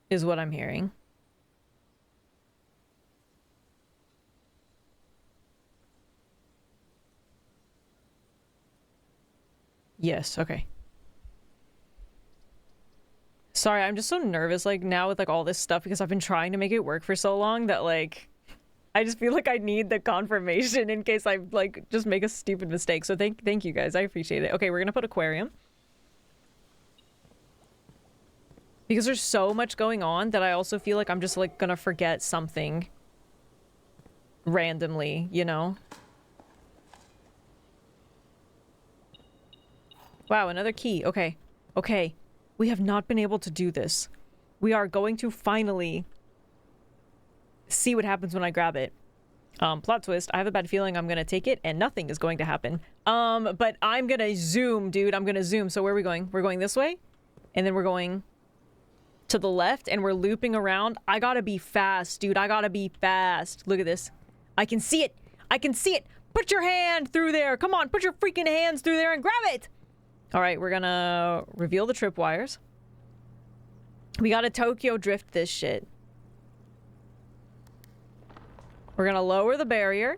Is what I'm hearing. Yes, okay. Sorry, I'm just so nervous, like, now with, like, all this stuff because I've been trying to make it work for so long that, like, I just feel like I need the confirmation in case I, like, just make a stupid mistake. So thank you guys. I appreciate it. Okay, we're gonna put aquarium. Because there's so much going on that I also feel like I'm just, like, gonna forget something randomly, you know? Wow, another key. Okay. Okay. We have not been able to do this. We are going to finally see what happens when I grab it. Plot twist, I have a bad feeling I'm gonna take it and nothing is going to happen. But I'm gonna zoom, dude. I'm gonna zoom. So where are we going? We're going this way, and then we're going to the left, and we're looping around. I gotta be fast, dude. I gotta be fast. Look at this. I can see it. I can see it. Put your hand through there. Come on, put your freaking hands through there and grab it. All right, we're gonna reveal the tripwires. We gotta Tokyo drift this shit. We're gonna lower the barrier.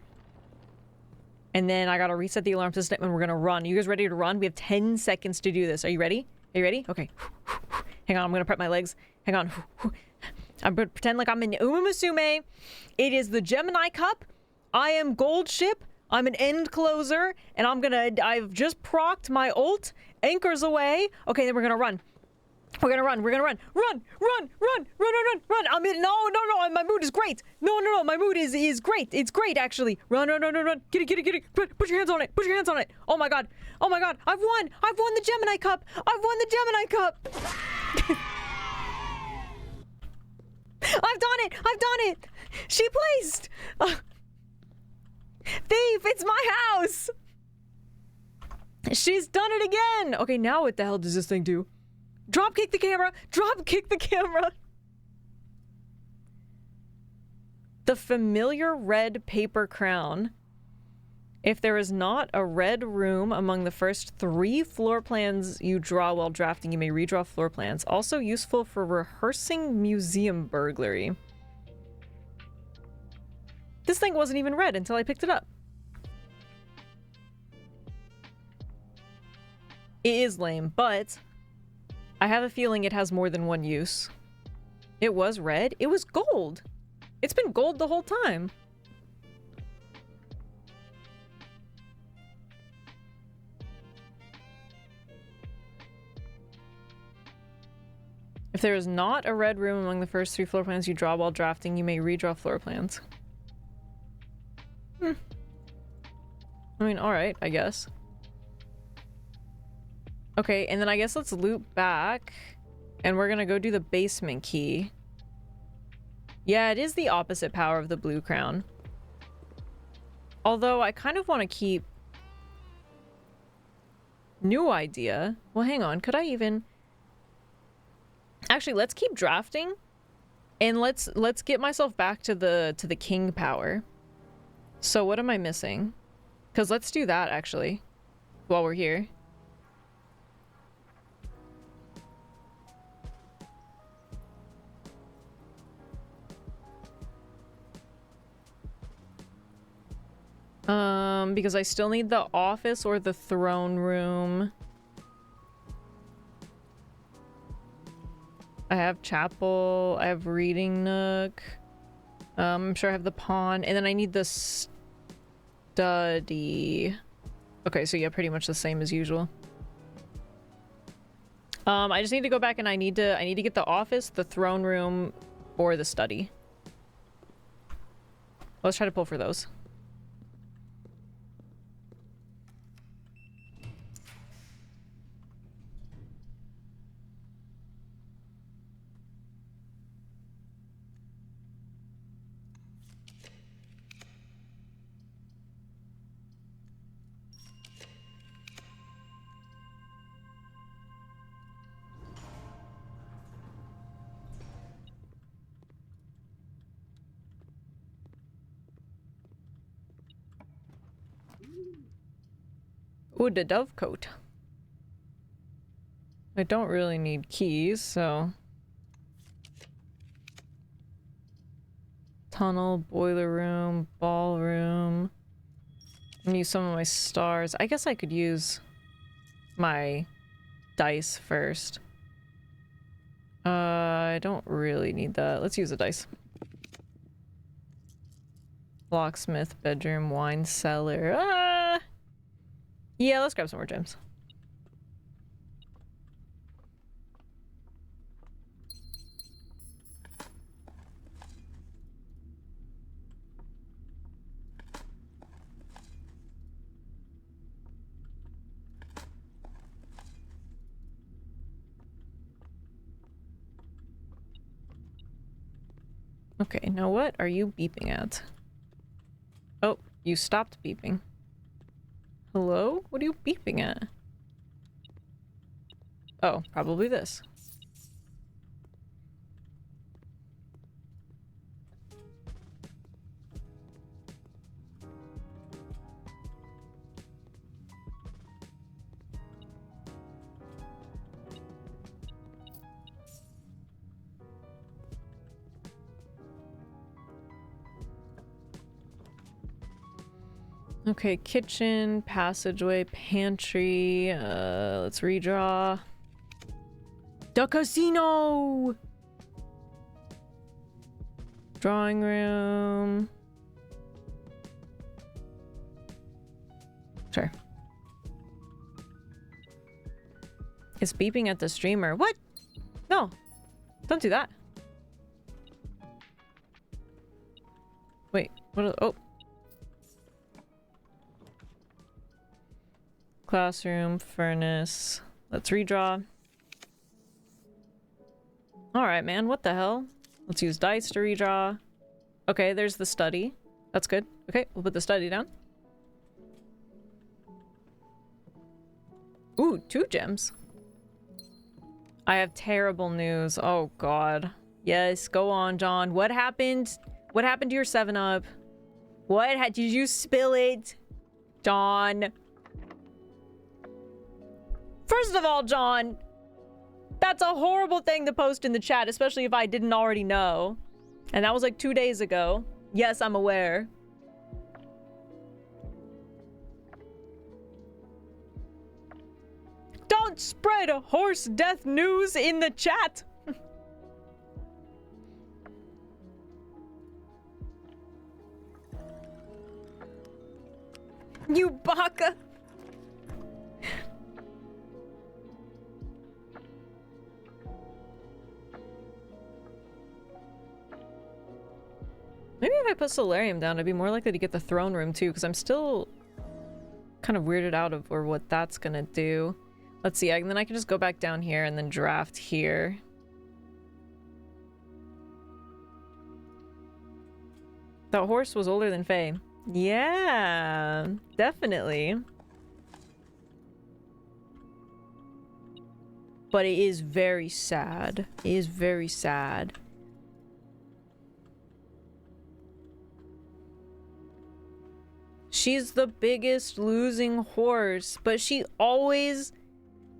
And then I gotta reset the alarm system and we're gonna run. You guys ready to run? We have 10 seconds to do this. Are you ready? Are you ready? Okay. Hang on, I'm gonna prep my legs. Hang on. I'm gonna pretend like I'm in Umasume. It is the Gemini Cup. I am Gold Ship. I'm an end closer. And I've just procced my ult. Anchors away. Okay, then we're gonna run. We're gonna run. We're gonna run. Run! Run! Run! Run! Run! Run! Run! I'm in. No! No! No! My mood is great. No! No! No! My mood is great. It's great actually. Run! Run! Run! Run! Run! Get it! Get it! Get it! Put your hands on it. Put your hands on it. Oh my god! Oh my god! I've won! I've won the Gemini Cup! I've won the Gemini Cup! I've done it! I've done it! She placed! Thief! It's my house! She's done it again! Okay, now what the hell does this thing do? Drop kick the camera! Drop kick the camera! The familiar red paper crown. If there is not a red room among the first 3 floor plans you draw while drafting, you may redraw floor plans. Also useful for rehearsing museum burglary. This thing wasn't even red until I picked it up. It is lame, but I have a feeling it has more than one use. It was red. It was gold. It's been gold the whole time. If there is not a red room among the first 3 floor plans you draw while drafting, you may redraw floor plans. I mean, alright, I guess. Okay, and then I guess let's loop back. And we're gonna go do the basement key. Yeah, it is the opposite power of the blue crown. Although I kind of want to keep... New idea. Well, hang on. Could I even... Actually, let's keep drafting. And let's get myself back to the king power. So what am I missing? Because let's do that, actually. While we're here. Because I still need the office or the throne room. I have chapel, I have reading nook. I'm sure I have the pawn, and then I need the study. Okay, so yeah, pretty much the same as usual. I just need to go back and I need to get the office, the throne room, or the study. Let's try to pull for those. Ooh, the dovecote. I don't really need keys, so... Tunnel, boiler room, ballroom. I'm gonna use some of my stars. I guess I could use my dice first. I don't really need that. Let's use the dice. Locksmith, bedroom, wine cellar. Yeah, let's grab some more gems. Okay, now what are you beeping at? Oh, you stopped beeping. Hello? What are you beeping at? Oh, probably this. Okay, kitchen, passageway, pantry. Let's redraw. The casino! Drawing room. Sure. It's beeping at the streamer. What? No. Don't do that. Wait, what? Oh. Classroom, furnace. Let's redraw. Alright, man. What the hell? Let's use dice to redraw. Okay, there's the study. That's good. Okay, we'll put the study down. Ooh, 2 gems. I have terrible news. Oh, God. Yes, go on, John. What happened? What happened to your 7-Up? Did you spill it? John. First of all, John, that's a horrible thing to post in the chat, especially if I didn't already know. And that was like 2 days ago. Yes, I'm aware. Don't spread horse death news in the chat! You baka! Maybe if I put Solarium down, I'd be more likely to get the throne room too, because I'm still kind of weirded out of what that's gonna do. Let's see, and then I can just go back down here and then draft here. That horse was older than Faye. Yeah, definitely. But it is very sad. It is very sad. She's the biggest losing horse, but she always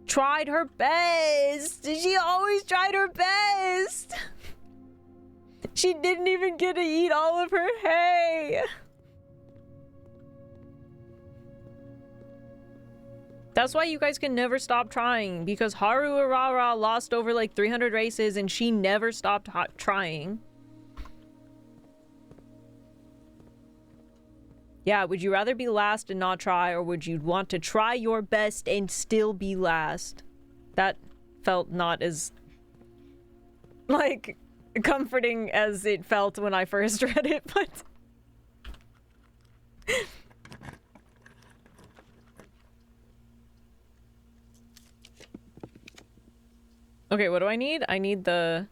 tried her best. She always tried her best. She didn't even get to eat all of her hay. That's why you guys can never stop trying, because Haru Arara lost over like 300 races and she never stopped trying. Yeah, would you rather be last and not try, or would you want to try your best and still be last? That felt not as, like, comforting as it felt when I first read it, but... Okay, what do I need? I need the...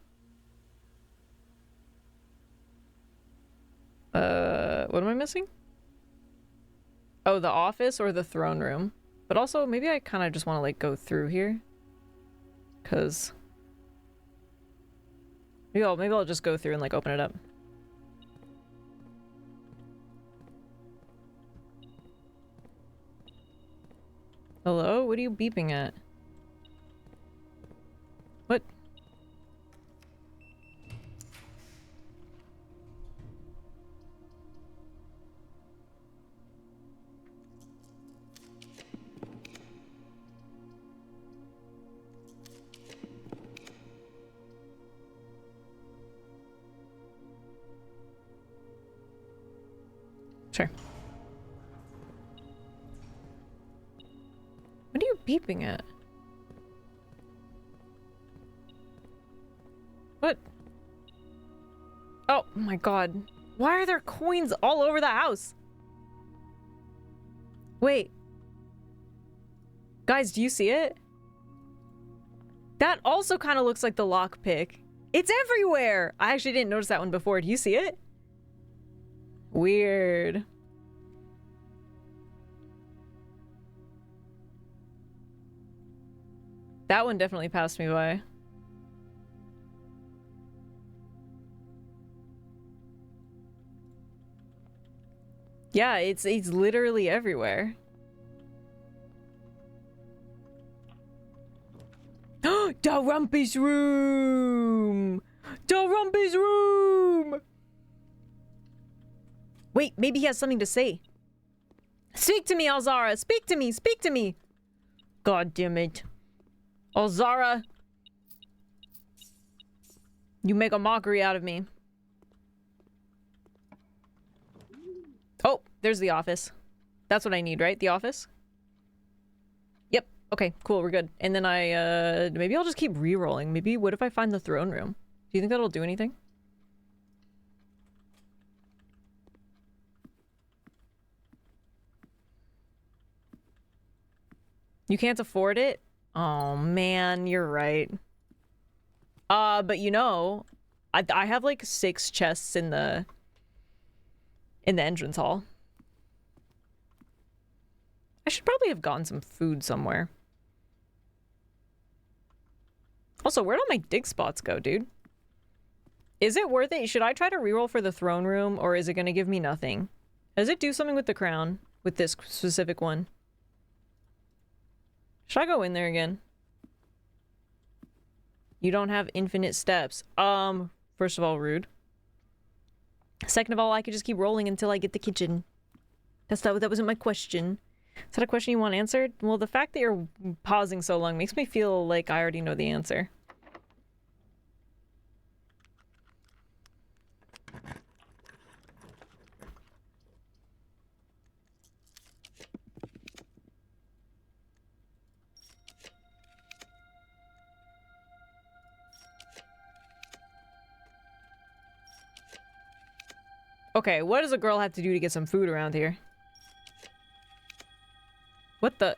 what am I missing? Oh, the office or the throne room. But also, maybe I kind of just want to, like, go through here. Because... maybe I'll just go through and, like, open it up. Hello? What are you beeping at? What? Sure. What are you beeping at? What? Oh my god. Why are there coins all over the house? Wait. Guys, do you see it? That also kind of looks like the lockpick. It's everywhere! I actually didn't notice that one before. Do you see it? Weird. That one definitely passed me by. Yeah, it's literally everywhere. Dalrumpy's room! Dalrumpy's room! Wait, maybe he has something to say. Speak to me, Alzara! Speak to me! Speak to me! God damn it. Alzara! You make a mockery out of me. Oh, there's the office. That's what I need, right? The office? Yep. Okay, cool, we're good. And then maybe I'll just keep re-rolling. Maybe, what if I find the throne room? Do you think that'll do anything? You can't afford it? Oh, man, you're right. But you know, I have like 6 chests in the entrance hall. I should probably have gotten some food somewhere. Also, where'd all my dig spots go, dude? Is it worth it? Should I try to reroll for the throne room, or is it gonna give me nothing? Does it do something with the crown? With this specific one? Should I go in there again? You don't have infinite steps. First of all, rude. Second of all, I could just keep rolling until I get the kitchen. That wasn't my question. Is that a question you want answered? Well, the fact that you're pausing so long makes me feel like I already know the answer. Okay, what does a girl have to do to get some food around here? What the?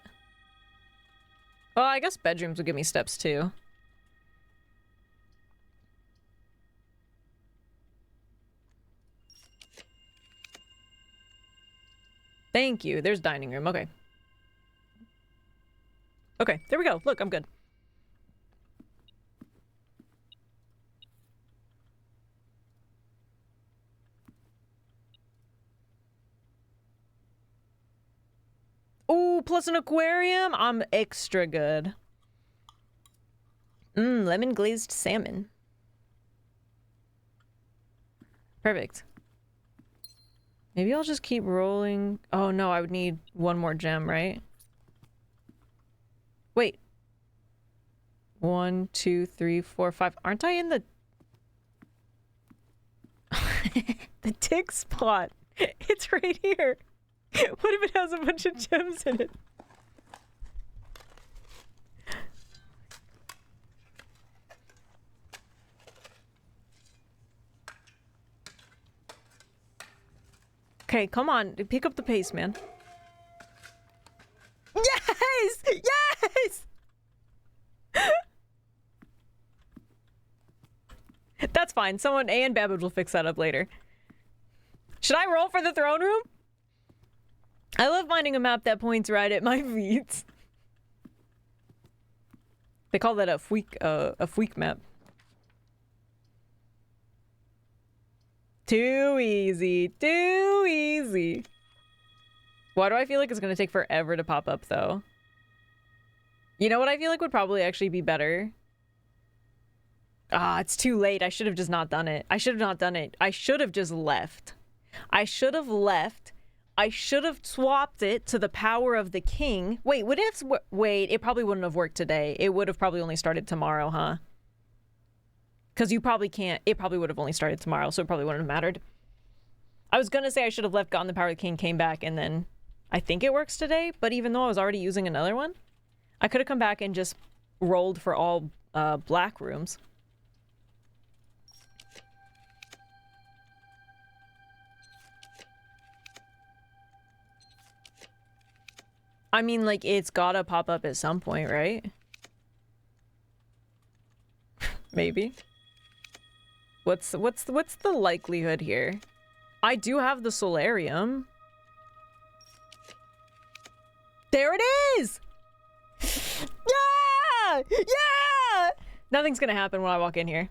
Well, I guess bedrooms would give me steps too. Thank you. There's dining room. Okay. Okay, there we go. Look, I'm good. Ooh, plus an aquarium? I'm extra good. Lemon glazed salmon. Perfect. Maybe I'll just keep rolling. Oh no, I would need one more gem, right? Wait. 1, 2, 3, 4, 5. Aren't I in the... the tick spot? It's right here. What if it has a bunch of gems in it? Okay, come on. Pick up the pace, man. Yes! Yes! That's fine. Someone, A and Babbage will fix that up later. Should I roll for the throne room? I love finding a map that points right at my feet. They call that a freak map. Too easy. Too easy. Why do I feel like it's gonna take forever to pop up, though? You know what I feel like would probably actually be better? Ah, it's too late. I should have just not done it. I should have not done it. I should have just left. I should have left. I should have swapped it to the power of the king. Wait, would it have... Wait, it probably wouldn't have worked today. It would have probably only started tomorrow, huh? Because you probably can't... It probably would have only started tomorrow, so it probably wouldn't have mattered. I was gonna say I should have left, gotten the power of the king, came back, and then... I think it works today, but even though I was already using another one, I could have come back and just rolled for all black rooms. I mean, like, it's gotta pop up at some point, right? Maybe. What's the likelihood here? I do have the solarium. There it is! Yeah! Yeah! Nothing's gonna happen when I walk in here.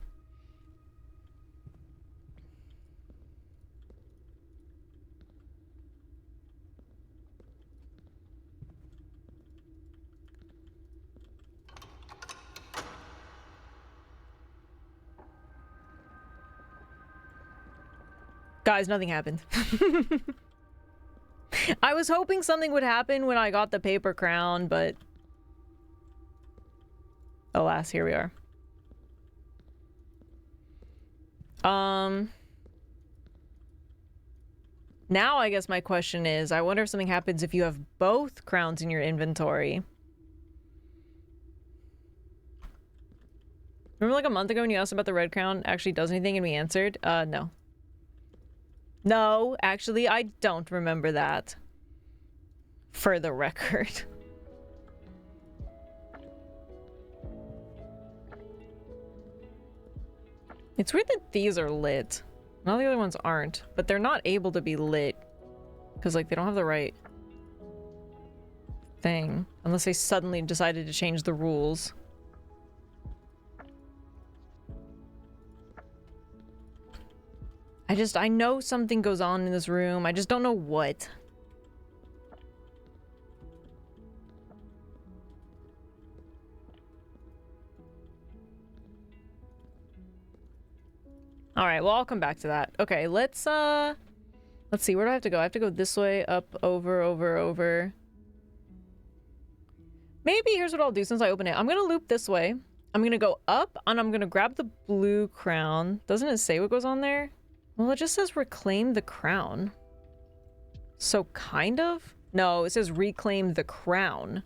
Guys, nothing happened. I was hoping something would happen when I got the paper crown, but alas, here we are. Now I guess my question is, I wonder if something happens if you have both crowns in your inventory. Remember like a month ago when you asked about the red crown actually does anything and we answered? No. No, actually, I don't remember that. For the record. It's weird that these are lit. All the other ones aren't, but they're not able to be lit. Because, like, they don't have the right thing. Unless they suddenly decided to change the rules. I know something goes on in this room. I just don't know what. All right, well, I'll come back to that. Okay, let's see, where do I have to go? I have to go this way, up, over. Maybe here's what I'll do since I open it. I'm gonna loop this way. I'm gonna go up, and I'm gonna grab the blue crown. Doesn't it say what goes on there? Well, it just says reclaim the crown. So, kind of? No, it says reclaim the crown.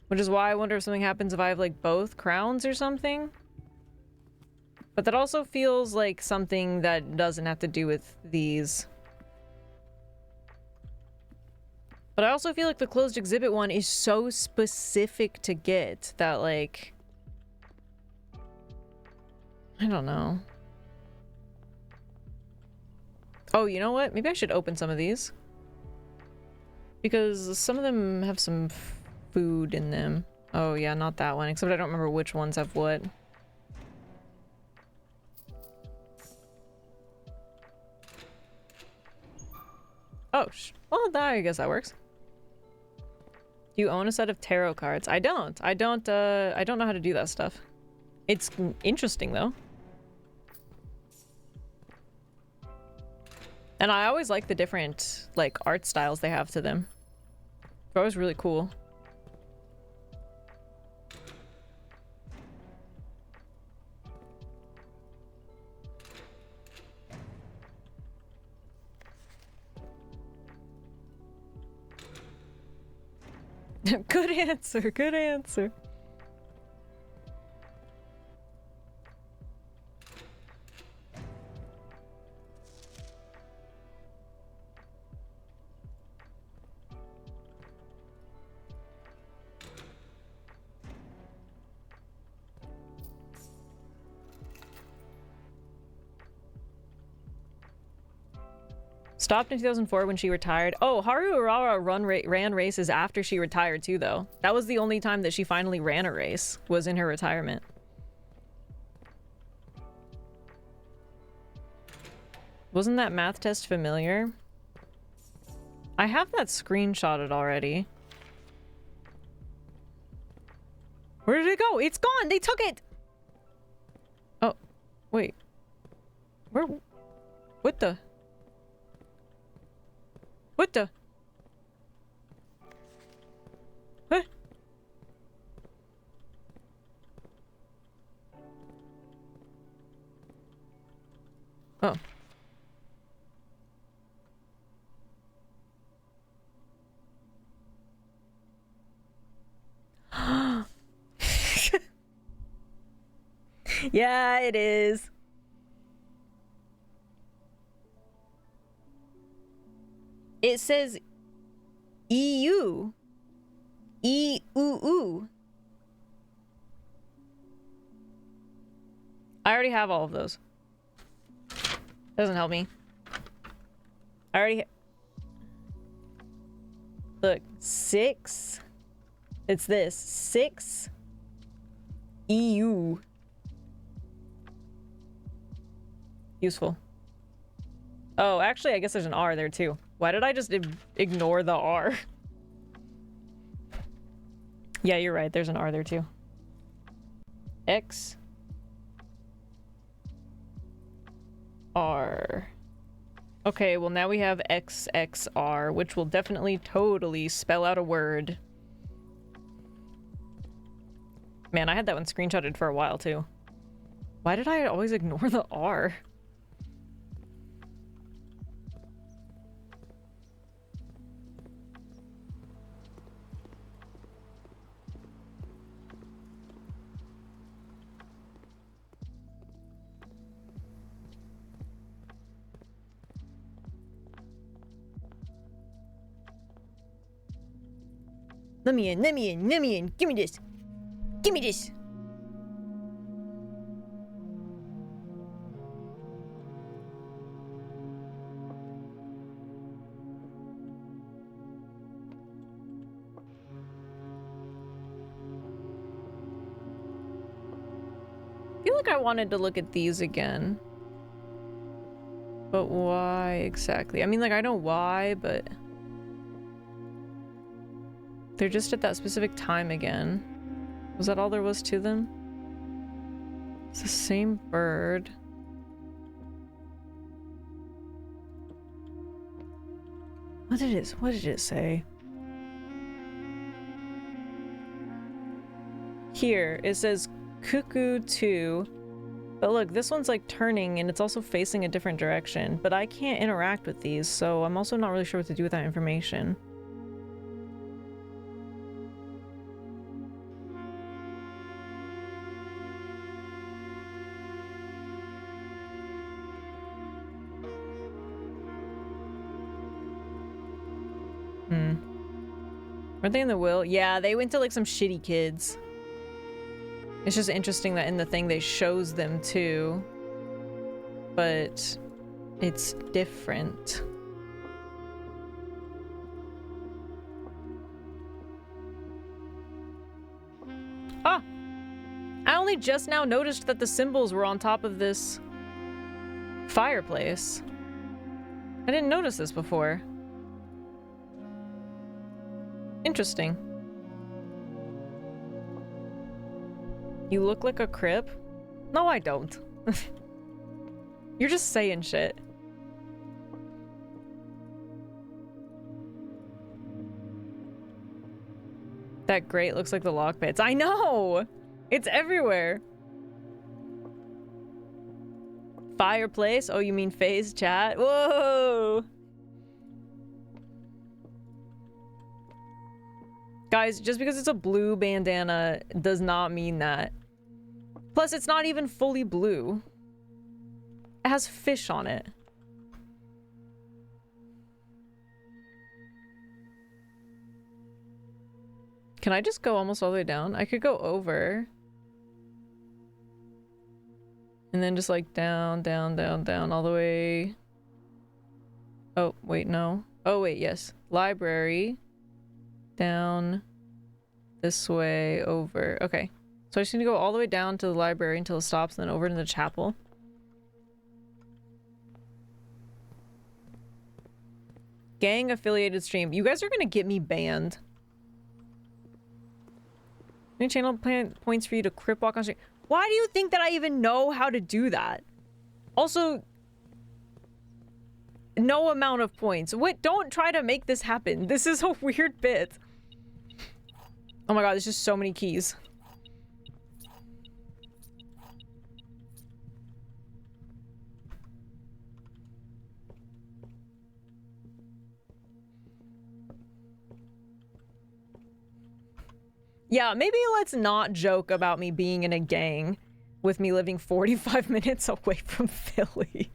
Which is why I wonder if something happens if I have, like, both crowns or something. But that also feels like something that doesn't have to do with these. But I also feel like the closed exhibit one is so specific to get that, like... I don't know. Oh, you know what? Maybe I should open some of these. Because some of them have some food in them. Oh, yeah, not that one. Except I don't remember which ones have what. Oh, well, that, I guess that works. Do you own a set of tarot cards? I don't. I don't know how to do that stuff. It's interesting, though. And I always like the different, like, art styles they have to them. They're always really cool. Good answer, good answer. Stopped in 2004 when she retired. Oh, Haru Urara ran races after she retired too, though. That was the only time that she finally ran a race, was in her retirement. Wasn't that math test familiar? I have that screenshotted already. Where did it go? It's gone! They took it! Oh, wait. Where? What the? What the? What? Oh. Yeah, it is. It says EU. E-oo-oo. I already have all of those. Doesn't help me. I already... Look, 6. It's this. 6. EU. Useful. Oh, actually, I guess there's an R there too. Why did I just ignore the R? Yeah, you're right. There's an R there too. X. R. Okay, well now we have XXR, which will definitely totally spell out a word. Man, I had that one screenshotted for a while too. Why did I always ignore the R? Let me in, let me in, let me in. Give me this. Give me this. I feel like I wanted to look at these again. But why exactly? I mean, like, I know why, but... They're just at that specific time again. Was that all there was to them? It's the same bird. What did it say? Here, it says cuckoo 2. But look, this one's like turning and it's also facing a different direction. But I can't interact with these, so I'm also not really sure what to do with that information. Were they in the will? Yeah, they went to like some shitty kids. It's just interesting that in the thing they shows them too. But it's different. Ah! I only just now noticed that the symbols were on top of this fireplace. I didn't notice this before. Interesting. You look like a Crip? No, I don't. You're just saying shit. That grate looks like the lock pits. I know! It's everywhere. Fireplace? Oh, you mean phase chat? Whoa! Guys, just because it's a blue bandana does not mean that. Plus, it's not even fully blue. It has fish on it. Can I just go almost all the way down? I could go over. And then just like down, down, down, down, all the way. Oh, wait, no. Oh, wait, yes. Library. Down this way, over. Okay. So I just need to go all the way down to the library until it stops, and then over to the chapel. Gang affiliated stream. You guys are gonna get me banned. Any channel points for you to crip walk on stream? Why do you think that I even know how to do that? Also, no amount of points. Wait, don't try to make this happen. This is a weird bit. Oh my god, there's just so many keys. Yeah, maybe let's not joke about me being in a gang with me living 45 minutes away from Philly.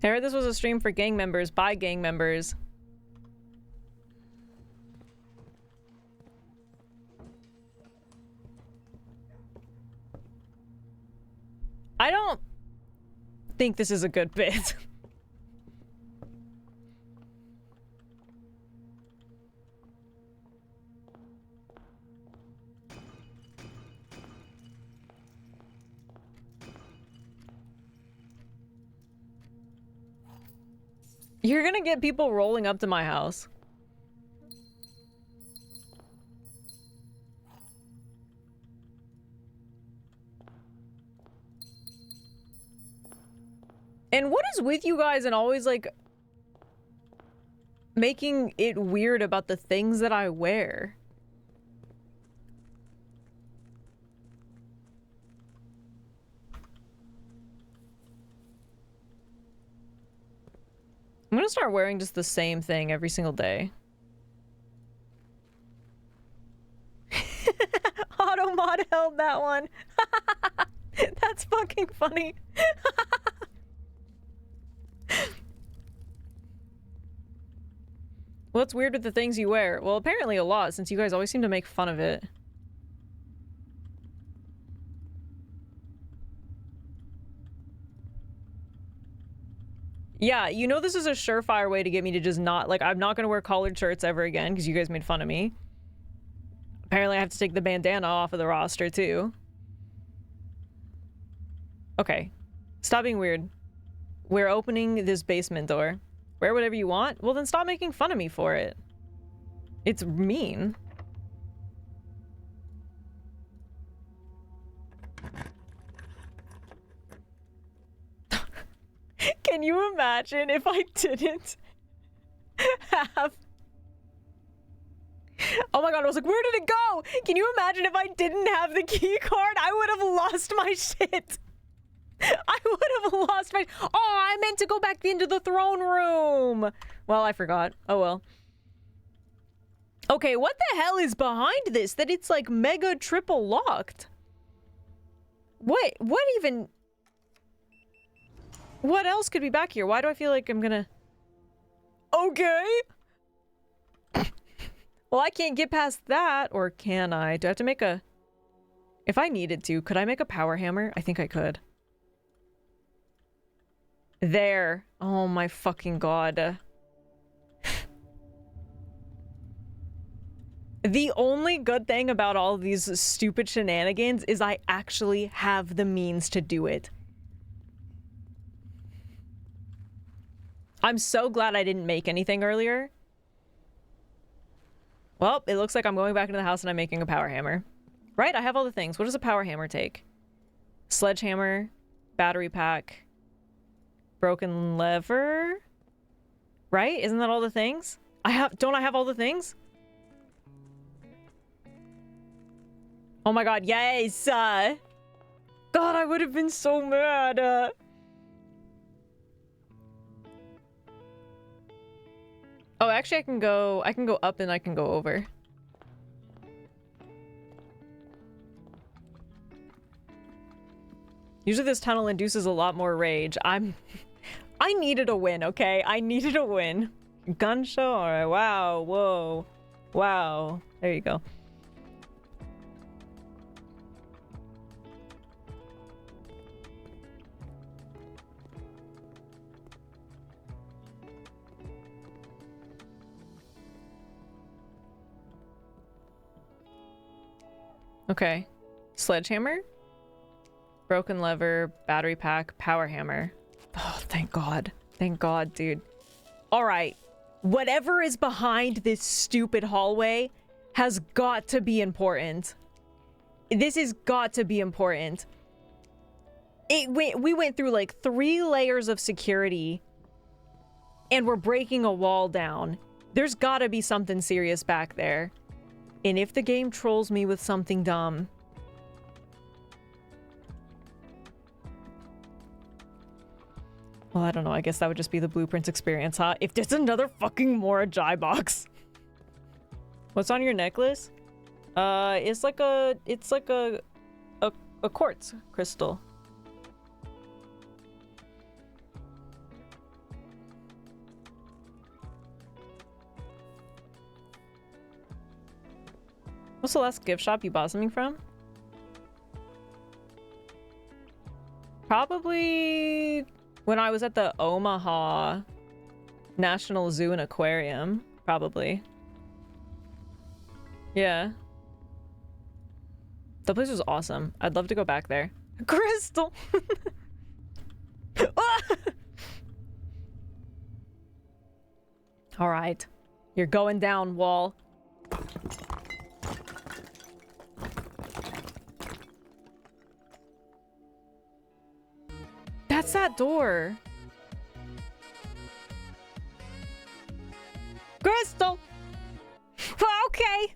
I heard this was a stream for gang members by gang members. I don't think this is a good bit. You're gonna get people rolling up to my house. And what is with you guys and always, like, making it weird about the things that I wear? I'm gonna start wearing just the same thing every single day. Automod held that one. That's fucking funny. What's weird with the things you wear? Well, apparently a lot, since you guys always seem to make fun of it. Yeah, you know this is a surefire way to get me to just not, like, I'm not gonna wear collared shirts ever again because you guys made fun of me. Apparently I have to take the bandana off of the roster too. Okay. Stop being weird. We're opening this basement door. Wear whatever you want? Well, then stop making fun of me for it. It's mean. Can you imagine if I didn't have... Oh my god, I was like, where did it go? Can you imagine if I didn't have the key card? I would have lost my shit. I would have lost my... Oh, I meant to go back into the throne room. Well, I forgot. Oh well. Okay, what the hell is behind this? That it's like mega triple locked. What even... What else could be back here? Why do I feel like I'm gonna... Okay. Well, I can't get past that, or can I? Do I have to make a... If I needed to, could I make a power hammer? I think I could. There. Oh my fucking god. The only good thing about all of these stupid shenanigans is I actually have the means to do it. I'm so glad I didn't make anything earlier. Well, it looks like I'm going back into the house and I'm making a power hammer. Right? I have all the things. What does a power hammer take? Sledgehammer, battery pack, broken lever? Right? Isn't that all the things? Don't I have all the things? Oh my god, yes! God, I would have been so mad! Oh, actually I can go up and I can go over. Usually this tunnel induces a lot more rage. I needed a win, okay? I needed a win. Gun show? Alright, wow, whoa. Wow. There you go. Okay. Sledgehammer? Broken lever, battery pack, power hammer. Oh, thank god. Thank god, dude. Alright. Whatever is behind this stupid hallway has got to be important. This has got to be important. We went through like 3 layers of security and we're breaking a wall down. There's gotta be something serious back there. And if the game trolls me with something dumb... Well, I don't know. I guess that would just be the Blueprints experience, huh? If there's another fucking Morajai box. What's on your necklace? It's like a quartz crystal. What's the last gift shop you bought something from? Probably when I was at the Omaha National Zoo and Aquarium. Probably. Yeah. The place was awesome. I'd love to go back there. Crystal! Alright. You're going down, Wall. That's that door. Crystal! Okay!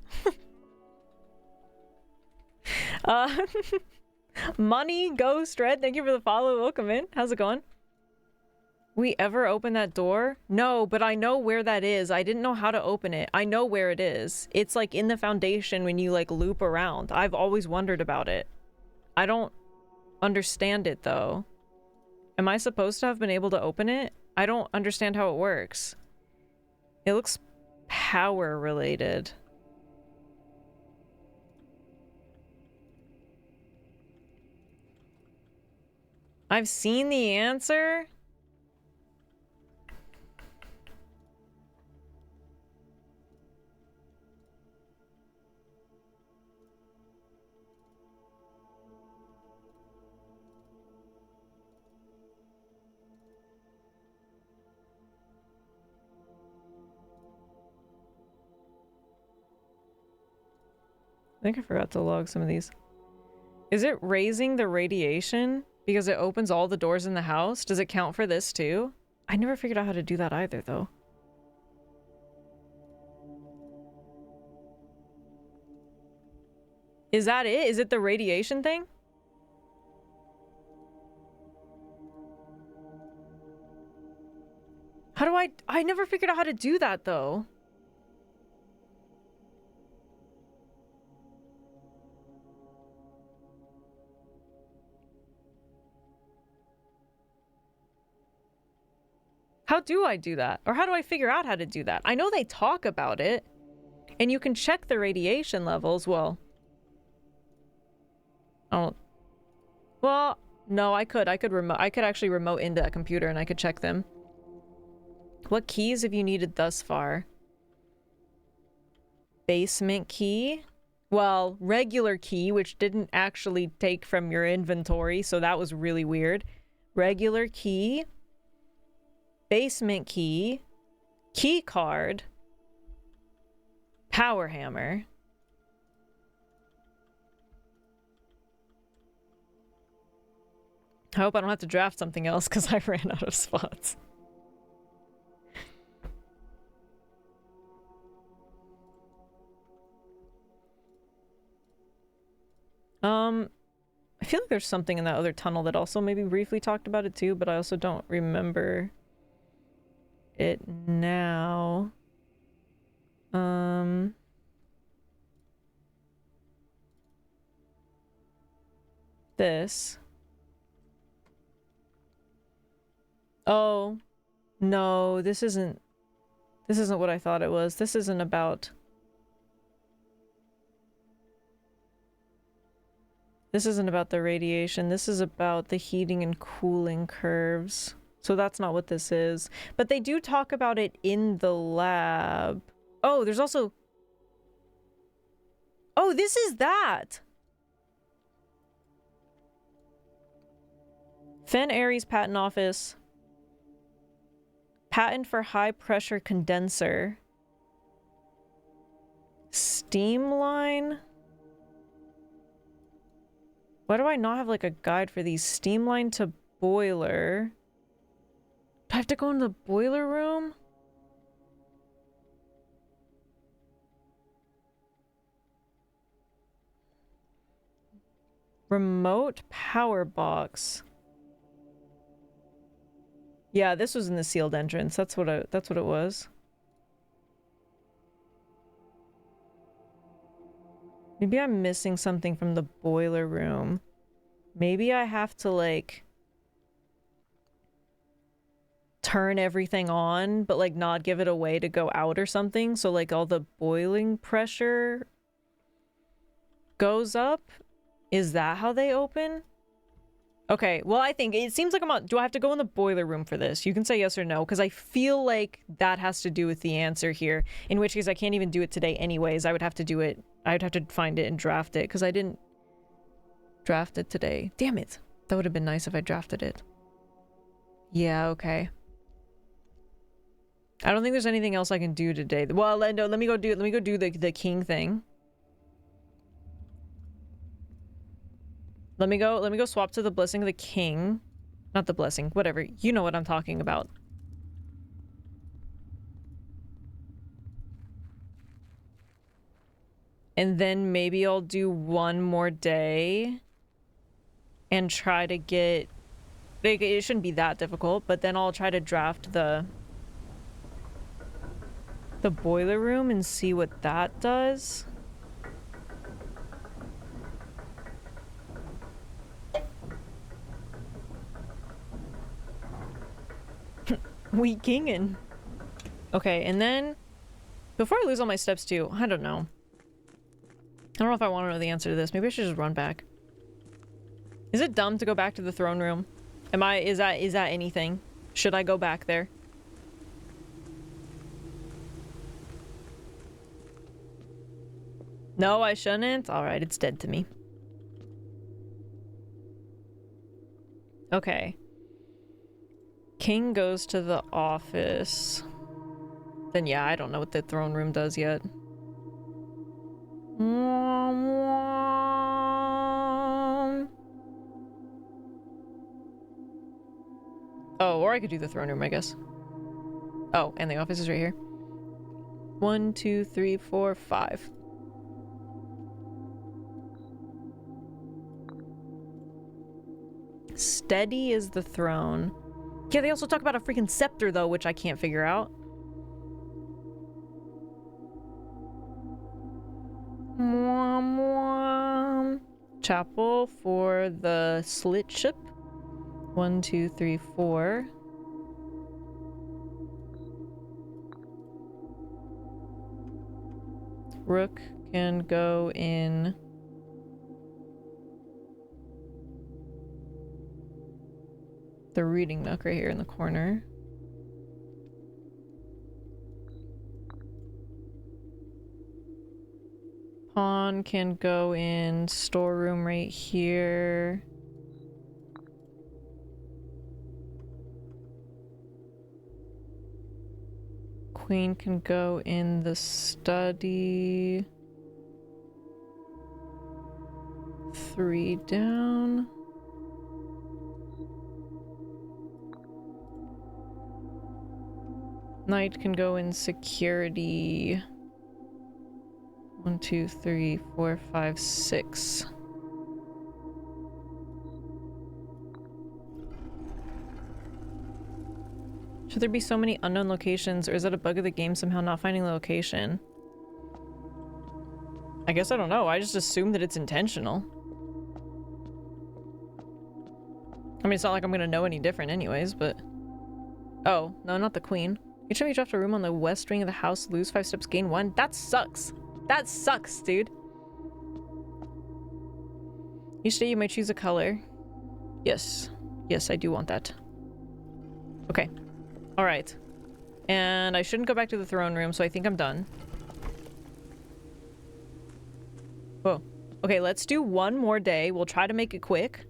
Money Ghost Red, thank you for the follow. Welcome in. How's it going? We ever open that door? No, but I know where that is. I didn't know how to open it. I know where it is. It's like in the foundation when you like loop around. I've always wondered about it. I don't understand it though. Am I supposed to have been able to open it? I don't understand how it works. It looks power related. I've seen the answer. I think I forgot to log some of these. Is it raising the radiation because it opens all the doors in the house? Does it count for this too? I never figured out how to do that either though. Is that it? Is it the radiation thing? How do I never figured out how to do that though. How do I do that? Or how do I figure out how to do that? I know they talk about it, and you can check the radiation levels. Well, oh, well, no, I could actually remote into a computer and I could check them. What keys have you needed thus far? Basement key? Well, regular key, which didn't actually take from your inventory, so that was really weird. Regular key. Basement key, key card, power hammer. I hope I don't have to draft something else because I ran out of spots. I feel like there's something in that other tunnel that also maybe briefly talked about it too, but I also don't remember it now. This. Oh, no, this isn't what I thought it was. This isn't about the radiation. This is about the heating and cooling curves. So that's not what this is. But they do talk about it in the lab. Oh, there's also... Oh, this is that! Fen Aries Patent Office. Patent for high pressure condenser. Steam line? Why do I not have like a guide for these? Steam line to boiler. Do I have to go into the boiler room? Remote power box. Yeah, this was in the sealed entrance. That's what it was. Maybe I'm missing something from the boiler room. Maybe I have to like turn everything on, but like not give it away to go out or something. So like all the boiling pressure goes up. Is that how they open? Okay, well, I think it seems like I'm on. Do I have to go in the boiler room for this? You can say yes or no, because I feel like that has to do with the answer here. In which case, I can't even do it today anyways. I would have to do it. I would have to find it and draft it, because I didn't draft it today. Damn it. That would have been nice if I drafted it. Yeah, okay. I don't think there's anything else I can do today. Well, no, let me go do the king thing. Let me go swap to the blessing of the king. Not the blessing, whatever. You know what I'm talking about. And then maybe I'll do one more day and try to get, like, it shouldn't be that difficult, but then I'll try to draft the boiler room and see what that does. We kingin'. Okay, and then before I lose all my steps too, I don't know. I don't know if I want to know the answer to this. Maybe I should just run back. Is it dumb to go back to the throne room? Is that anything? Should I go back there? No, I shouldn't? Alright, it's dead to me. Okay. King goes to the office. Then yeah, I don't know what the throne room does yet. Oh, or I could do the throne room, I guess. Oh, and the office is right here. 1, 2, 3, 4, 5. Steady is the throne. Yeah, they also talk about a freaking scepter, though, which I can't figure out. Chapel for the slit ship. 1, 2, 3, 4. Rook can go in the reading nook right here in the corner. Pawn can go in storeroom right here. Queen can go in the study. 3 down. Knight can go in security. 1, 2, 3, 4, 5, 6. Should there be so many unknown locations, or is that a bug of the game somehow not finding the location? I guess I don't know. I just assume that it's intentional. I mean, it's not like I'm gonna know any different anyways, but... Oh, no, not the queen. Each time you draft a room on the west wing of the house, lose 5 steps, gain 1. That sucks! That sucks, dude! Each day you might choose a color. Yes. Yes, I do want that. Okay. Alright. And I shouldn't go back to the throne room, so I think I'm done. Whoa. Okay, let's do one more day. We'll try to make it quick.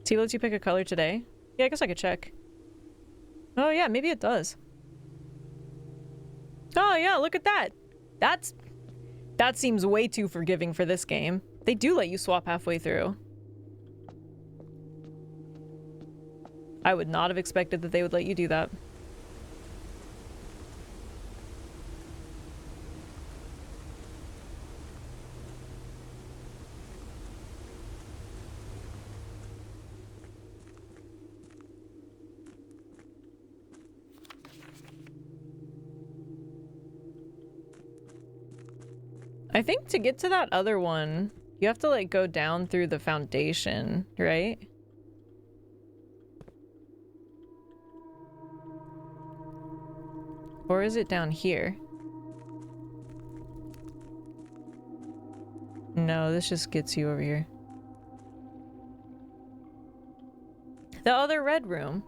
See, lets you pick a color today. Yeah, I guess I could check. Oh yeah, maybe it does. Oh yeah, look at that! That seems way too forgiving for this game. They do let you swap halfway through. I would not have expected that they would let you do that. I think to get to that other one, you have to like go down through the foundation, right? Or is it down here? No, this just gets you over here. The other red room.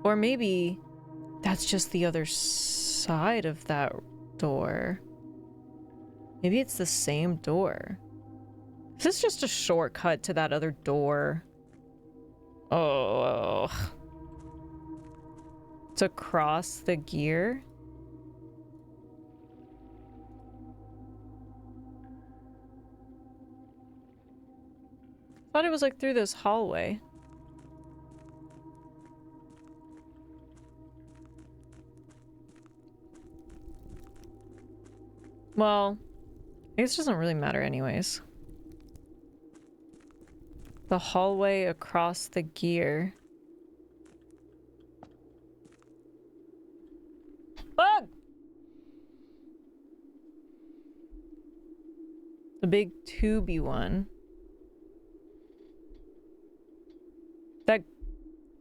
Or maybe that's just the other side of that door. Maybe it's the same door. Is this just a shortcut to that other door? Oh. To cross the gear? Thought it was like through this hallway. Well, I guess it doesn't really matter anyways. The hallway across the gear. Bug! The big tubey one.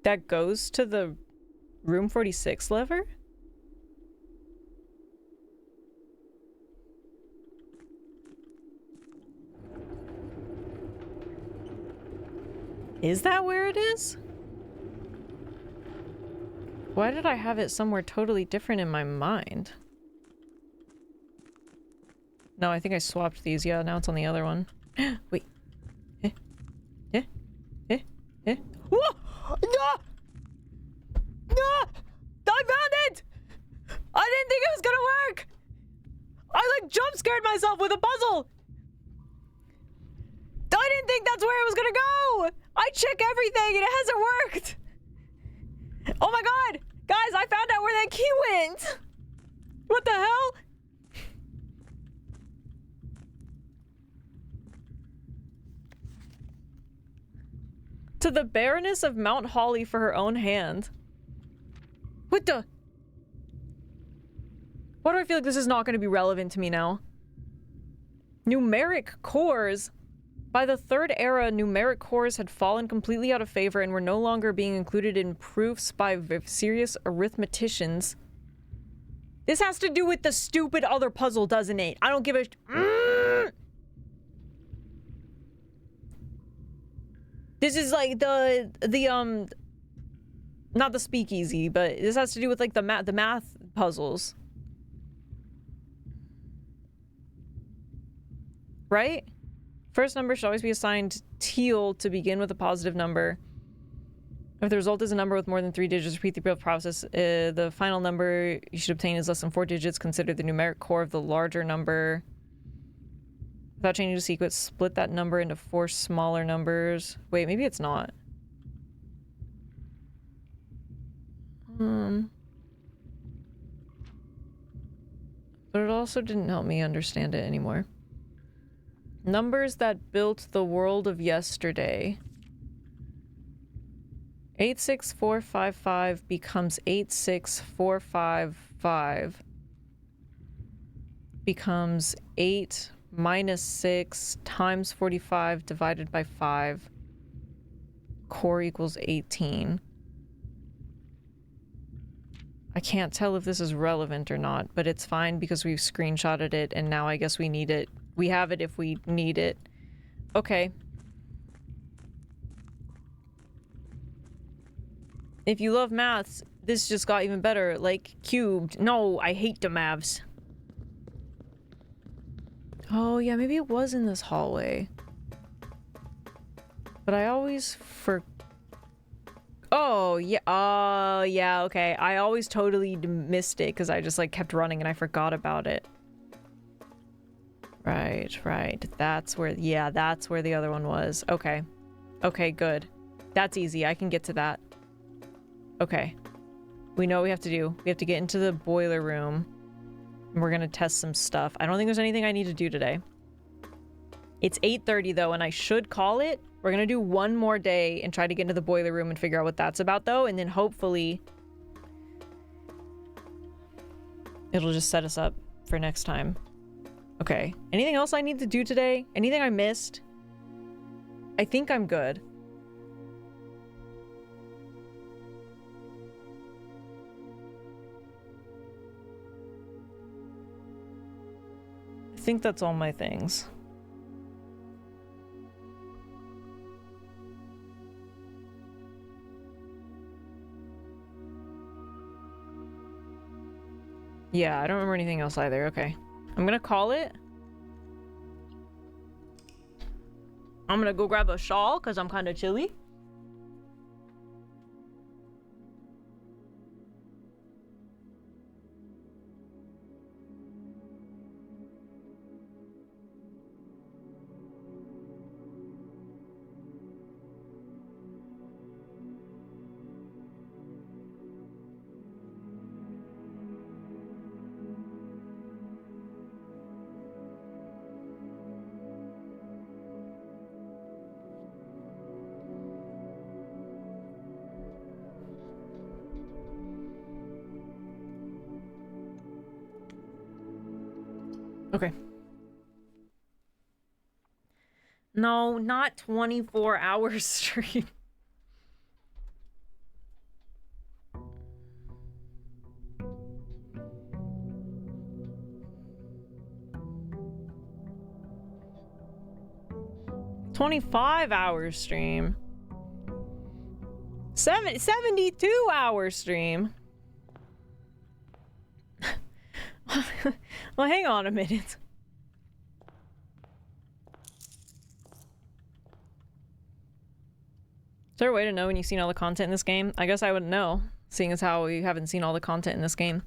That goes to the room 46 lever? Is that where it is? Why did I have it somewhere totally different in my mind? No, I think I swapped these. Yeah, now it's on the other one. Wait. Whoa! No! No! I found it! I didn't think it was gonna work! I like jump scared myself with a puzzle! I didn't think that's where it was gonna go! I check everything and it hasn't worked! Oh my god! Guys, I found out where that key went! What the hell? To the Baroness of Mount Holly for her own hand. What the? Why do I feel like this is not going to be relevant to me now? Numeric cores. By the Third Era, numeric cores had fallen completely out of favor and were no longer being included in proofs by serious arithmeticians. This has to do with the stupid other puzzle, doesn't it? I don't give a... This is like the not the speakeasy, but this has to do with like the math puzzles. Right? First number should always be assigned teal to begin with a positive number. If the result is a number with more than 3 digits, repeat the process. The final number you should obtain is less than 4 digits. Consider the numeric core of the larger number. Without changing the sequence, split that number into 4 smaller numbers. Wait, maybe it's not. But it also didn't help me understand it anymore. Numbers that built the world of yesterday. 86455 becomes 86455. Becomes 8 minus 6 times 45 divided by 5. Core equals 18. I can't tell if this is relevant or not, but it's fine because we've screenshotted it and now I guess we need it. We have it if we need it. Okay. If you love maths, this just got even better. Like, cubed. No, I hate the maths. Oh, yeah, maybe it was in this hallway. But I always Oh, yeah. Yeah, okay. I always totally missed it because I just, like, kept running and I forgot about it. Right, right. That's where, yeah, that's where the other one was. Okay. Okay, good. That's easy. I can get to that. Okay. We know what we have to do. We have to get into the boiler room. And we're gonna test some stuff. I don't think there's anything I need to do today. It's 8:30 though, and I should call it. We're gonna do one more day and try to get into the boiler room and figure out what that's about though, and then hopefully it'll just set us up for next time. Okay. Anything else I need to do today? Anything I missed? I think I'm good. I think that's all my things. Yeah, I don't remember anything else either. Okay. I'm gonna call it. I'm gonna go grab a shawl because I'm kind of chilly. Okay. No, not 24 hours stream. $25-hour stream. 72-hour stream. Well, hang on a minute. Is there a way to know when you've seen all the content in this game? I guess I wouldn't know, seeing as how we haven't seen all the content in this game.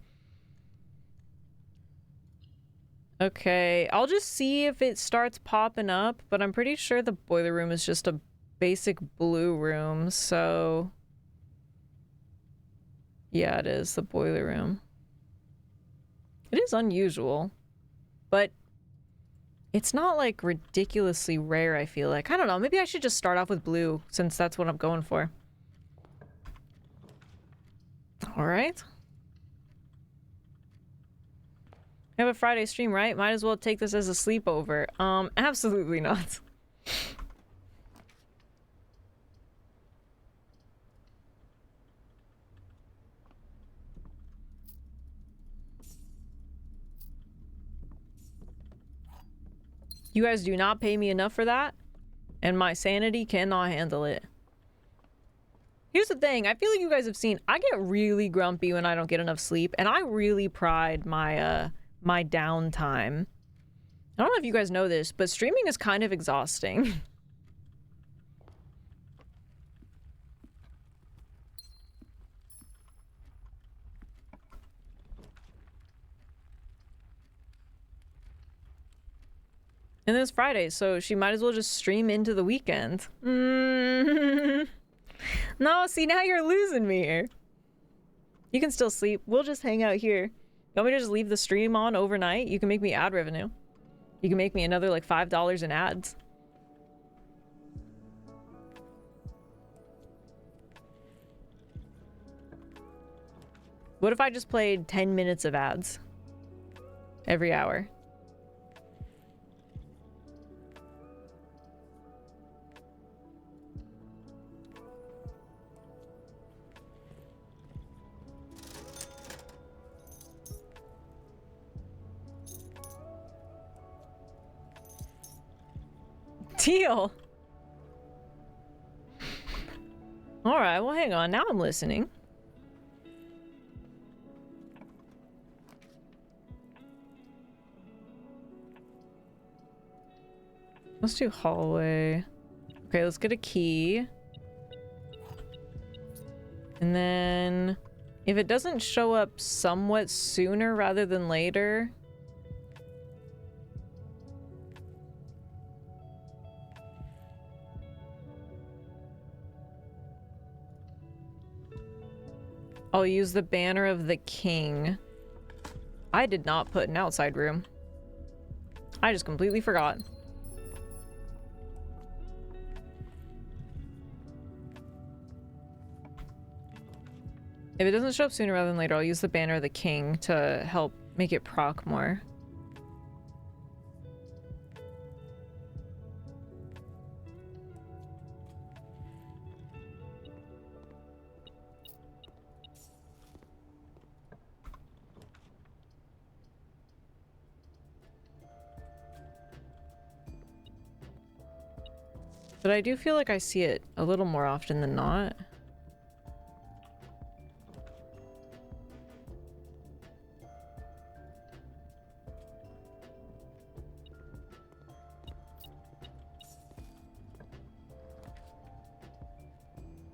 Okay, I'll just see if it starts popping up, but I'm pretty sure the boiler room is just a basic blue room, so... Yeah, it is the boiler room. It is unusual, but it's not like ridiculously rare, I feel like. I don't know, maybe I should just start off with blue since that's what I'm going for. All right. We have a Friday stream, right? Might as well take this as a sleepover. Absolutely not. You guys do not pay me enough for that, and my sanity cannot handle it. Here's the thing, I feel like you guys have seen, I get really grumpy when I don't get enough sleep, and I really pride my, my downtime. I don't know if you guys know this, but streaming is kind of exhausting. And then it's Friday, so she might as well just stream into the weekend. No, see, now you're losing me here. You can still sleep. We'll just hang out here. You want me to just leave the stream on overnight? You can make me ad revenue. You can make me another, like, $5 in ads. What if I just played 10 minutes of ads every hour? Deal. All right, well, hang on. Now I'm listening. Let's do hallway. Okay, let's get a key. And then if it doesn't show up somewhat sooner rather than later... I'll use the banner of the king. I did not put an outside room. I just completely forgot. If it doesn't show up sooner rather than later, I'll use the banner of the king to help make it proc more. But I do feel like I see it a little more often than not.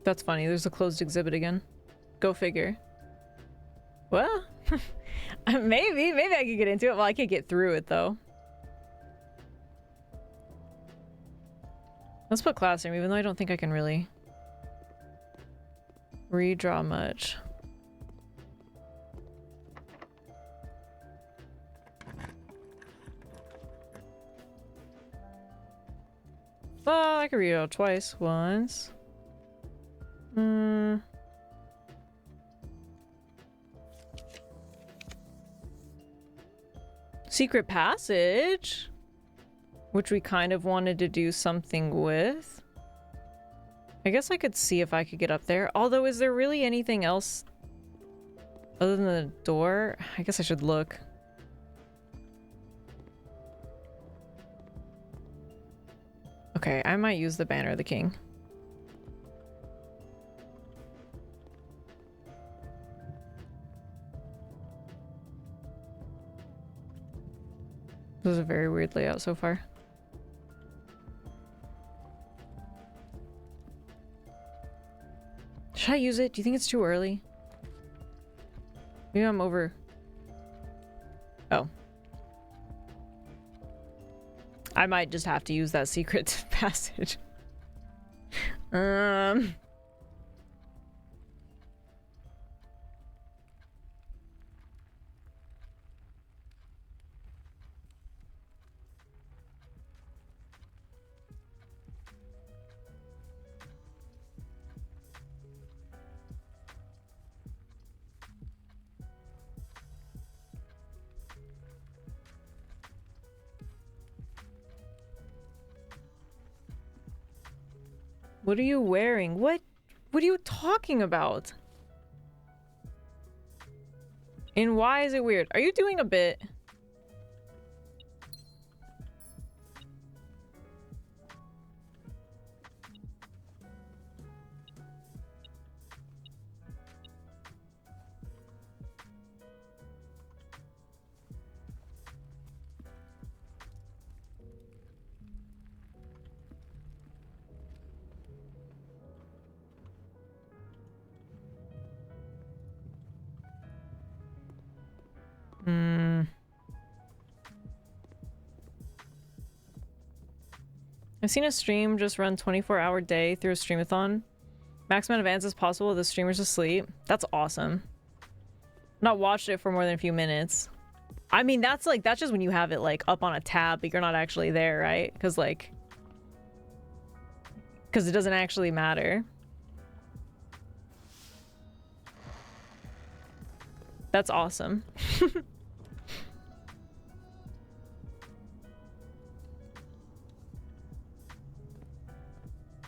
That's funny. There's a closed exhibit again. Go figure. Well, maybe I could get into it. Well, I can't get through it though. Let's put classroom, even though I don't think I can really redraw much. Well, I could read it out twice. Once. Secret passage, which we kind of wanted to do something with. I guess I could see if I could get up there. Although, is there really anything else other than the door? I guess I should look. Okay, I might use the Banner of the King. This is a very weird layout so far. Should I use it? Do you think it's too early? Maybe I'm over... Oh. I might just have to use that secret passage. What are you wearing? What are you talking about? And why is it weird? Are you doing a bit? I've seen a stream just run 24-hour day through a streamathon. Max amount of ads as possible with the streamers asleep. That's awesome. Not watched it for more than a few minutes. I mean, that's just when you have it like up on a tab, but you're not actually there, right? Because it doesn't actually matter. That's awesome.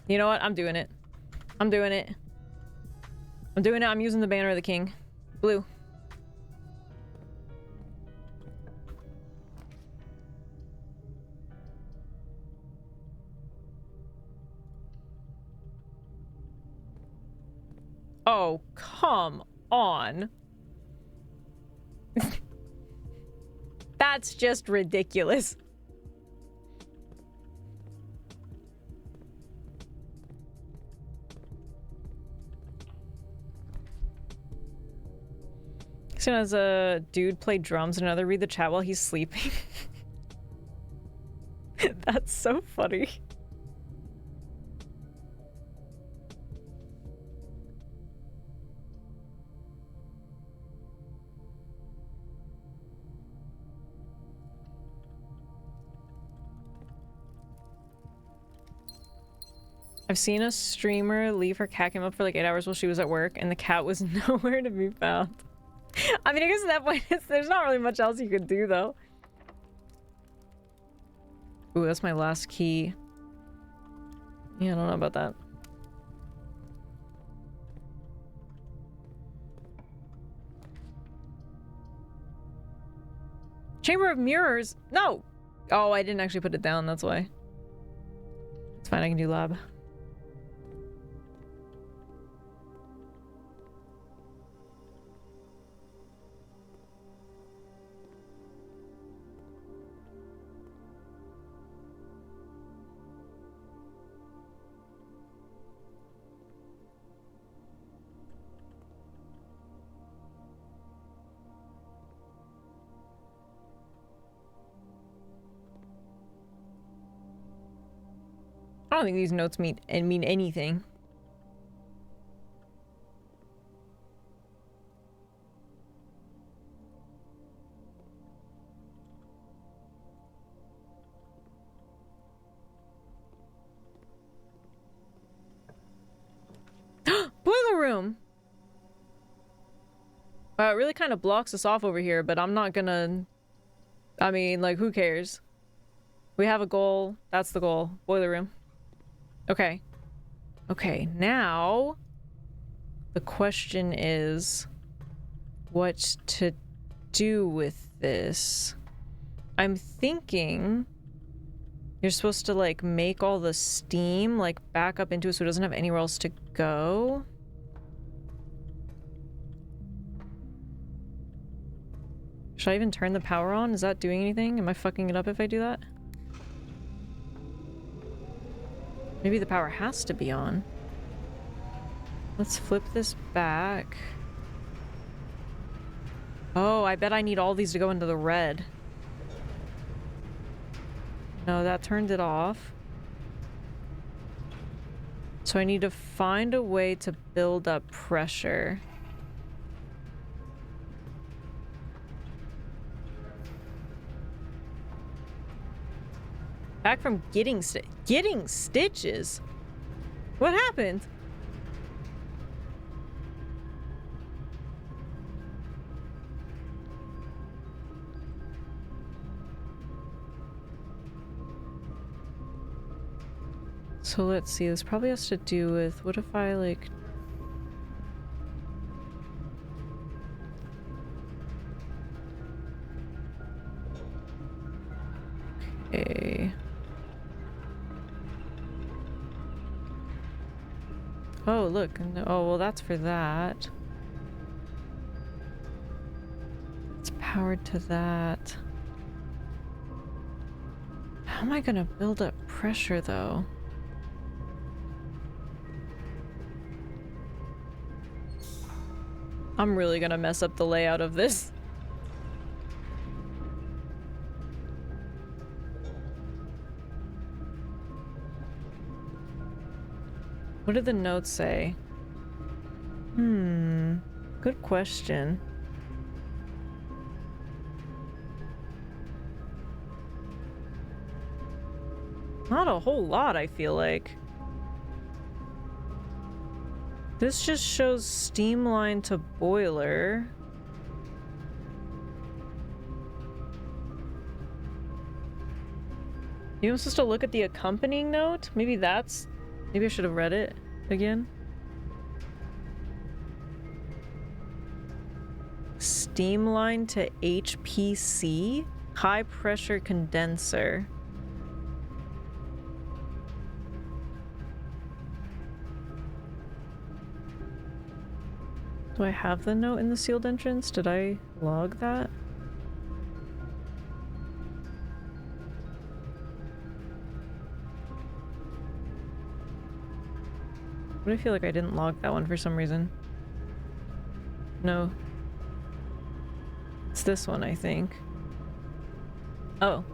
You know what? I'm doing it. I'm doing it. I'm doing it. I'm using the Banner of the King. Blue. Oh, come on. That's just ridiculous. As soon as a dude play drums and another read the chat while he's sleeping. That's so funny. I've seen a streamer leave her cat came up for like 8 hours while she was at work and the cat was nowhere to be found. I mean, I guess at that point, there's not really much else you could do, though. Ooh, that's my last key. Yeah, I don't know about that. Chamber of Mirrors? No! Oh, I didn't actually put it down, that's why. It's fine, I can do lab. don't think these notes mean anything. Boiler room! Wow, it really kind of blocks us off over here, but I'm not gonna... I mean, like, who cares? We have a goal. That's the goal. Boiler room. Okay. Okay, now... the question is... what to do with this? I'm thinking... you're supposed to, like, make all the steam, like, back up into it so it doesn't have anywhere else to go. Should I even turn the power on? Is that doing anything? Am I fucking it up if I do that? Maybe the power has to be on. Let's flip this back. Oh, I bet I need all these to go into the red. No, that turned it off. So I need to find a way to build up pressure. Back from getting stitches? What happened? So let's see, this probably has to do with, what if I like... okay. Oh, look. Oh, well, that's for that. It's powered to that. How am I gonna build up pressure, though? I'm really gonna mess up the layout of this. What did the notes say? Good question. Not a whole lot, I feel like. This just shows steam line to boiler. You supposed to look at the accompanying note? Maybe that's... maybe I should have read it again. Steam line to HPC? High pressure condenser. Do I have the note in the sealed entrance? Did I log that? But I feel like I didn't log that one for some reason. No. It's this one, I think. Oh.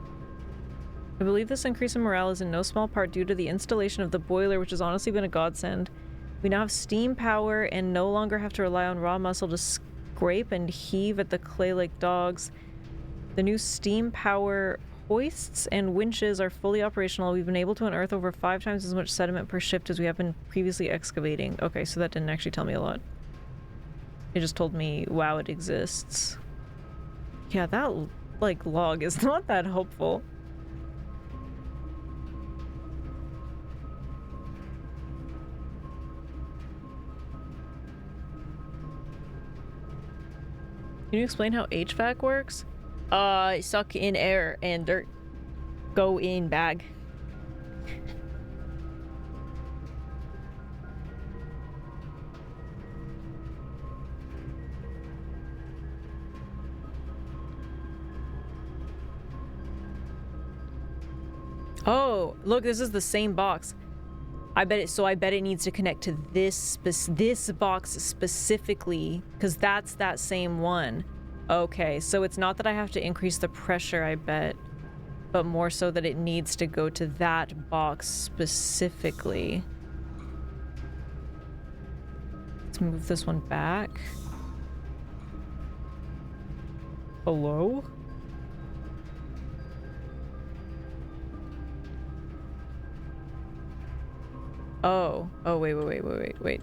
I believe this increase in morale is in no small part due to the installation of the boiler, which has honestly been a godsend. We now have steam power and no longer have to rely on raw muscle to scrape and heave at the clay like dogs. The new steam power hoists and winches are fully operational. We've been able to unearth over 5 times as much sediment per shift as we have been previously excavating. Okay, so that didn't actually tell me a lot. It just told me, wow, it exists. Yeah, that, like, log is not that helpful. Can you explain how HVAC works? Suck in air and dirt. Go in bag. Oh, look, this is the same box. I bet it needs to connect to this box specifically, because that's that same one. Okay, so it's not that I have to increase the pressure, I bet. but more so that it needs to go to that box specifically. Let's move this one back. Hello? Oh. Oh, wait. Wait,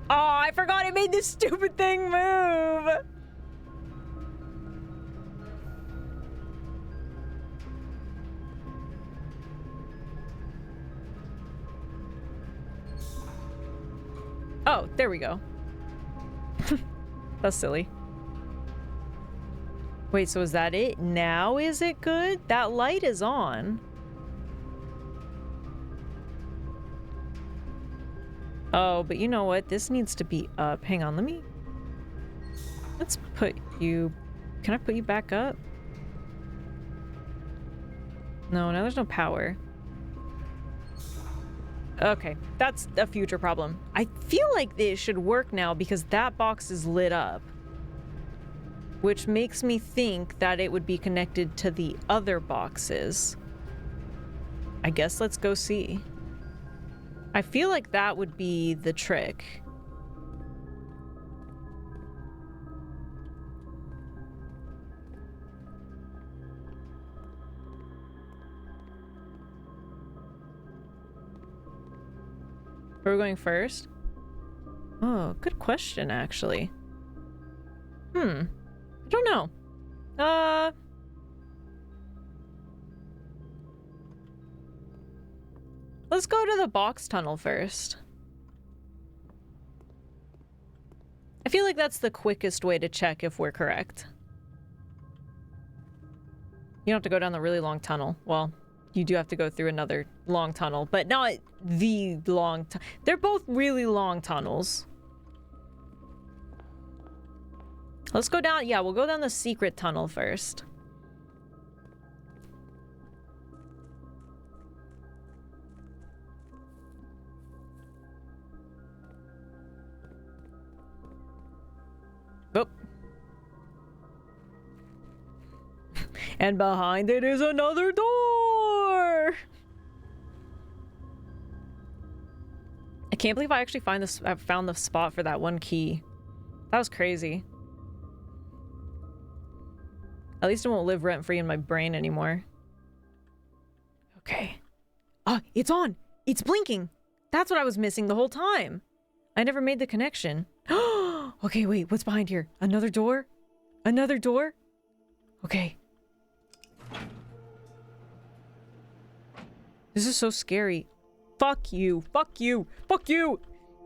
Oh, I forgot it made this stupid thing move! Oh, there we go. That's silly. Wait, so is that it? Now is it good? That light is on. Oh, but you know what? This needs to be up. Hang on, let's put you... Can I put you back up? No, now there's no power. Okay, that's a future problem. I feel like this should work now because that box is lit up. Which makes me think that it would be connected to the other boxes. I guess let's go see. I feel like that would be the trick. Where are we going first? Oh, good question, actually. I don't know. Let's go to the box tunnel first. I feel like that's the quickest way to check if we're correct. You don't have to go down the really long tunnel. Well, you do have to go through another long tunnel, but not the long tunnel. They're both really long tunnels. Let's go down. Yeah, we'll go down the secret tunnel first. Oh. And behind it is another door. I can't believe I actually found the spot for that one key. That was crazy. At least it won't live rent-free in my brain anymore. Okay. Ah, it's on! It's blinking! That's what I was missing the whole time! I never made the connection. Okay, wait, what's behind here? Another door? Another door? Okay. This is so scary. Fuck you! Fuck you! Fuck you!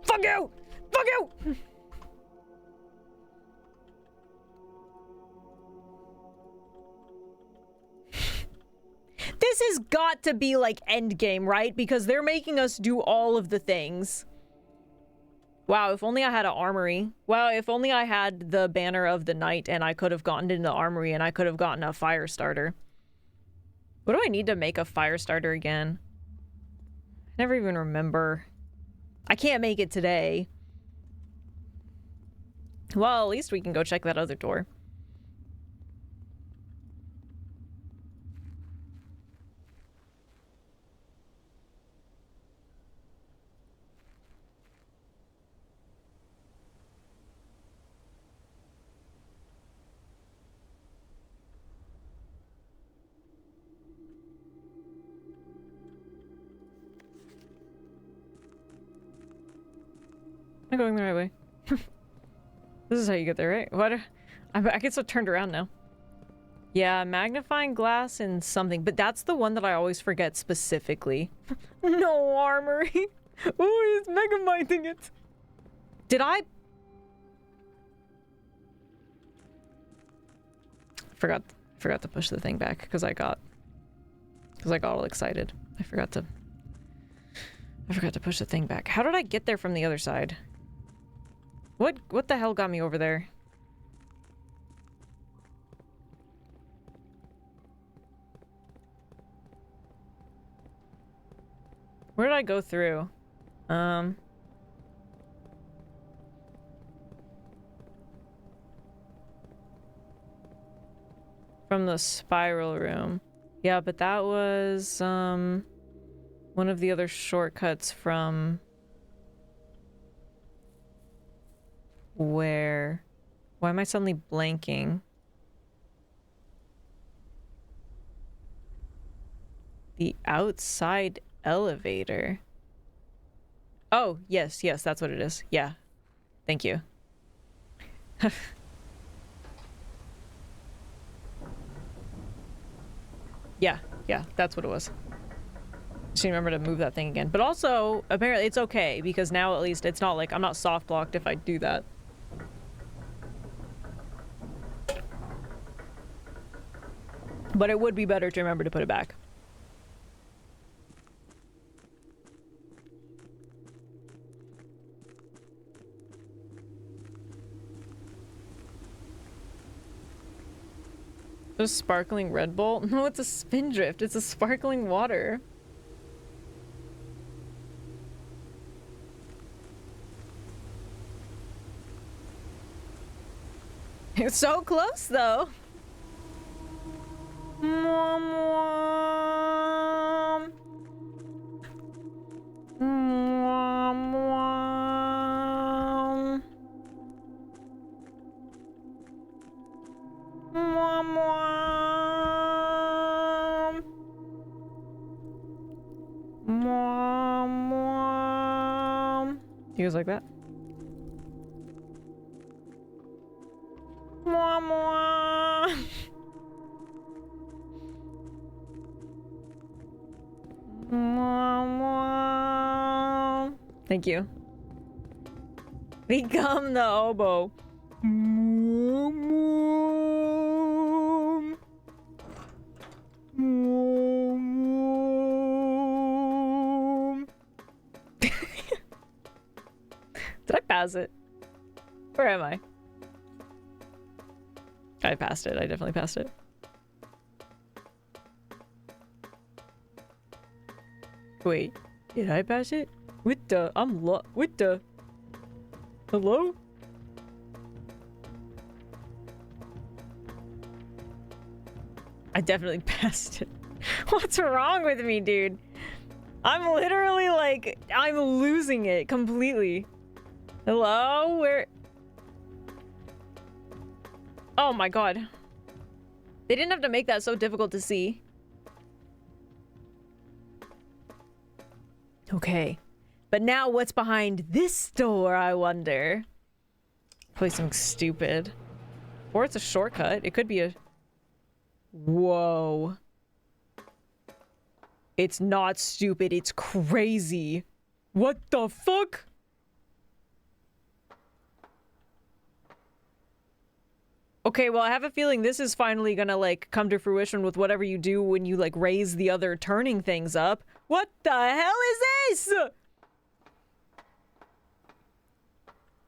Fuck you! Fuck you! This has got to be like endgame, right? Because they're making us do all of the things. Wow, if only I had an armory. Wow, if only I had the banner of the night and I could have gotten into the armory and I could have gotten a fire starter. What do I need to make a fire starter again? I never even remember. I can't make it today. Well, at least we can go check that other door. I'm going the right way. This is how you get there, right? What? I get so turned around now. Yeah, magnifying glass and something, but that's the one that I always forget specifically. No armory. Oh, he's mega minding it. Did I? Forgot to push the thing back because I got all excited. I forgot to push the thing back. How did I get there from the other side? What the hell got me over there? Where did I go through? From the spiral room. Yeah, but that was, one of the other shortcuts from... Where? Why am I suddenly blanking? The outside elevator. Oh, yes, yes, that's what it is. Yeah. Thank you. Yeah, yeah, that's what it was. Just remember to move that thing again. But also, apparently it's okay, because now at least it's not like I'm not soft blocked if I do that. But it would be better to remember to put it back. A sparkling Red Bull? No, it's a Spindrift. It's a sparkling water. It's so close, though. Mwah, mwah. Mwah, mwah. Mwah, mwah. Mwah, mwah. He goes like that. Mwah, mwah. Mwah, mwah. Thank you. Become the oboe. Mwah, mwah. Mwah, mwah. Did I pass it? Where am I? I passed it. I definitely passed it. Wait, did I pass it? What the? What the? Hello? I definitely passed it. What's wrong with me, dude? I'm literally like, I'm losing it completely. Hello? Where? Oh my god. They didn't have to make that so difficult to see. Okay. But now what's behind this door, I wonder? Probably something stupid. Or it's a shortcut. It could be a... Whoa. It's not stupid. It's crazy. What the fuck? Okay, well, I have a feeling this is finally gonna, like, come to fruition with whatever you do when you, like, raise the other turning things up. What the hell is this?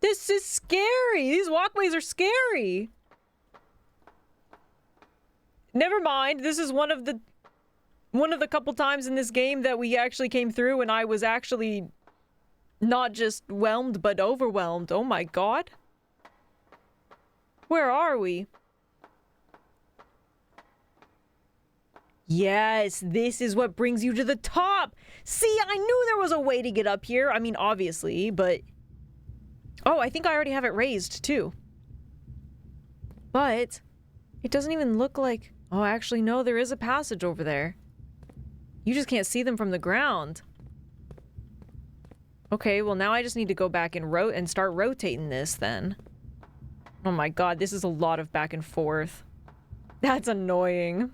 This is scary. These walkways are scary. Never mind. This is one of the couple times in this game that we actually came through and I was actually not just whelmed, but overwhelmed. Oh my god. Where are we? Yes, this is what brings you to the top. See, I knew there was a way to get up here. I mean, obviously, but... Oh, I think I already have it raised, too. But it doesn't even look like... Oh, actually, no, there is a passage over there. You just can't see them from the ground. Okay, well, now I just need to go back and start rotating this, then. Oh my god, this is a lot of back and forth. That's annoying.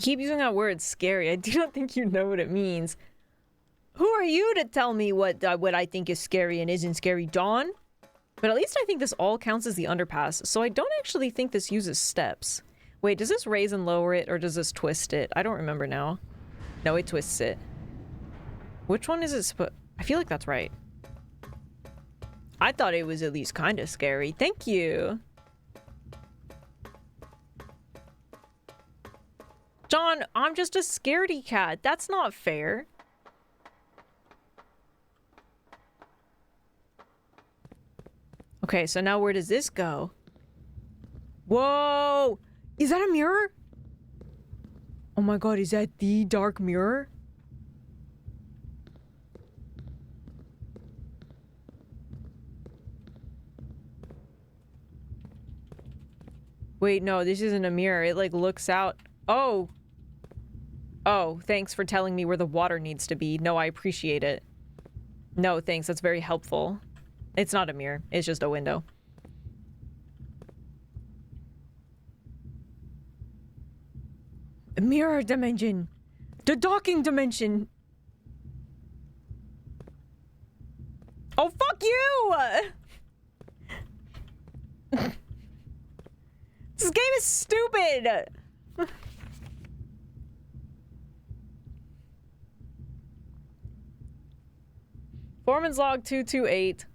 Keep using that word scary. I do not think you know what it means. Who are you to tell me what I think is scary and isn't scary, Dawn? But at least I think this all counts as the underpass, so I don't actually think this uses steps. Wait, does this raise and lower it, or does this twist it? I don't remember now. No, it twists it. Which one is it I feel like that's right. I thought it was at least kind of scary. Thank you. John, I'm just a scaredy cat. That's not fair. Okay, so now where does this go? Whoa! Is that a mirror? Oh my god, is that the dark mirror? Wait, no, this isn't a mirror. It, like, looks out. Oh! Oh, thanks for telling me where the water needs to be. No, I appreciate it. No, thanks. That's very helpful. It's not a mirror. It's just a window. A mirror dimension! The docking dimension! Oh, fuck you! This game is stupid! Foreman's log 228.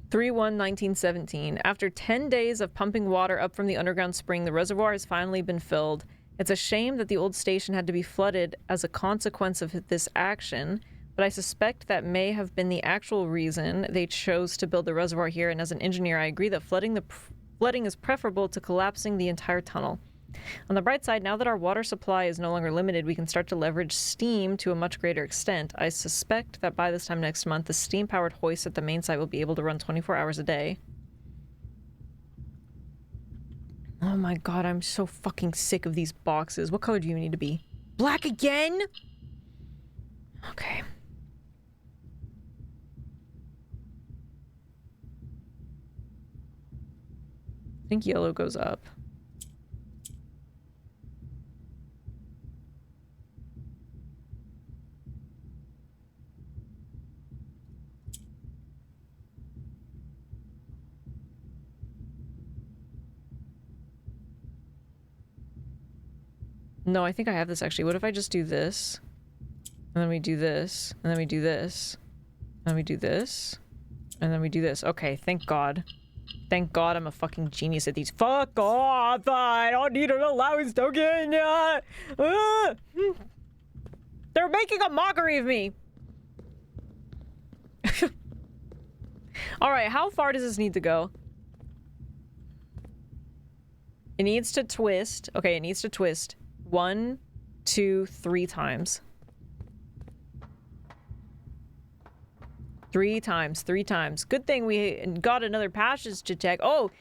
3/1/1917. After 10 days of pumping water up from the underground spring, the reservoir has finally been filled. It's a shame that the old station had to be flooded as a consequence of this action, but I suspect that may have been the actual reason they chose to build the reservoir here, and as an engineer, I agree that flooding is preferable to collapsing the entire tunnel. On the bright side, now that our water supply is no longer limited, we can start to leverage steam to a much greater extent. I suspect that by this time next month, the steam-powered hoist at the main site will be able to run 24 hours a day. Oh my god, I'm so fucking sick of these boxes. What color do you need to be? Black again? Okay. I think yellow goes up. No, I think I have this actually. What if I just do this? And then we do this. And then we do this. And then we do this. And then we do this. Okay, thank God. Thank God I'm a fucking genius at these. Fuck off! I don't need an allowance token! They're making a mockery of me! Alright, how far does this need to go? It needs to twist. Okay, it needs to twist. 1, 2, 3 times. 3 times, 3 times. Good thing we got another passage to check. Oh,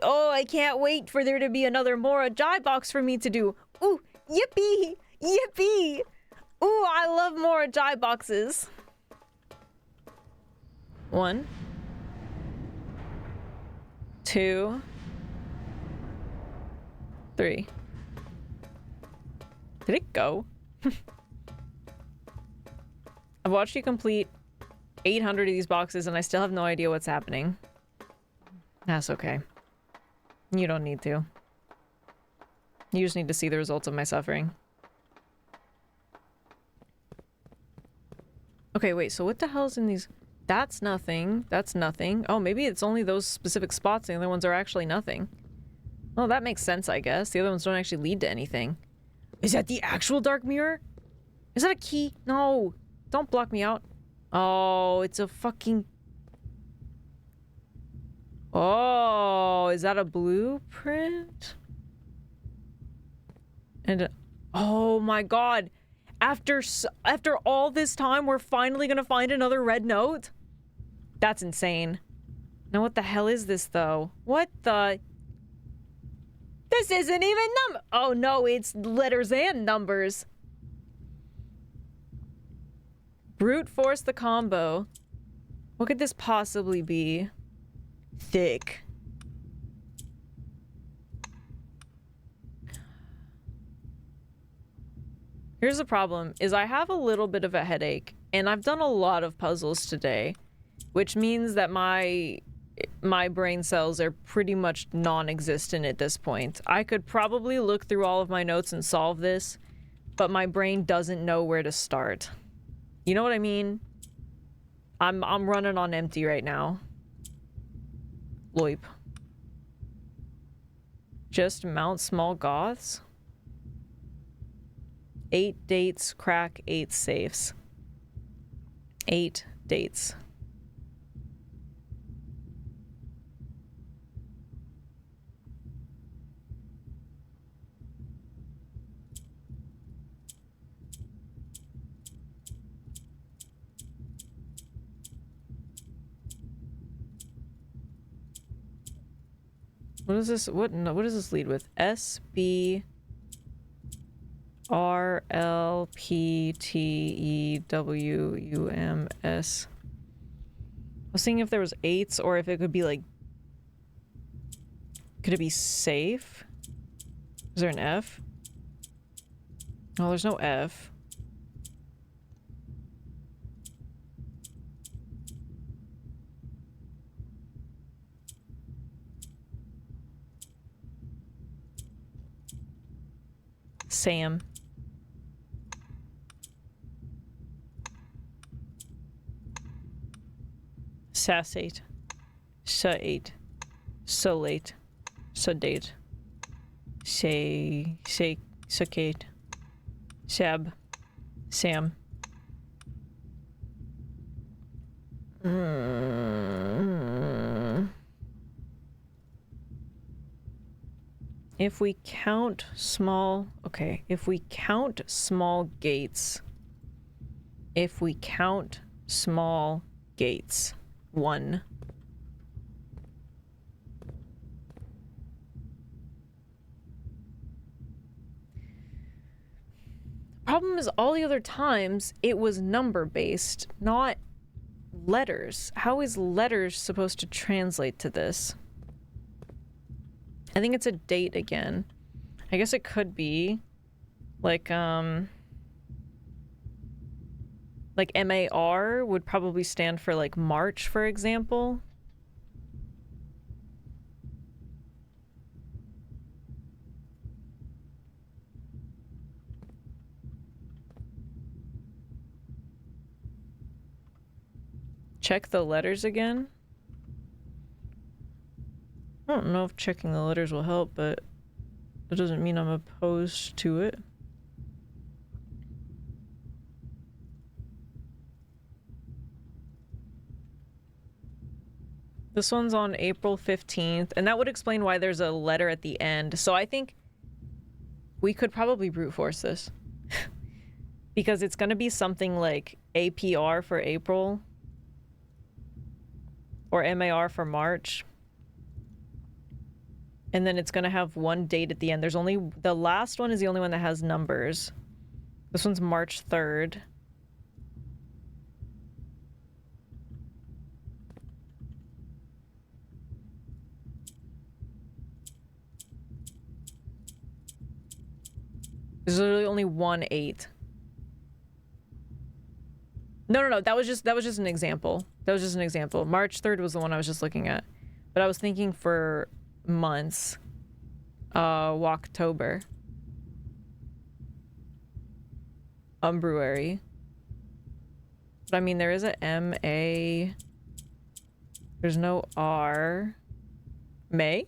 I can't wait for there to be another Mora Jai box for me to do. Ooh, yippee, yippee. Ooh, I love Mora Jai boxes. 1, 2, 3. Did it go? I've watched you complete 800 of these boxes and I still have no idea what's happening. That's okay. You don't need to. You just need to see the results of my suffering. Okay, wait, so what the hell's in these? That's nothing. That's nothing. Oh, maybe it's only those specific spots. The other ones are actually nothing. Well, that makes sense, I guess. The other ones don't actually lead to anything. Is that the actual dark mirror? Is that a key? No. Don't block me out. Oh, it's a fucking... Oh, is that a blueprint? And oh my god. After all this time, we're finally gonna find another red note? That's insane. Now what the hell is this, though? What the... This isn't even oh no, it's letters and numbers. Brute force the combo. What could this possibly be? Thick. Here's the problem, is I have a little bit of a headache, and I've done a lot of puzzles today, which means that my brain cells are pretty much non-existent at this point. I could probably look through all of my notes and solve this, but my brain doesn't know where to start. You know what I mean? I'm running on empty right now. Loip. Just mount small goths? 8 dates, crack 8 safes. 8 dates. What is this? What does this lead with? SB RLPTEWUMS. I was thinking if there was 8s or if it could be like, could it be safe? Is there an F? Oh, there's no F. Sam. Sassate. Sa-8. So-late. So-date. Sakate. Sab. Sam. If we count small... Okay, if we count small gates... If we count small gates... 1. Problem is, all the other times, it was number-based, not letters. How is letters supposed to translate to this? I think it's a date again. I guess it could be like MAR would probably stand for like March, for example. Check the letters again. I don't know if checking the letters will help, but that doesn't mean I'm opposed to it. This one's on April 15th, and that would explain why there's a letter at the end. So I think we could probably brute force this. Because it's going to be something like APR for April. Or MAR for March. And then it's going to have one date at the end. There's only... The last one is the only one that has numbers. This one's March 3rd. There's literally only 1 8. No. That was just an example. That was just an example. March 3rd was the one I was just looking at. But I was thinking for months. Walktober. Umbruary. But I mean, there is a M-A. There's no R. May?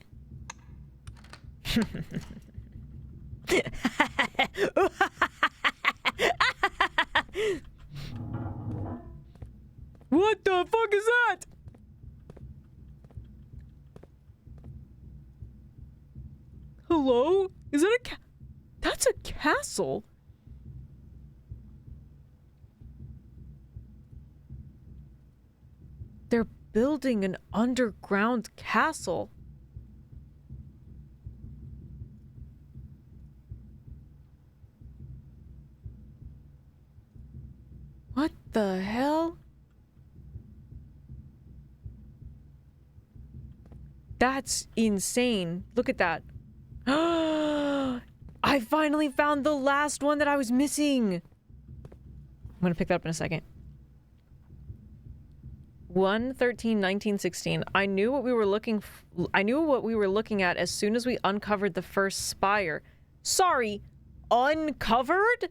What the fuck is that? Hello? Is that a That's a castle? They're building an underground castle. What the hell? That's insane. Look at that. I finally found the last one that I was missing. I'm gonna pick that up in a second. 1/13/1916. I knew what we were looking at as soon as we uncovered the first spire. Sorry, uncovered?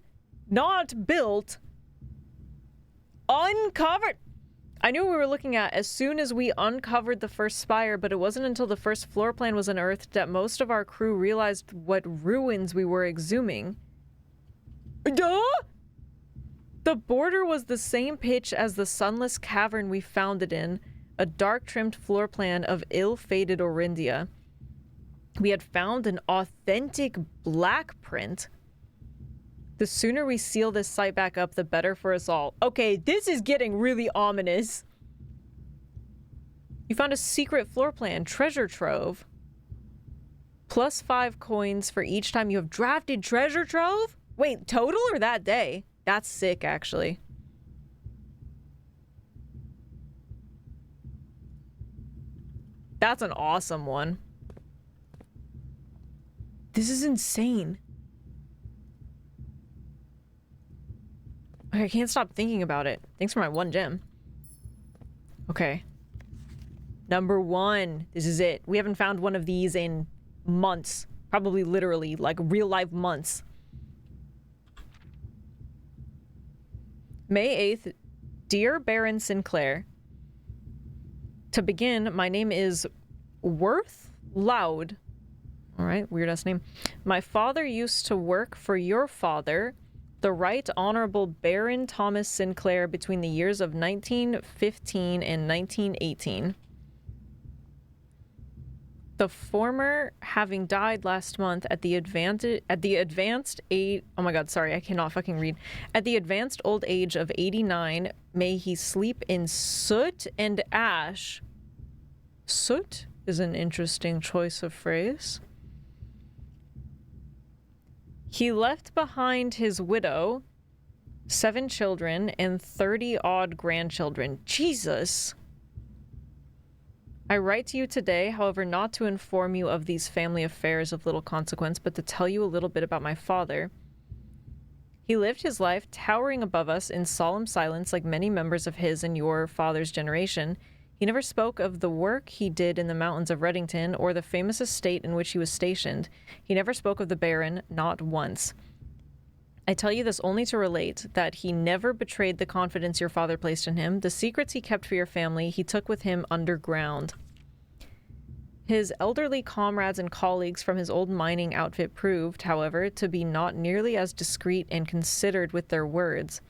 Not built. Uncovered? I knew we were looking at as soon as we uncovered the first spire, but it wasn't until the first floor plan was unearthed that most of our crew realized what ruins we were exhuming. Duh! The border was the same pitch as the sunless cavern we found it in, a dark-trimmed floor plan of ill-fated Orindia. We had found an authentic black print. The sooner we seal this site back up, the better for us all. Okay, this is getting really ominous. You found a secret floor plan, treasure trove. +5 coins for each time you have drafted treasure trove? Wait, total or that day? That's sick, actually. That's an awesome one. This is insane. I can't stop thinking about it. Thanks for my 1 gem. Okay. Number 1. This is it. We haven't found one of these in months. Probably literally, like real life months. May 8th. Dear Baron Sinclair. To begin, my name is Worth Loud. Alright, weird ass name. My father used to work for your father, the Right Honorable Baron Thomas Sinclair, between the years of 1915 and 1918. The former having died last month at the advanced age, oh my god, sorry, I cannot fucking read. At the advanced old age of 89, may he sleep in soot and ash. Soot is an interesting choice of phrase. He left behind his widow, 7 children, and 30-odd grandchildren. Jesus! I write to you today, however, not to inform you of these family affairs of little consequence, but to tell you a little bit about my father. He lived his life towering above us in solemn silence like many members of his and your father's generation. He never spoke of the work he did in the mountains of Reddington or the famous estate in which he was stationed. He never spoke of the Baron, not once. I tell you this only to relate that he never betrayed the confidence your father placed in him. The secrets he kept for your family, he took with him underground. His elderly comrades and colleagues from his old mining outfit proved, however, to be not nearly as discreet and considered with their words.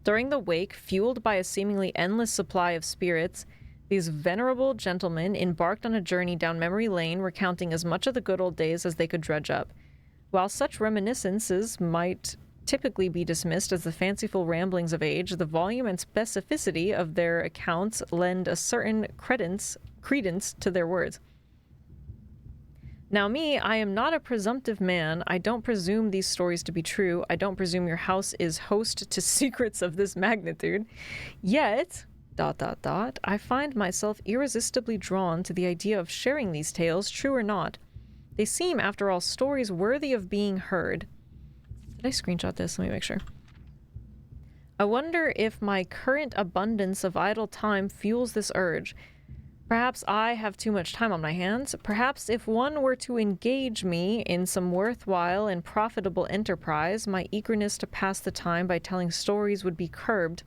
During the wake, fueled by a seemingly endless supply of spirits, these venerable gentlemen embarked on a journey down memory lane, recounting as much of the good old days as they could dredge up. While such reminiscences might typically be dismissed as the fanciful ramblings of age, the volume and specificity of their accounts lend a certain credence to their words. Now me, I am not a presumptive man. I don't presume these stories to be true. I don't presume your house is host to secrets of this magnitude. Yet, ... I find myself irresistibly drawn to the idea of sharing these tales, true or not. They seem, after all, stories worthy of being heard. Did I screenshot this? Let me make sure. I wonder if my current abundance of idle time fuels this urge. Perhaps I have too much time on my hands. Perhaps if one were to engage me in some worthwhile and profitable enterprise, my eagerness to pass the time by telling stories would be curbed.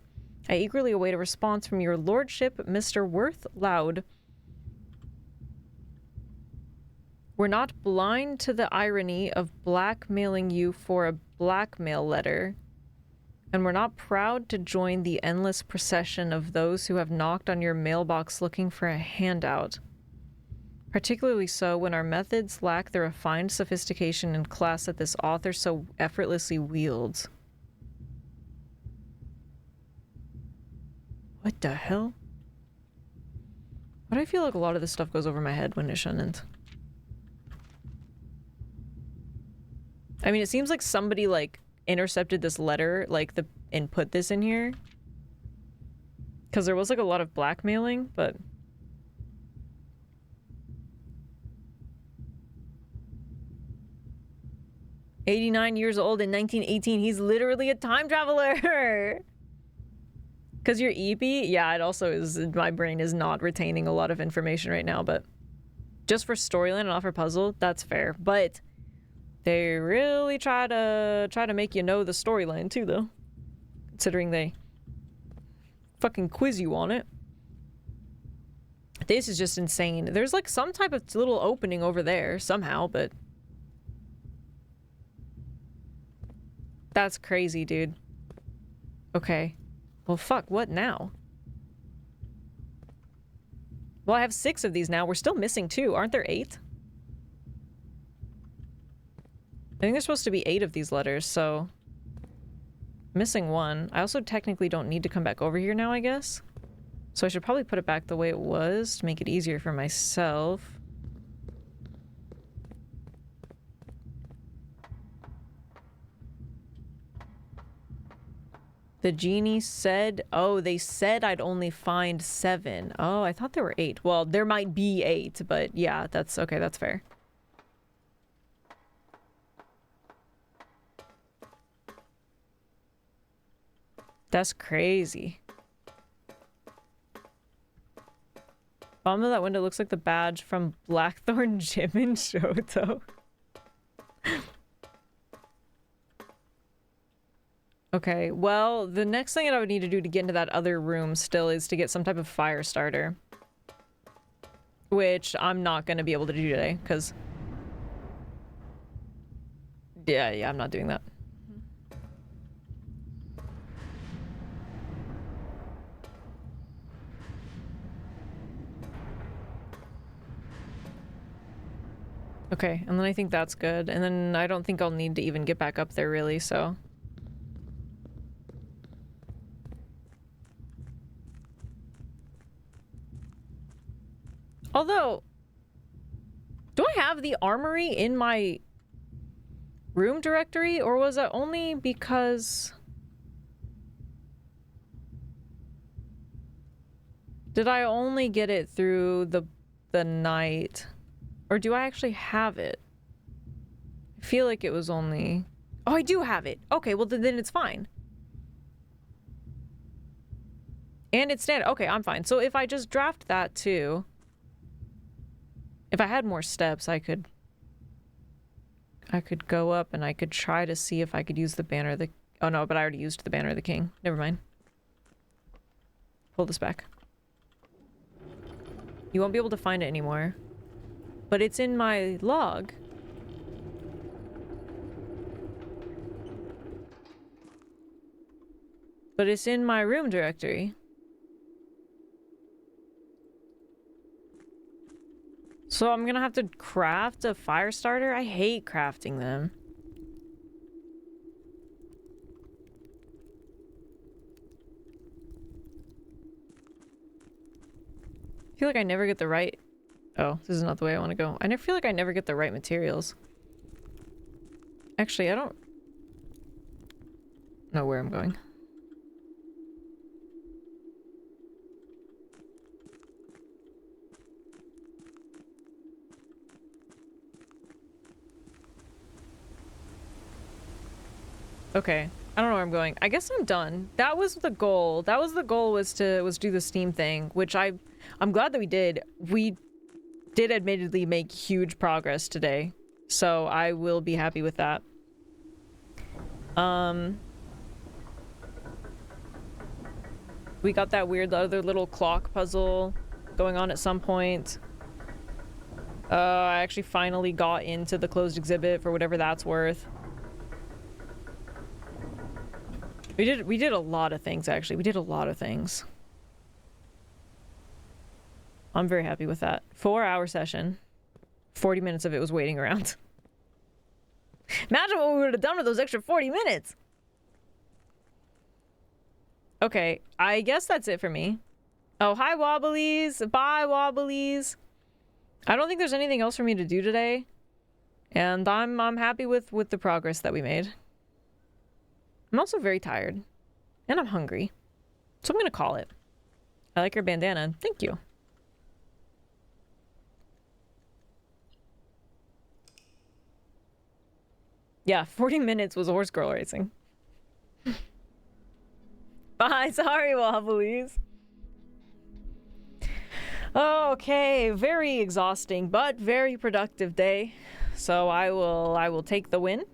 I eagerly await a response from your lordship, Mr. Worth Loud. We're not blind to the irony of blackmailing you for a blackmail letter, and we're not proud to join the endless procession of those who have knocked on your mailbox looking for a handout. Particularly so when our methods lack the refined sophistication and class that this author so effortlessly wields. What the hell? Why do I feel like a lot of this stuff goes over my head when it shouldn't? I mean, it seems like somebody, like, intercepted this letter, like, and put this in here. Because there was, like, a lot of blackmailing, but... "89 years old in 1918. He's literally a time traveler!" Because you're EP? Yeah, it also is... My brain is not retaining a lot of information right now, but... Just for storyline and not for puzzle, that's fair. But... They really try to make you know the storyline too, though. Considering they fucking quiz you on it. This is just insane. There's like some type of little opening over there somehow, but that's crazy, dude. Okay. Well, fuck, what now? Well, I have 6 of these now. We're still missing 2. Aren't there 8? I think there's supposed to be 8 of these letters, so... Missing 1. I also technically don't need to come back over here now, I guess. So I should probably put it back the way it was to make it easier for myself. The genie said... Oh, they said I'd only find 7. Oh, I thought there were 8. Well, there might be 8, but yeah, that's... Okay, that's fair. That's crazy. Bottom of that window looks like the badge from Blackthorn Gym in Shoto. Okay, well, the next thing that I would need to do to get into that other room still is to get some type of fire starter. Which I'm not going to be able to do today, because... Yeah, I'm not doing that. Okay, and then I think that's good. And then I don't think I'll need to even get back up there, really, so... Although... Do I have the armory in my room directory? Or was it only because... Did I only get it through the night... Or do I actually have it? I feel like it was only... Oh, I do have it! Okay, well then it's fine. And it's standard. Okay, I'm fine. So if I just draft that too... If I had more steps, I could go up and I could try to see if I could use the banner of the... Oh no, but I already used the banner of the king. Never mind. Pull this back. You won't be able to find it anymore. But it's in my log. But it's in my room directory. So I'm gonna have to craft a fire starter? I hate crafting them. I feel like I never get the right... Oh, this is not the way I want to go. I never feel like I never get the right materials. Actually, I don't know where I'm going. Okay. I don't know where I'm going. I guess I'm done. That was the goal. That was the goal, was to do the Steam thing, which I'm glad that we did. We did admittedly make huge progress today, so I will be happy with that. We got that weird other little clock puzzle going on at some point. I actually finally got into the closed exhibit for whatever that's worth. We did a lot of things, actually. We did a lot of things. I'm very happy with that. 4-hour session. 40 minutes of it was waiting around. Imagine what we would have done with those extra 40 minutes! Okay, I guess that's it for me. Oh, hi, Wobblies! Bye, Wobblies! I don't think there's anything else for me to do today. And I'm happy with the progress that we made. I'm also very tired. And I'm hungry. So I'm gonna call it. I like your bandana. Thank you. Yeah, 40 minutes was horse girl racing. Bye, sorry, Wobblies. Okay, very exhausting, but very productive day. So I will take the win.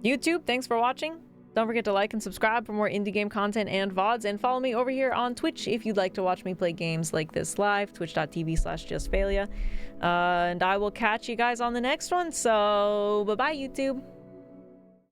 YouTube, thanks for watching. Don't forget to like and subscribe for more indie game content and VODs, and follow me over here on Twitch if you'd like to watch me play games like this live, twitch.tv/justfailure. And I will catch you guys on the next one, so bye-bye, YouTube.